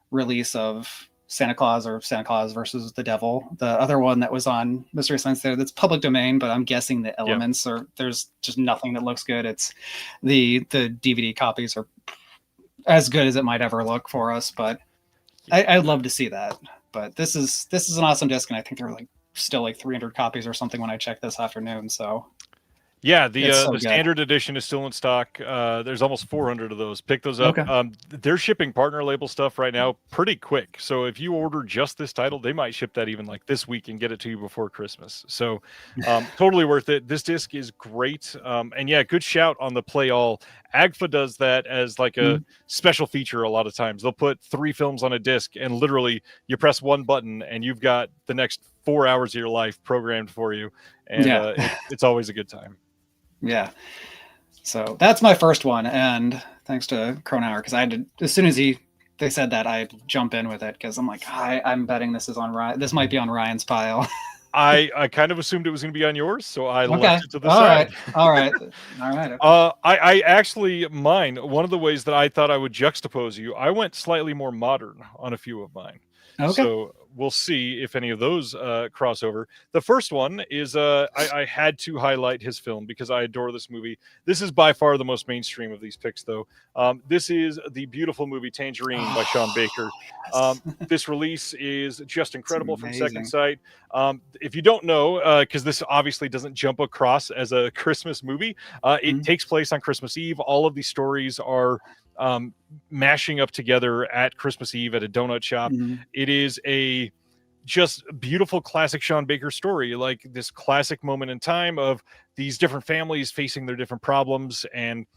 release of Santa Claus or Santa Claus versus the Devil, the other one that was on Mystery Science Theater. That's public domain, but I'm guessing the elements are, there's just nothing that looks good. It's the DVD copies are as good as it might ever look for us, but I'd love to see that. But this is an awesome disc, and I think there are still 300 copies or something when I checked this afternoon. So yeah, the so standard edition is still in stock. There's almost 400 of those. Pick those up. Okay. They're shipping partner label stuff right now pretty quick. So if you order just this title, they might ship that even this week and get it to you before Christmas. So totally worth it. This disc is great. And yeah, good shout on the play all. AGFA does that as a special feature a lot of times. They'll put 3 films on a disc, and literally you press one button and you've got the next 4 hours of your life programmed for you. And it's always a good time. Yeah. So that's my first one. And thanks to Cronauer, because I had to, as soon as they said that, I jump in with it, because I'm like, I'm betting this is on Ryan. This might be on Ryan's pile. I kind of assumed it was going to be on yours, so I left it to the All side. All right. Okay. I actually, one of the ways that I thought I would juxtapose you, I went slightly more modern on a few of mine. Okay. So we'll see if any of those cross over. The first one is I had to highlight his film because I adore this movie. This is by far the most mainstream of these picks, though. This is the beautiful movie Tangerine by Sean Baker. Yes. This release is just incredible from Second Sight. If you don't know, because this obviously doesn't jump across as a Christmas movie, it takes place on Christmas Eve. All of these stories are mashing up together at Christmas Eve at a donut shop. It is a just beautiful classic Sean Baker story, this classic moment in time of these different families facing their different problems and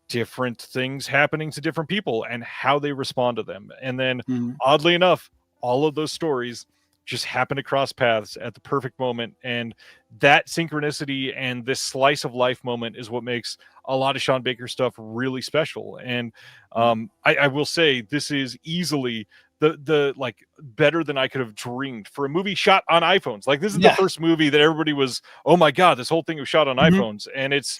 different things happening to different people and how they respond to them. And then oddly enough, all of those stories just happen to cross paths at the perfect moment. And that synchronicity and this slice of life moment is what makes a lot of Sean Baker stuff really special. And I will say this is easily the better than I could have dreamed for a movie shot on iPhones. This is the first movie that everybody was, oh my God, this whole thing was shot on iPhones. And it's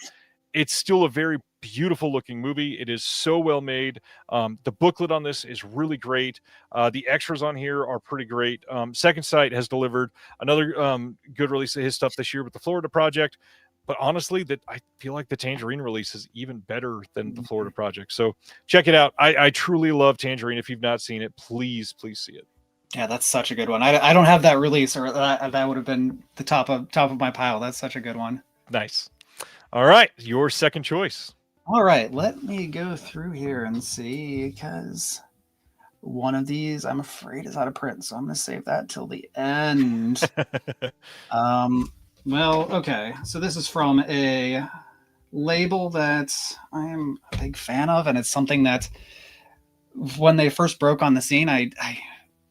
still a very beautiful looking movie. It is so well made. The booklet on this is really great. The extras on here are pretty great. Second Sight has delivered another good release of his stuff this year with the Florida Project. But honestly, that I feel like the Tangerine release is even better than the Florida Project. So check it out. I truly love Tangerine. If you've not seen it, please see it. Yeah, that's such a good one. I don't have that release, or that would have been the top of my pile. That's such a good one. Nice. All right, your second choice. All right, let me go through here and see, because one of these I'm afraid is out of print, so I'm going to save that till the end. Well, okay, so this is from a label that I am a big fan of, and it's something that when they first broke on the scene, I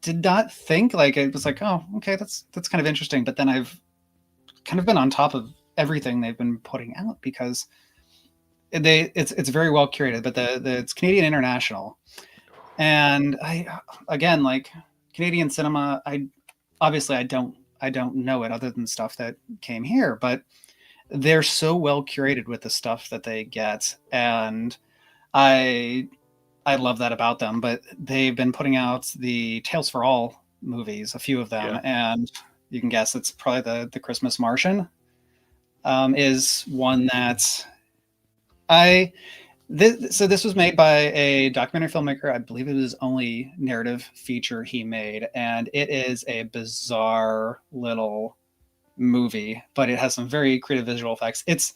did not think, it was oh, okay, that's kind of interesting, but then I've kind of been on top of everything they've been putting out, because it's very well curated, but it's Canadian International, and Canadian cinema, I don't know it other than stuff that came here, but they're so well curated with the stuff that they get, and I love that about them. But they've been putting out the Tales for All movies, a few of them, and you can guess it's probably the Christmas Martian is one that so this was made by a documentary filmmaker. I believe it was his only narrative feature he made, and it is a bizarre little movie, but it has some very creative visual effects. It's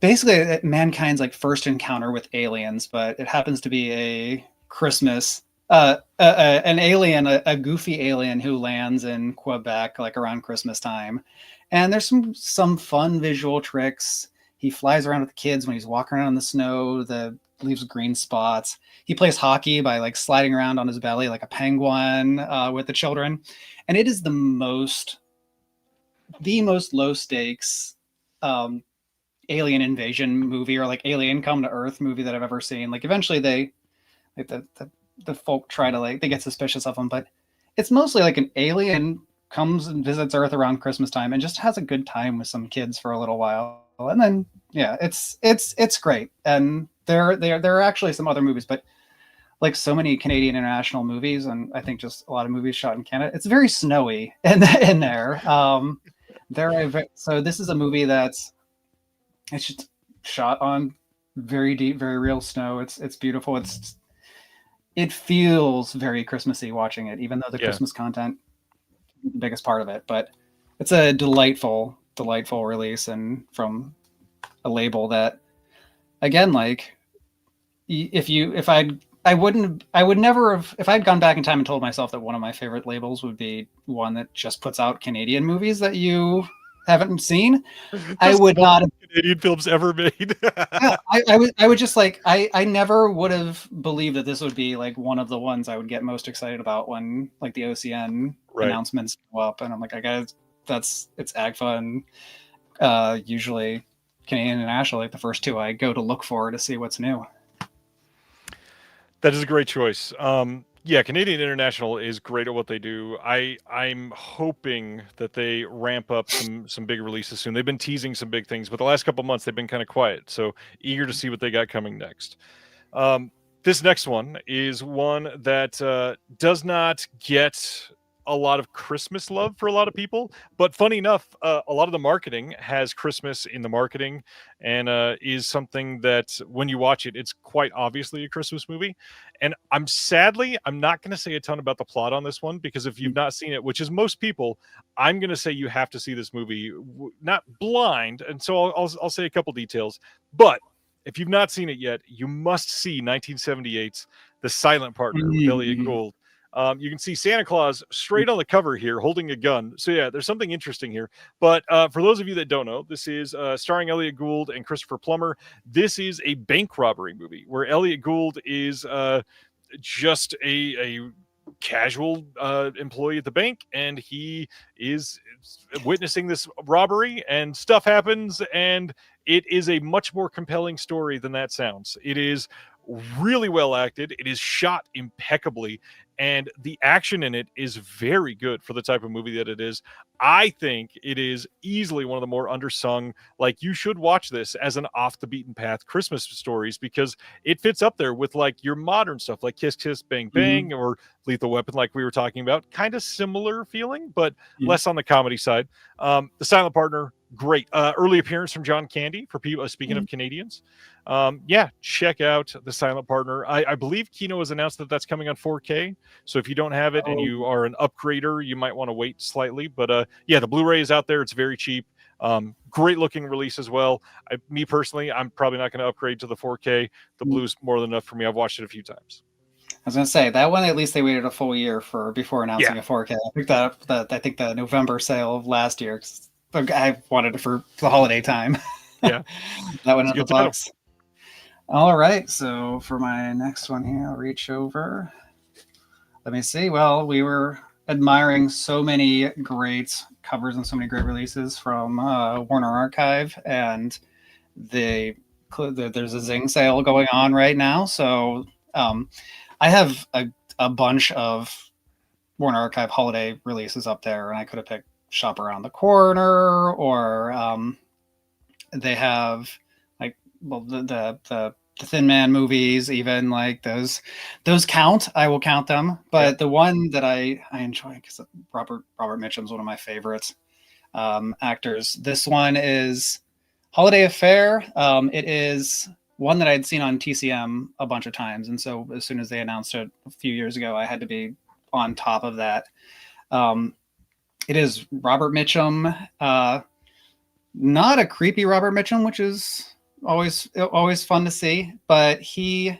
basically mankind's first encounter with aliens, but it happens to be a Christmas an alien, a goofy alien who lands in Quebec around Christmas time, and there's some fun visual tricks. He flies around with the kids when he's walking around in the snow. The leaves green spots. He plays hockey by like sliding around on his belly like a penguin with the children, and it is the most low stakes alien invasion movie or like alien come to Earth movie that I've ever seen. Like eventually they like the folk try to like they get suspicious of them, but it's mostly like an alien comes and visits Earth around Christmas time and just has a good time with some kids for a little while, and then yeah, it's great. And there are actually some other movies, but like so many Canadian international movies, and I think just a lot of movies shot in Canada, it's very snowy in there. So this is a movie that's it's just shot on very deep, very real snow. It's beautiful. It feels very Christmassy watching it, even though the Christmas content is the biggest part of it. But it's a delightful release, and from a label that, again, like I would never have, if I'd gone back in time and told myself that one of my favorite labels would be one that just puts out Canadian movies that you haven't seen, I would not have Canadian films ever made. yeah, I would just like I never would have believed that this would be like one of the ones I would get most excited about when like the OCN announcements go up, and I'm like, it's AGFA and usually Canadian International, like the first two I go to look for to see what's new. That is a great choice. Yeah, Canadian International is great at what they do. I'm hoping that they ramp up some big releases soon. They've been teasing some big things, but the last couple of months they've been kind of quiet. So eager to see what they got coming next. This next one is one that does not get a lot of Christmas love for a lot of people, but funny enough, a lot of the marketing has Christmas in the marketing, and is something that when you watch it, it's quite obviously a Christmas movie. And I'm not going to say a ton about the plot on this one, because if you've not seen it, which is most people, I'm going to say you have to see this movie, not blind. And so I'll say a couple details, but if you've not seen it yet, you must see 1978's The Silent Partner with Elliot Gould. You can see Santa Claus straight on the cover here holding a gun. So yeah, there's something interesting here. But for those of you that don't know, this is starring Elliot Gould and Christopher Plummer. This is a bank robbery movie where Elliot Gould is just a casual employee at the bank, and he is witnessing this robbery, and stuff happens, and it is a much more compelling story than that sounds. It is really well acted. It is shot impeccably, and the action in it is very good for the type of movie that it is. I think it is easily one of the more undersung, like, you should watch this as an off the beaten path Christmas stories, because it fits up there with like your modern stuff like Kiss Kiss Bang Bang or Lethal Weapon, like we were talking about. Kind of similar feeling, but less on the comedy side. The Silent Partner, great. Early appearance from John Candy for people, speaking of Canadians. Yeah, check out The Silent Partner. I believe Kino has announced that that's coming on 4K. So if you don't have it and you are an upgrader, you might want to wait slightly. But yeah, the Blu-ray is out there. It's very cheap. Great looking release as well. Me personally, I'm probably not going to upgrade to the 4K. The Blue's more than enough for me. I've watched it a few times. I was going to say that one, at least they waited a full year before announcing a 4K. I picked that up I think the November sale of last year. I wanted it for the holiday time. Yeah. That went in the box. All right. So for my next one here, I'll reach over. Let me see. Well, we were admiring so many great covers and so many great releases from Warner Archive, and there's a Zing sale going on right now. So I have a bunch of Warner Archive holiday releases up there, and I could have picked Shop Around the Corner, or they have like, well, the Thin Man movies, even like those count. I will count them, but the one that I enjoy, because Robert Mitchum's one of my favorites actors. This one is Holiday Affair. It is one that I'd seen on TCM a bunch of times, and so as soon as they announced it a few years ago, I had to be on top of that. It is Robert Mitchum, not a creepy Robert Mitchum, which is always fun to see, but he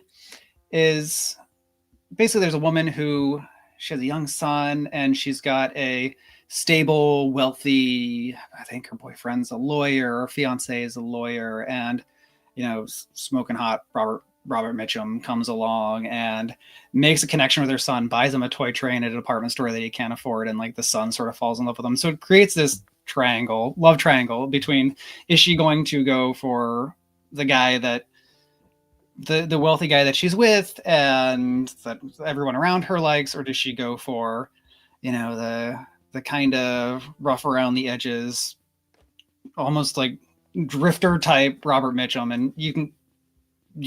is basically, there's a woman who, she has a young son, and she's got a stable, wealthy, I think her boyfriend's a lawyer, her fiance is a lawyer, and smoking hot Robert Robert Mitchum comes along and makes a connection with her son, buys him a toy train at a department store that he can't afford, and like the son sort of falls in love with him. So it creates this love triangle between, is she going to go for the guy that the wealthy guy that she's with and that everyone around her likes, or does she go for, you know, the kind of rough around the edges, almost like drifter type Robert Mitchum? And you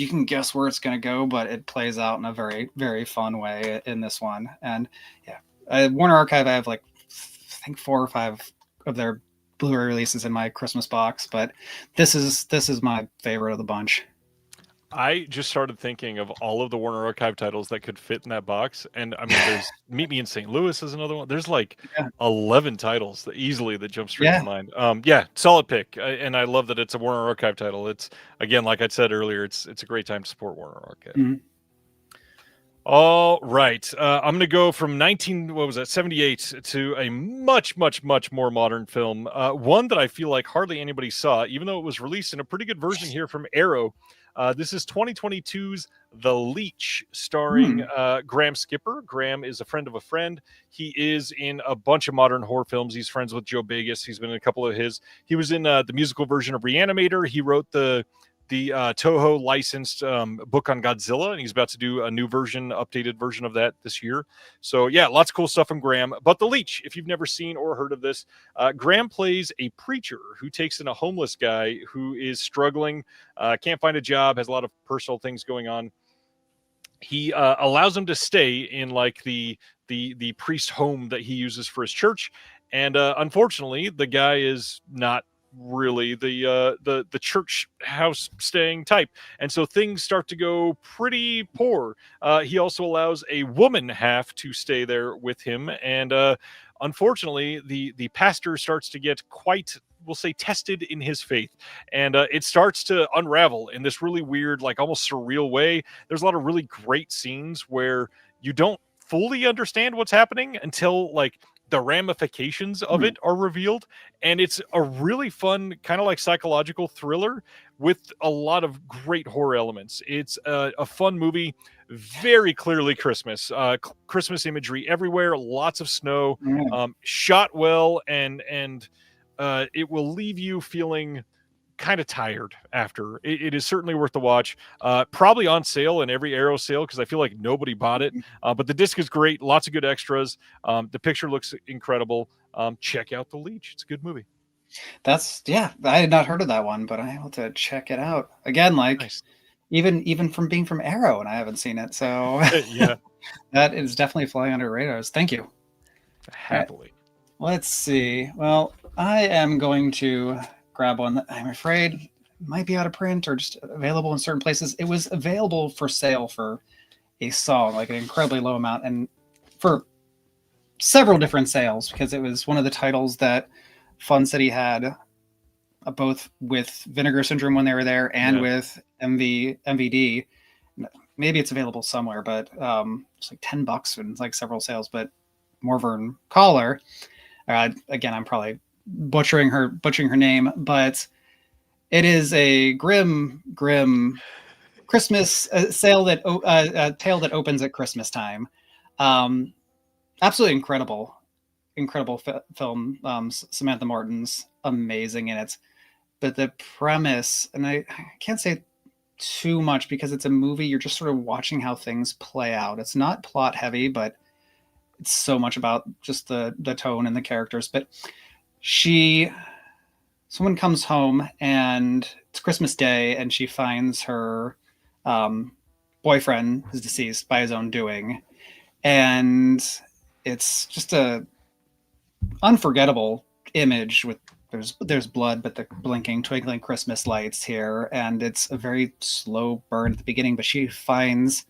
can guess where it's going to go, but it plays out in a very, very fun way in this one. And yeah, Warner Archive, I have like, I think 4 or 5 of their Blu-ray releases in my Christmas box, but this is my favorite of the bunch. I just started thinking of all of the Warner Archive titles that could fit in that box, and I mean, there's Meet Me in St. Louis is another one. There's like 11 titles that jump straight to mind. Yeah, solid pick, and I love that it's a Warner Archive title. It's, again, like I said earlier, it's a great time to support Warner Archive. Mm-hmm. All right, I'm going to go from 78 to a much, much, much more modern film. One that I feel like hardly anybody saw, even though it was released in a pretty good version here from Arrow. This is 2022's The Leech, starring Graham Skipper. Graham is a friend of a friend. He is in a bunch of modern horror films. He's friends with Joe Begas. He's been in a couple of his. He was in the musical version of Reanimator. He wrote the Toho licensed book on Godzilla, and he's about to do a new version, updated version of that this year. So yeah, lots of cool stuff from Graham. But The Leech, if you've never seen or heard of this, Graham plays a preacher who takes in a homeless guy who is struggling, can't find a job, has a lot of personal things going on. He allows him to stay in like the priest home that he uses for his church, and unfortunately, the guy is not really the church house staying type, and so things start to go pretty poor. He also allows a woman half to stay there with him, and unfortunately the pastor starts to get quite, we'll say, tested in his faith, and it starts to unravel in this really weird, like almost surreal way. There's a lot of really great scenes where you don't fully understand what's happening until like the ramifications of it are revealed, and it's a really fun kind of like psychological thriller with a lot of great horror elements. It's a fun movie, very clearly Christmas, Christmas imagery everywhere, lots of snow, shot well, and it will leave you feeling kind of tired after. It is certainly worth the watch. Probably on sale in every Arrow sale because I feel like nobody bought it. But the disc is great. Lots of good extras. The picture looks incredible. Check out The Leech. It's a good movie. I had not heard of that one, but I have to check it out again. Like nice. even from being from Arrow, and I haven't seen it, so yeah, that is definitely flying under radars. Thank you. Happily. Let's see. Well, I am going to grab one that I'm afraid might be out of print or just available in certain places. It was available for sale for a song, like an incredibly low amount, and for several different sales, because it was one of the titles that Fun City had, both with Vinegar Syndrome when they were there and with MVD. Maybe it's available somewhere, but it's like $10 and like several sales. But Morvern Caller, again, I'm probably butchering her name, but it is a grim Christmas tale that opens at Christmas time. Absolutely incredible film. Samantha Morton's amazing in it, but the premise, and I can't say too much because it's a movie, you're just sort of watching how things play out. It's not plot heavy, but it's so much about just the tone and the characters. But someone comes home and it's Christmas Day, and she finds her boyfriend is deceased by his own doing, and it's just a unforgettable image with there's blood, but the blinking, twinkling Christmas lights here, and it's a very slow burn at the beginning. But she finds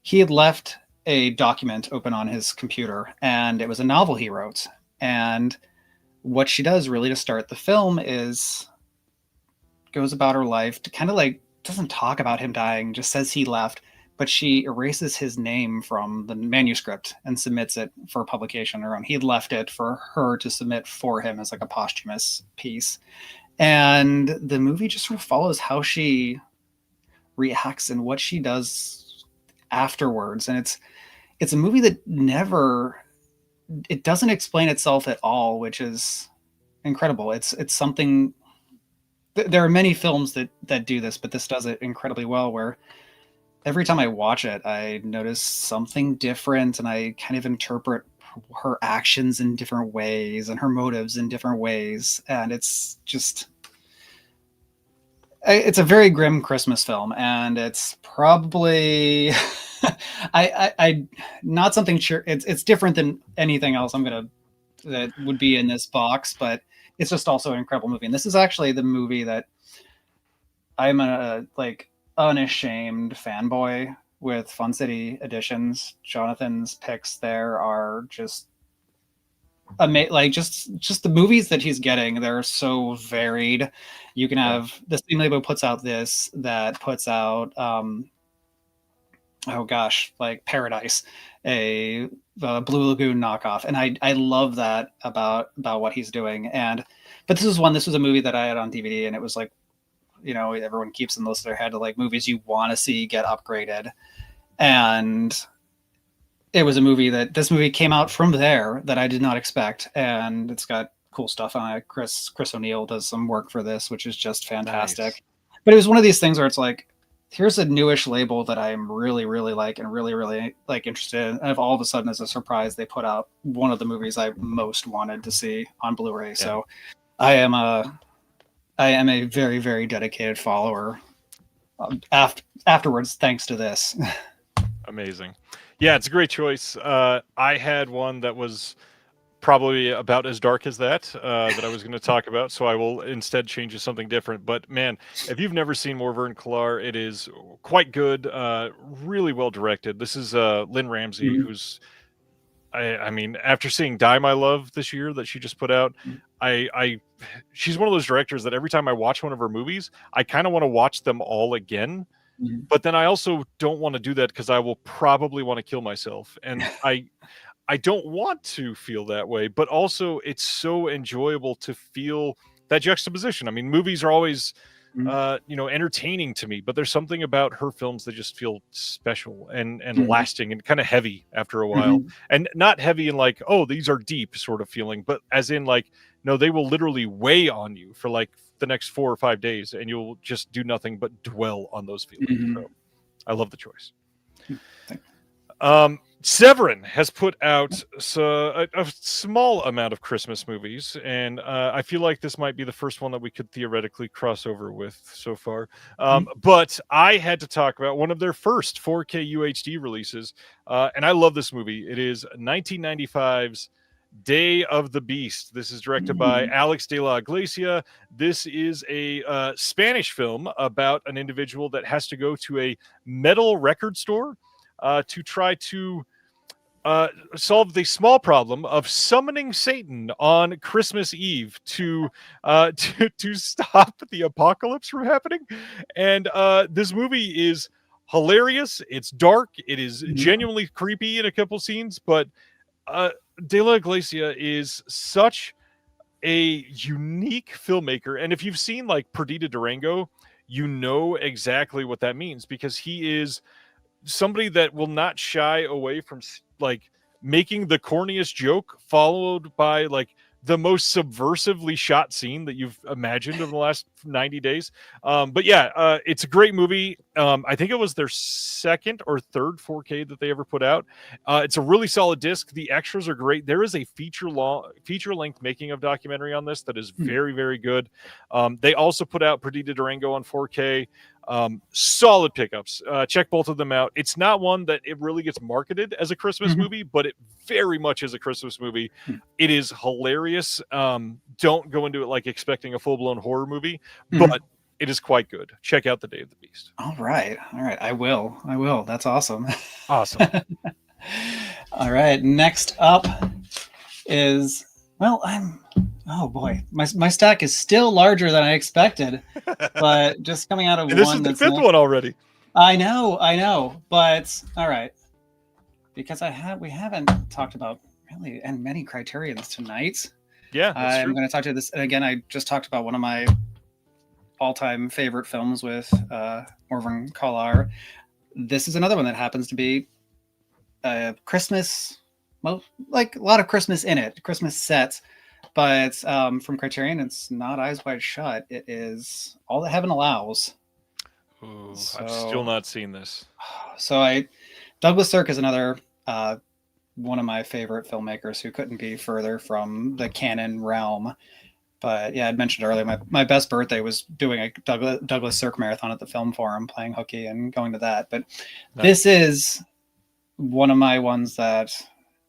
he had left a document open on his computer, and it was a novel he wrote. And what she does really to start the film is goes about her life to kind of like, doesn't talk about him dying, just says he left, but she erases his name from the manuscript and submits it for publication on her own. He had left it for her to submit for him as like a posthumous piece. And the movie just sort of follows how she reacts and what she does afterwards. And it's a movie that it doesn't explain itself at all, which is incredible. It's something. There are many films that do this, but this does it incredibly well, where every time I watch it, I notice something different, and I kind of interpret her actions in different ways and her motives in different ways. And it's a very grim Christmas film, and it's probably I not something sure. It's different than anything else that would be in this box, but it's just also an incredible movie. And this is actually the movie that I'm a unashamed fanboy with Fun City Editions. Jonathan's picks there are just just the movies that he's getting. They're so varied. You can have the same label puts out this, that puts out Paradise, a Blue Lagoon knockoff, and I love that about what he's doing. But this was a movie that I had on DVD, and it was like, everyone keeps in those in their head of like movies you want to see get upgraded, and it was this movie came out from there that I did not expect, and it's got cool stuff on it. Chris O'Neill does some work for this, which is just fantastic. Nice. But it was one of these things where it's like, here's a newish label that I'm really, really really interested in. And all of a sudden, as a surprise, they put out one of the movies I most wanted to see on Blu-ray. Yeah. So I am a very, very dedicated follower afterwards, thanks to this. Amazing. Yeah, it's a great choice. I had one that was probably about as dark as that I was going to talk about, so I will instead change to something different. But man, if you've never seen Morvern Killar, it is quite good, really well directed. This is Lynn Ramsey, who's, I mean, after seeing Die My Love this year that she just put out, she's one of those directors that every time I watch one of her movies, I kind of want to watch them all again. But then I also don't want to do that because I will probably want to kill myself. And I don't want to feel that way, but also it's so enjoyable to feel that juxtaposition. I mean, movies are always, entertaining to me, but there's something about her films that just feel special and lasting and kind of heavy after a while. And not heavy in like, oh, these are deep sort of feeling, but as in like, no, they will literally weigh on you for like the next 4 or 5 days, and you'll just do nothing but dwell on those feelings. So I love the choice. Severin has put out a small amount of Christmas movies, and I feel like this might be the first one that we could theoretically cross over with so far. But I had to talk about one of their first 4K UHD releases, and I love this movie. It is 1995's Day of the Beast. This is directed by Alex de la Iglesia. This is a Spanish film about an individual that has to go to a metal record store to try to solve the small problem of summoning Satan on Christmas Eve to stop the apocalypse from happening. And this movie is hilarious. It's dark. It is genuinely creepy in a couple scenes, but De La Iglesia is such a unique filmmaker. And if you've seen like Perdita Durango, you know exactly what that means, because he is somebody that will not shy away from like making the corniest joke followed by like the most subversively shot scene that you've imagined in the last 90 days. But yeah, it's a great movie. I think it was their second or third 4K that they ever put out. It's a really solid disc. The extras are great. There is a feature-length making of documentary on this that is very, very good. They also put out Perdita Durango on 4K. Solid pickups. Check both of them out. It's not one that it really gets marketed as a Christmas movie, but it very much is a Christmas movie. It is hilarious. Don't go into it like expecting a full-blown horror movie, but it is quite good. Check out The Day of the Beast. All right. I will. That's awesome. Awesome. All right. Next up is, oh boy, my stack is still larger than I expected, but just coming out of this one. This is the fifth one already. I know, but all right, because we haven't talked about really and many criterions tonight. Yeah, I'm going to talk to this, and again, I just talked about one of my all-time favorite films with Morvan Collar. This is another one that happens to be Christmas, well, like a lot of Christmas in it, Christmas sets. But from Criterion, it's not Eyes Wide Shut. It is All That Heaven Allows. Ooh, I've still not seen this. So Douglas Sirk is another one of my favorite filmmakers who couldn't be further from the canon realm. But yeah, I'd mentioned earlier, my best birthday was doing a Douglas Sirk marathon at the Film Forum, playing hooky and going to that. But This is one of my ones that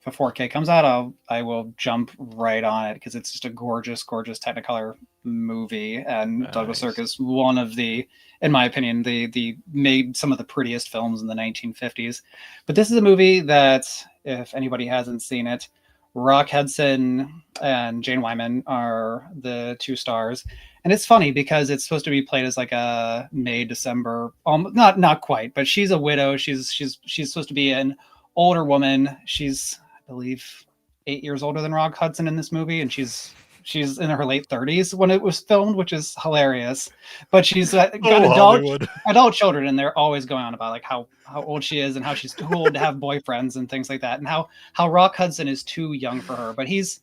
if a 4K comes out, I will jump right on it because it's just a gorgeous, gorgeous Technicolor movie. And Douglas Sirk is one of the, in my opinion, the made some of the prettiest films in the 1950s. But this is a movie that, if anybody hasn't seen it, Rock Hudson and Jane Wyman are the two stars. And it's funny because it's supposed to be played as like a May, December, not quite, but she's a widow. She's supposed to be an older woman. She's, I believe, 8 years older than Rock Hudson in this movie. And she's in her late 30s when it was filmed, which is hilarious. But she's got adult children, and they're always going on about like how old she is and how she's too old to have boyfriends and things like that, and how Rock Hudson is too young for her. But she's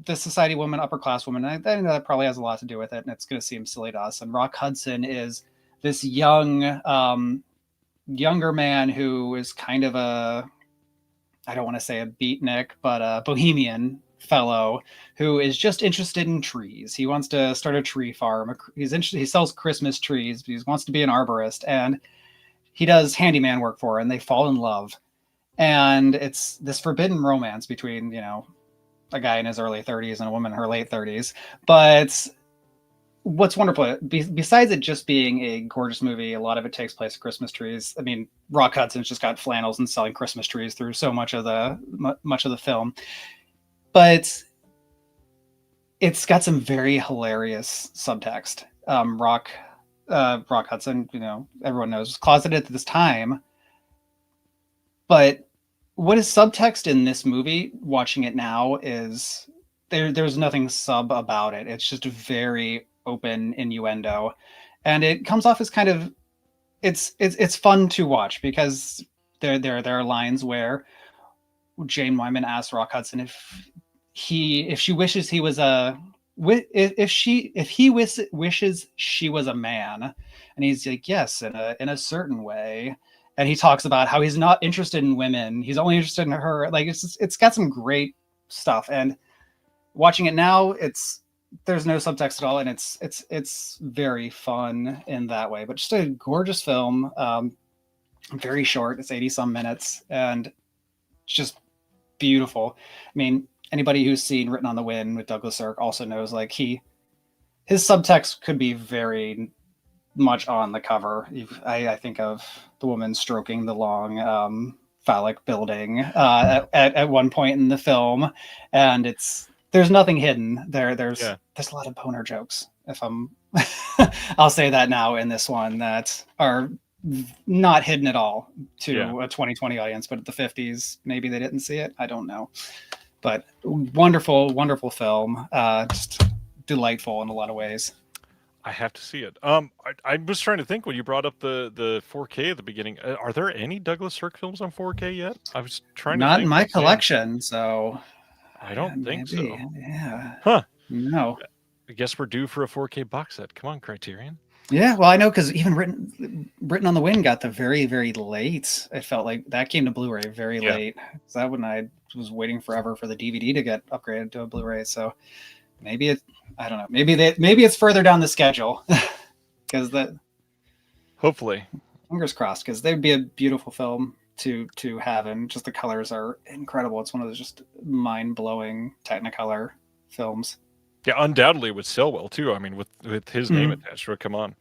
the society woman, upper class woman. And I think that probably has a lot to do with it, and it's going to seem silly to us. And Rock Hudson is this younger man who is kind of I don't want to say a beatnik, but a bohemian fellow who is just interested in trees. He wants to start a tree farm. He sells Christmas trees. He wants to be an arborist, and he does handyman work for her, and they fall in love. And it's this forbidden romance between, a guy in his early 30s and a woman in her late 30s. But what's wonderful, besides it just being a gorgeous movie, a lot of it takes place at Christmas trees. I mean, Rock Hudson's just got flannels and selling Christmas trees through so much of the film. But it's got some very hilarious subtext. Rock Hudson, everyone knows, was closeted at this time. But what is subtext in this movie, watching it now, is there's nothing sub about it. It's just a very open innuendo. And it comes off as kind of, it's fun to watch because there are lines where Jane Wyman asks Rock Hudson if she wishes he was if he wishes she was a man, and he's like, yes, in a certain way. And he talks about how he's not interested in women, he's only interested in her. Like, it's got some great stuff. And watching it now, there's no subtext at all, and it's very fun in that way. But just a gorgeous film, very short. It's 80 some minutes, and just beautiful. I mean, anybody who's seen Written on the Wind with Douglas Sirk also knows, like, his subtext could be very much on the cover. I think of the woman stroking the long phallic building at one point in the film, and there's nothing hidden there. There's a lot of boner jokes, if I'm I'll say that now in this one, that are not hidden at all to a 2020 audience, but at the 50s, maybe they didn't see it. I don't know. But wonderful, wonderful film. Just delightful in a lot of ways. I have to see it. I was trying to think when you brought up the 4K at the beginning. Are there any Douglas Sirk films on 4K yet? I was trying to think. Not in my collection, so I don't think so. Yeah. Huh. No. I guess we're due for a 4K box set. Come on, Criterion. Yeah, well, I know, because even Written on the Wind got the very, very late. It felt like that came to Blu-ray very late. So that when I was waiting forever for the DVD to get upgraded to a Blu-ray. So maybe I don't know. Maybe it's further down the schedule, because hopefully, fingers crossed, because they'd be a beautiful film to have, and just the colors are incredible. It's one of those just mind-blowing Technicolor films. Yeah, undoubtedly would sell well too. I mean, with his name attached to it. Come on.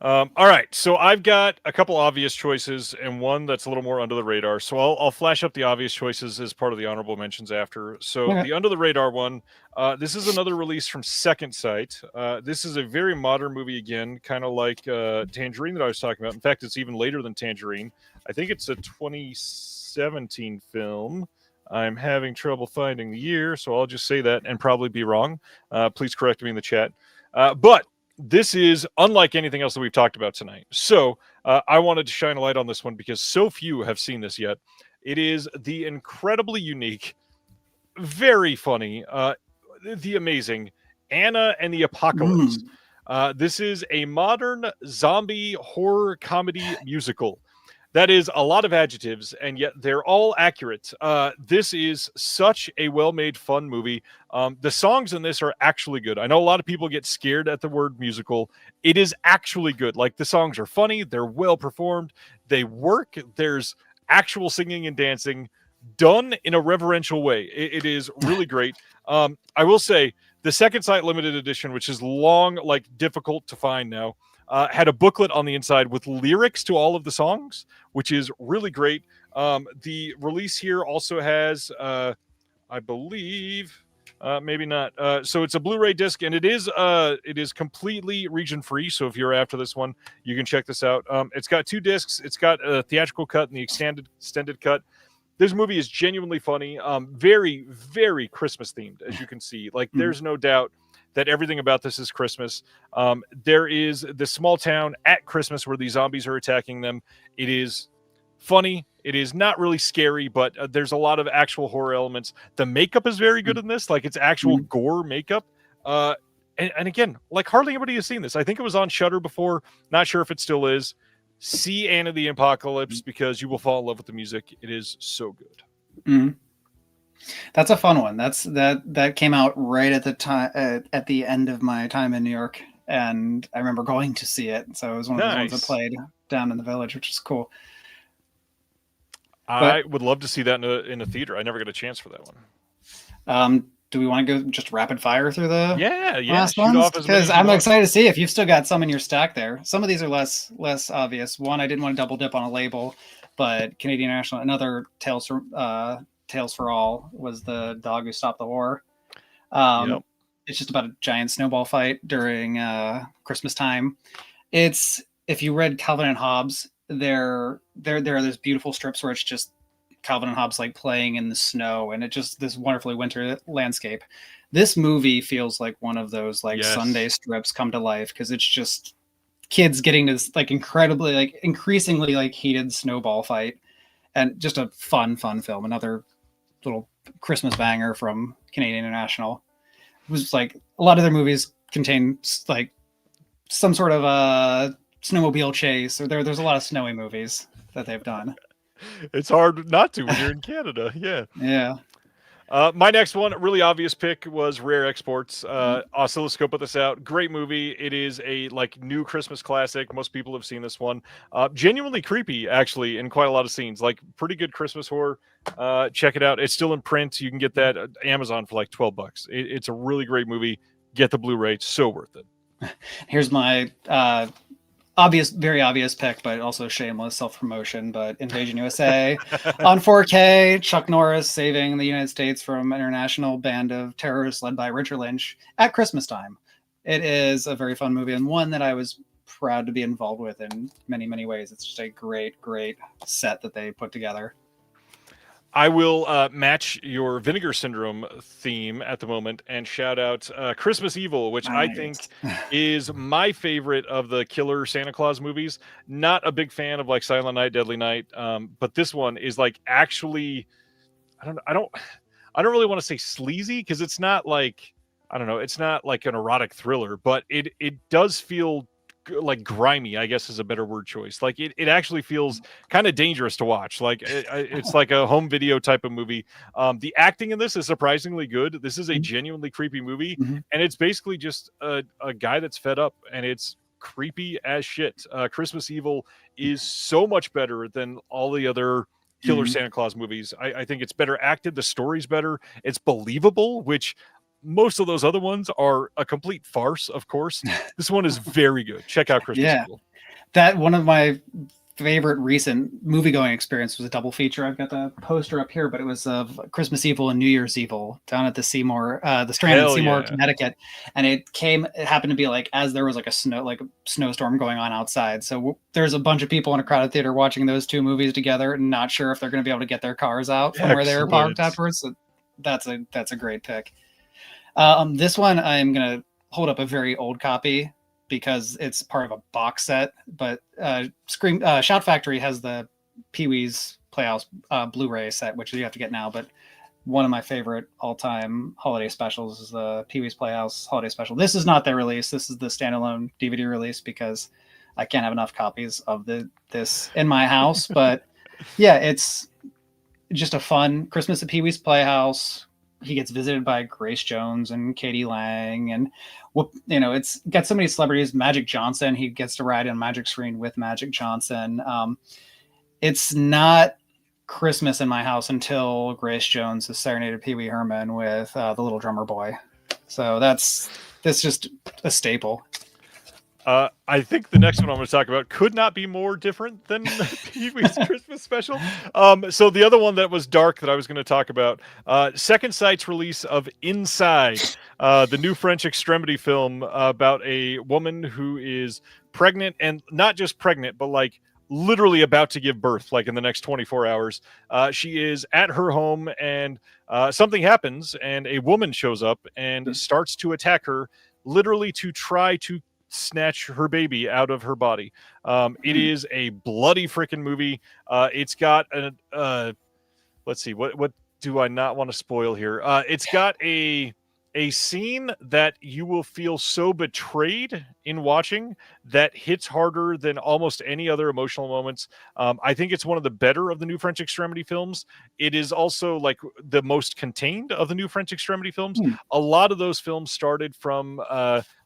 All right, so I've got a couple obvious choices and one that's a little more under the radar. So I'll flash up the obvious choices as part of the honorable mentions after. So the under the radar one, this is another release from Second Sight. This is a very modern movie again, kind of like Tangerine that I was talking about. In fact, it's even later than Tangerine. I think it's a 2017 film. I'm having trouble finding the year, so I'll just say that and probably be wrong. Please correct me in the chat. But this is unlike anything else that we've talked about tonight. So I wanted to shine a light on this one because so few have seen this yet. It is the incredibly unique, very funny, the amazing Anna and the Apocalypse. This is a modern zombie horror comedy musical. That is a lot of adjectives, and yet they're all accurate. This is such a well-made, fun movie. The songs in this are actually good. I know a lot of people get scared at the word musical. It is actually good. Like, the songs are funny. They're well performed. They work. There's actual singing and dancing done in a reverential way. It is really great. I will say the second sight limited edition, which is long, like difficult to find now, had a booklet on the inside with lyrics to all of the songs, which is really great. The release here also has, I believe, maybe not. So it's a Blu-ray disc, and it is completely region free. So if you're after this one, you can check this out. It's got 2 discs. It's got a theatrical cut and the extended cut. This movie is genuinely funny. Very, very Christmas themed, as you can see. Like, there's no doubt that everything about this is Christmas. There is the small town at Christmas where these zombies are attacking them. It is funny. It is not really scary, but there's a lot of actual horror elements. The makeup is very good in this. Like, it's actual gore makeup. And again, like, hardly anybody has seen this. I think it was on Shudder before. Not sure if it still is. See Anna the Apocalypse because you will fall in love with the music. It is so good. That's a fun one. That came out right at the time, at the end of my time in New York, and I remember going to see it. So it was one of those ones that played down in the Village, which is cool. I would love to see that in a theater. I never got a chance for that one. Do we want to go just rapid fire through the last shoot ones? off as many Because as you I'm want. excited to see if you've still got some in your stack there. Some of these are less obvious. One, I didn't want to double dip on a label, but Canadian National, another Tales for All was the dog who stopped the war. It's just about a giant snowball fight during Christmas time. It's, if you read Calvin and Hobbes, there are those beautiful strips where it's just Calvin and Hobbes like playing in the snow, and it just this wonderfully winter landscape. This movie feels like one of those Sunday strips come to life, because it's just kids getting to this increasingly heated snowball fight, and just a fun film. Another little Christmas banger from Canadian International. It was like a lot of their movies contain like some sort of a snowmobile chase, or there's a lot of snowy movies that they've done. It's hard not to when you're in Canada. Yeah. My next one, really obvious pick, was Rare Exports. Oscilloscope put this out. Great movie. It is a new Christmas classic. Most people have seen this one. Genuinely creepy, actually, in quite a lot of scenes. Like, pretty good Christmas horror. Check it out. It's still in print. You can get that at Amazon for like $12. It's a really great movie. Get the Blu-ray. It's so worth it. Here's my very obvious pick, but also shameless self-promotion, but Invasion USA on 4K, Chuck Norris saving the United States from an international band of terrorists led by Richard Lynch at Christmas time. It is a very fun movie, and one that I was proud to be involved with in many, many ways. It's just a great set that they put together. I will match your Vinegar Syndrome theme at the moment and shout out Christmas Evil, which I think is my favorite of the killer Santa Claus movies. Not a big fan of Silent Night, Deadly Night, but this one is actually, I don't really want to say sleazy, because it's not it's not like an erotic thriller, but it does feel grimy, I guess is a better word choice. It actually feels kind of dangerous to watch. It's like a home video type of movie. The acting in this is surprisingly good. This is a genuinely creepy movie, and it's basically just a guy that's fed up, and it's creepy as shit. Christmas Evil is so much better than all the other killer Santa Claus movies. I think it's better acted. The story's better. It's believable, which most of those other ones are a complete farce, of course. This one is very good. Check out Christmas Evil. That one of my favorite recent movie-going experience was a double feature. I've got the poster up here, but it was of Christmas Evil and New Year's Evil down at the Strand in Seymour, Connecticut. And it happened to be as there was a snowstorm going on outside. So there's a bunch of people in a crowded theater watching those two movies together and not sure if they're going to be able to get their cars out from where they were parked afterwards. So that's a great pick. This one I'm going to hold up a very old copy because it's part of a box set. But Shout Factory has the Pee-wee's Playhouse Blu-ray set, which you have to get now. But one of my favorite all-time holiday specials is the Pee-wee's Playhouse holiday special. This is not their release. This is the standalone DVD release because I can't have enough copies of this in my house. But yeah, it's just a fun Christmas at Pee-wee's Playhouse. He gets visited by Grace Jones and Katie Lang, and it's got so many celebrities. Magic Johnson, he gets to ride in Magic Screen with Magic Johnson. It's not Christmas in my house until Grace Jones has serenaded Pee Wee Herman with The Little Drummer Boy. So that's just a staple. I think the next one I'm going to talk about could not be more different than Pee-wee's Christmas special. So the other one that was dark that I was going to talk about, Second Sight's release of Inside, the new French extremity film about a woman who is pregnant, and not just pregnant, but like literally about to give birth, like in the next 24 hours. She is at her home, and something happens, and a woman shows up and starts to attack her, literally to try to snatch her baby out of her body. It is a bloody freaking movie. It's got let's see, what do I not want to spoil here? It's got a scene that you will feel so betrayed in watching that hits harder than almost any other emotional moments. I think it's one of the better of the new French extremity films. It is also like the most contained of the new French extremity films. A lot of those films started from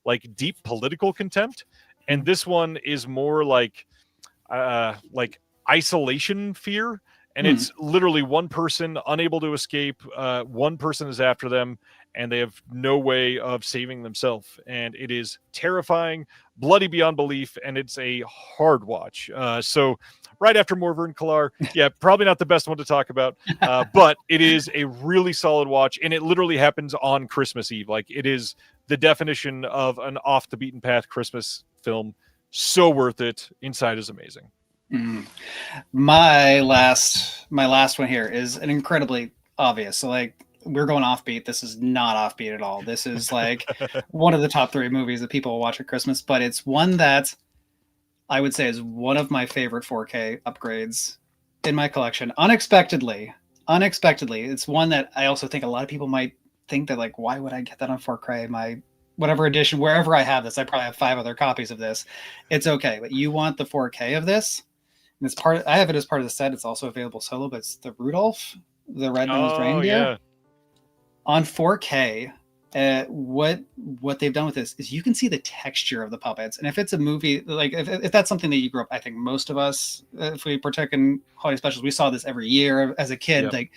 like deep political contempt, and this one is more like isolation fear. And it's literally one person unable to escape. One person is after them, and they have no way of saving themselves. And it is terrifying, bloody beyond belief, and it's a hard watch. So right after Morver and Kalar, yeah, probably not the best one to talk about, but it is a really solid watch, and it literally happens on Christmas Eve. Like, it is the definition of an off the beaten path Christmas film. So worth it. Inside is amazing. My last one here is an incredibly obvious. So like, we're going offbeat. This is not offbeat at all. This is like one of the top 3 movies that people will watch at Christmas, but it's one that I would say is one of my favorite 4K upgrades in my collection. Unexpectedly. It's one that I also think a lot of people might think that, like, why would I get that on 4K? My whatever edition, wherever I have this, I probably have 5 other copies of this. It's okay, but you want the 4K of this. And it's I have it as part of the set. It's also available solo, but it's the Rudolph, the red-nosed reindeer. Yeah. On 4K, what they've done with this is you can see the texture of the puppets. And if it's a movie, like if that's something that you grew up, I think most of us, if we partake in holiday specials, we saw this every year as a kid. Yep. Like,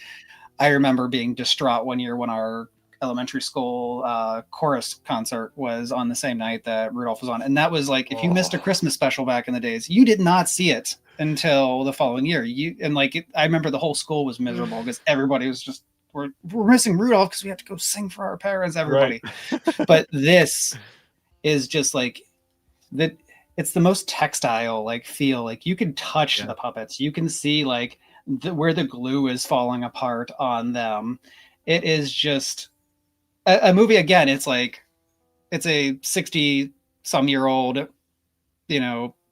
I remember being distraught one year when our elementary school chorus concert was on the same night that Rudolph was on. And that was like, if you missed a Christmas special back in the days, you did not see it until the following year. I remember the whole school was miserable because everybody was just, we're missing Rudolph because we have to go sing for our parents, everybody. Right. But this is just like that. It's the most textile, like, feel. Like, you can touch the puppets. You can see like where the glue is falling apart on them. It is just a movie. Again, it's like, it's a 60-some-year-old,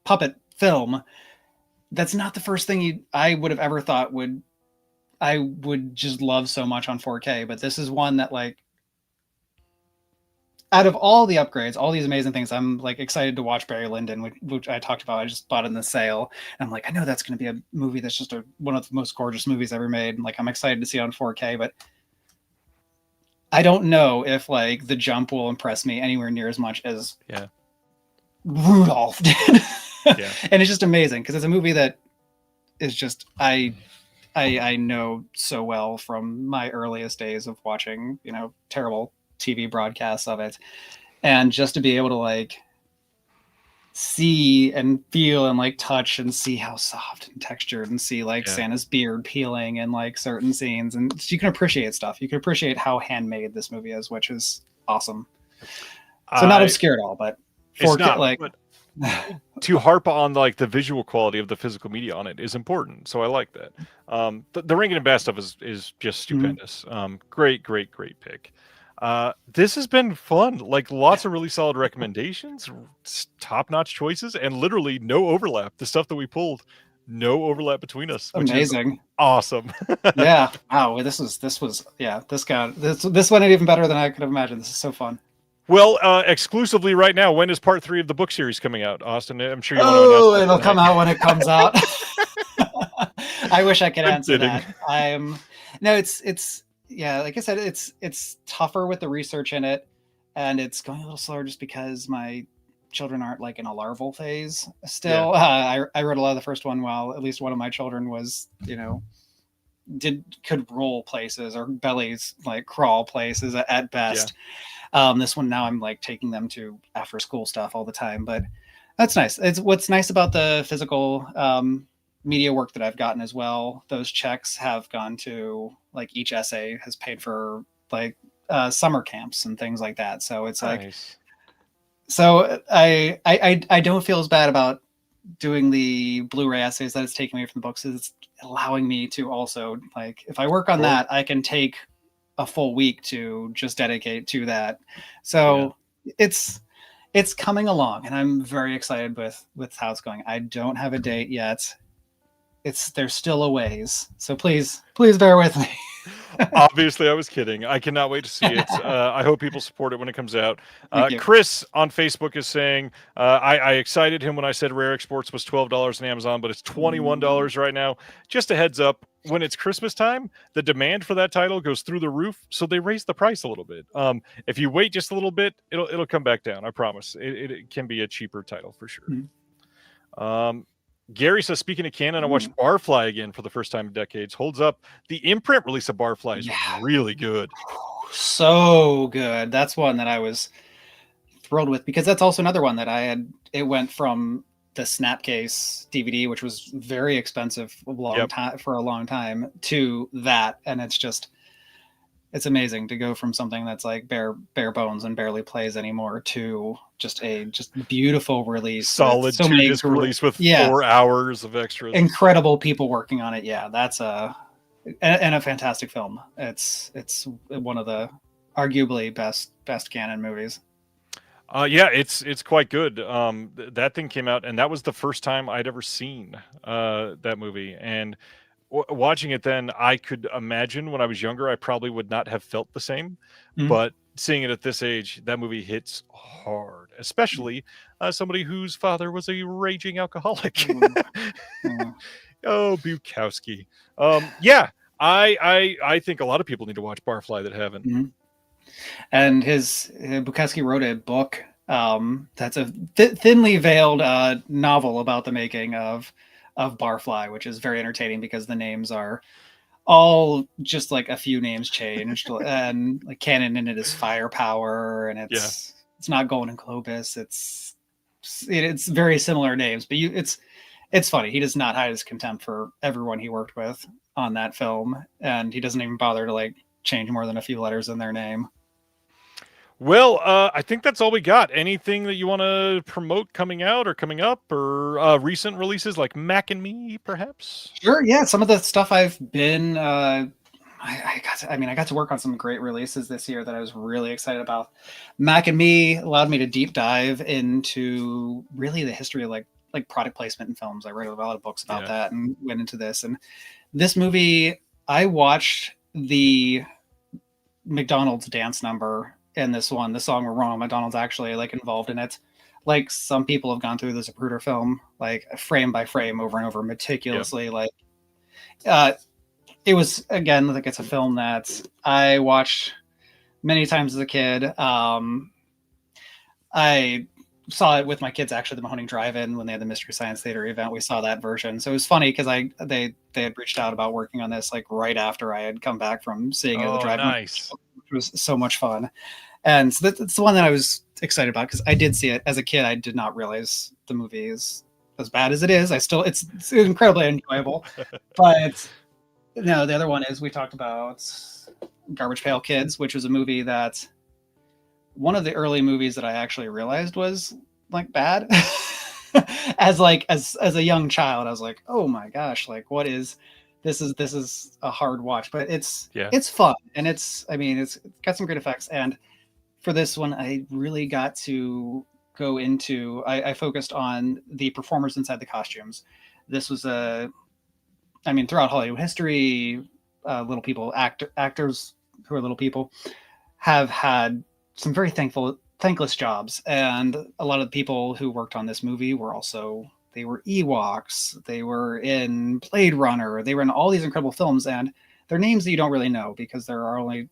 puppet film. That's not the first thing I would have ever thought I would just love so much on 4K, but this is one that, like, out of all the upgrades, all these amazing things, I'm like excited to watch Barry Lyndon, which I talked about. I just bought in the sale, and I'm like, I know that's going to be a movie that's just one of the most gorgeous movies ever made. And like, I'm excited to see it on 4K, but I don't know if like The Jump will impress me anywhere near as much as Rudolph did. And it's just amazing because it's a movie that is just, I know so well from my earliest days of watching, terrible TV broadcasts of it. And just to be able to like see and feel and like touch and see how soft and textured, and see like Santa's beard peeling in like certain scenes. And you can appreciate stuff. You can appreciate how handmade this movie is, which is awesome. So not obscure at all, but it's not, like, but to harp on like the visual quality of the physical media on it is important. So I like that. The Rankin and Bass stuff is just stupendous. Great pick. This has been fun. Like lots of really solid recommendations, top-notch choices, and literally no overlap. The stuff that we pulled, no overlap between us, which is Amazing. awesome. Yeah. Wow. This was yeah. This went even better than I could have imagined. This is so fun. Well, exclusively right now, when is part 3 of the book series coming out, Austin? I'm sure you want to Oh, announce that it'll tonight. come out when it comes out. I wish I could I'm answer kidding. that. No, it's yeah, like I said, it's tougher with the research in it, and it's going a little slower just because my children aren't like in a larval phase still. I wrote a lot of the first one while at least one of my children was, could roll places or bellies like crawl places at best. This one now I'm like taking them to after school stuff all the time, but that's nice. It's what's nice about the physical media work that I've gotten as well. Those checks have gone to like each essay has paid for like summer camps and things like that. So it's like, Nice. so I don't feel as bad about doing the Blu-ray essays that it's taking away from the books. It's allowing me to also like, if I work on that, I can take a full week to just dedicate to that. So it's coming along, and I'm very excited with how it's going. I don't have a date yet. There's still a ways. So please bear with me. Obviously, I was kidding. I cannot wait to see it. I hope people support it when it comes out. Thank you. Chris on Facebook is saying, I excited him when I said Rare Exports was $12 on Amazon, but it's $21 right now. Just a heads up, when it's Christmas time, the demand for that title goes through the roof, so they raise the price a little bit. If you wait just a little bit, it'll come back down. I promise. It can be a cheaper title for sure. Mm-hmm. Gary says, speaking of canon, I watched Barfly again for the first time in decades. Holds up. The imprint release of Barfly is really good. So good. That's one that I was thrilled with, because that's also another one that it went from the Snapcase DVD, which was very expensive for a long time, to that. And it's amazing to go from something that's like bare bones and barely plays anymore to just beautiful release. Solid 2-disc release with 4 hours of extras. Incredible people working on it. Yeah, that's a fantastic film. It's one of the arguably best canon movies. It's quite good. That thing came out, and that was the first time I'd ever seen that movie. And watching it then, I could imagine when I was younger, I probably would not have felt the same. Mm-hmm. But seeing it at this age, that movie hits hard, especially somebody whose father was a raging alcoholic. Mm-hmm. Oh, Bukowski. I think a lot of people need to watch Barfly that haven't. Mm-hmm. And Bukowski wrote a book that's a thinly veiled novel about the making of Barfly, which is very entertaining because the names are all just like a few names changed, and like canon in it is Firepower, and it's not Golden Globus. It's very similar names, but it's funny. He does not hide his contempt for everyone he worked with on that film, and he doesn't even bother to like change more than a few letters in their name. Well, I think that's all we got. Anything that you want to promote coming out or coming up, or recent releases like Mac and Me, perhaps? Sure. Yeah. Some of the stuff I've been, I got to work on some great releases this year that I was really excited about. Mac and Me allowed me to deep dive into really the history of like product placement in films. I read a lot of books about that and went into this. And this movie, I watched the McDonald's dance number in this one, the song We're Wrong. McDonald's actually like involved in it. Like some people have gone through the Zapruder film, like frame by frame over and over meticulously. Like, it was, again, like it's a film that I watched many times as a kid. I saw it with my kids actually at the Mahoning Drive-In when they had the Mystery Science Theater event. We saw that version, so it was funny because they had reached out about working on this like right after I had come back from seeing it at the drive-in. Nice. Which was so much fun. And so that's the one that I was excited about because I did see it as a kid. I did not realize the movie is as bad as it is. It's incredibly enjoyable. But no, the other one is we talked about Garbage Pail Kids, which was a movie that one of the early movies that I actually realized was like bad. as a young child, I was like, oh my gosh, like what is this is a hard watch, but it's Yeah. it's fun, and it's got some great effects. And for this one, I really got to go into. I focused on the performers inside the costumes. This was throughout Hollywood history, little people, actors who are little people, have had some very thankless jobs, and a lot of the people who worked on this movie were Ewoks, they were in Blade Runner, they were in all these incredible films, and they're names that you don't really know because there are only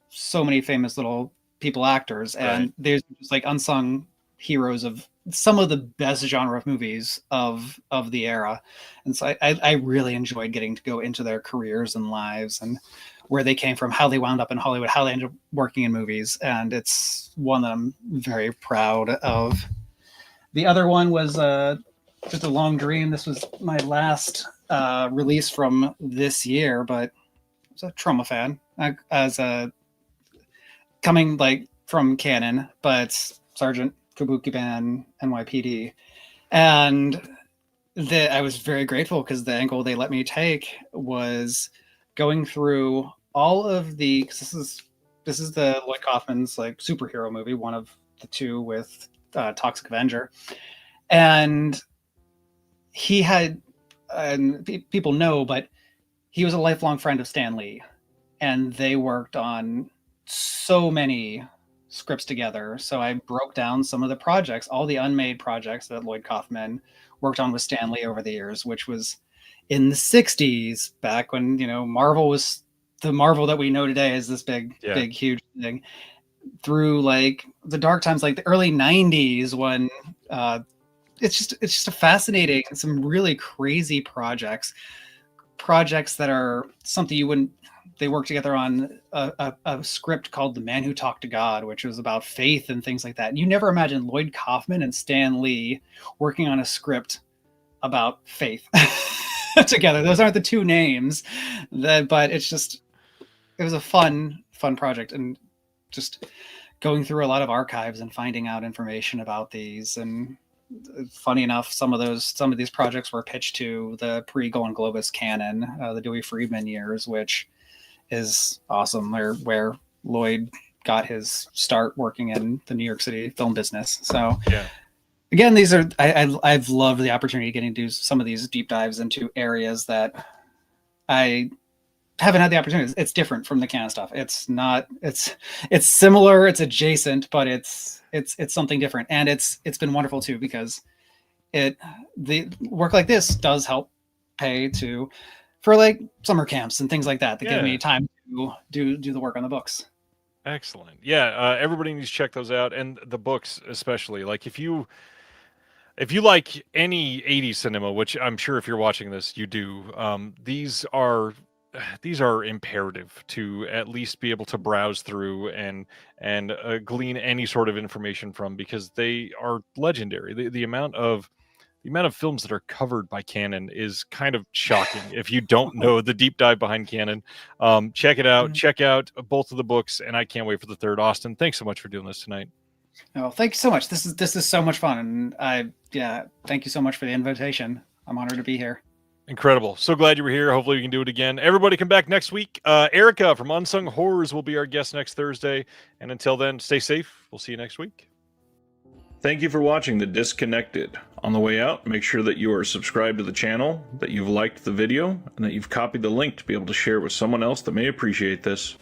so many famous little people actors, and Right. there's just like unsung heroes of some of the best genre of movies of the era. And so I really enjoyed getting to go into their careers and lives and where they came from, how they wound up in Hollywood, how they ended up working in movies, and it's one that I'm very proud of. The other one was just a long dream. This was my last release from this year, but I was a Trauma fan coming like from canon, but Sergeant Kabukiman NYPD, and I was very grateful because the angle they let me take was going through all of the. Cause this is the Lloyd Kaufman's like superhero movie, one of the two with Toxic Avenger, and he had, and people know, but he was a lifelong friend of Stan Lee, and they worked on so many scripts together. So I broke down some of the projects, all the unmade projects that Lloyd Kaufman worked on with Stan Lee over the years, which was in the 60s, back when, Marvel was the Marvel that we know today is this big, huge thing, through like the dark times, like the early 90s when it's just a fascinating, some really crazy projects that are something you wouldn't. They worked together on a script called The Man Who Talked to God, which was about faith and things like that. And you never imagine Lloyd Kaufman and Stan Lee working on a script about faith together. Those aren't the two names, but it was a fun project, and just going through a lot of archives and finding out information about these. And funny enough, some of these projects were pitched to the pre-Golan Globus canon, the Dewey Friedman years, which is awesome, where Lloyd got his start working in the New York City film business. So again, these are I've loved the opportunity getting to do some of these deep dives into areas that I haven't had the opportunity. It's different from the canon stuff. It's similar, it's adjacent, but it's something different, and it's been wonderful too, because the work like this does help pay for like summer camps and things like that give me time to do the work on the books. Excellent. Yeah, everybody needs to check those out, and the books especially. Like if you like any 80s cinema, which I'm sure if you're watching this you do, these are imperative to at least be able to browse through and glean any sort of information from, because they are legendary. The amount of films that are covered by canon is kind of shocking if you don't know the deep dive behind canon. Check it out. Check out both of the books, and I can't wait for the third. Austin, thanks so much for doing this tonight. Oh, thank you so much. This is so much fun, and thank you so much for the invitation. I'm honored to be here. Incredible. So glad you were here. Hopefully we can do it again. Everybody come back next week. Erica from Unsung Horrors will be our guest next Thursday. And until then, stay safe. We'll see you next week. Thank you for watching The Disconnected. On the way out, make sure that you are subscribed to the channel, that you've liked the video, and that you've copied the link to be able to share it with someone else that may appreciate this.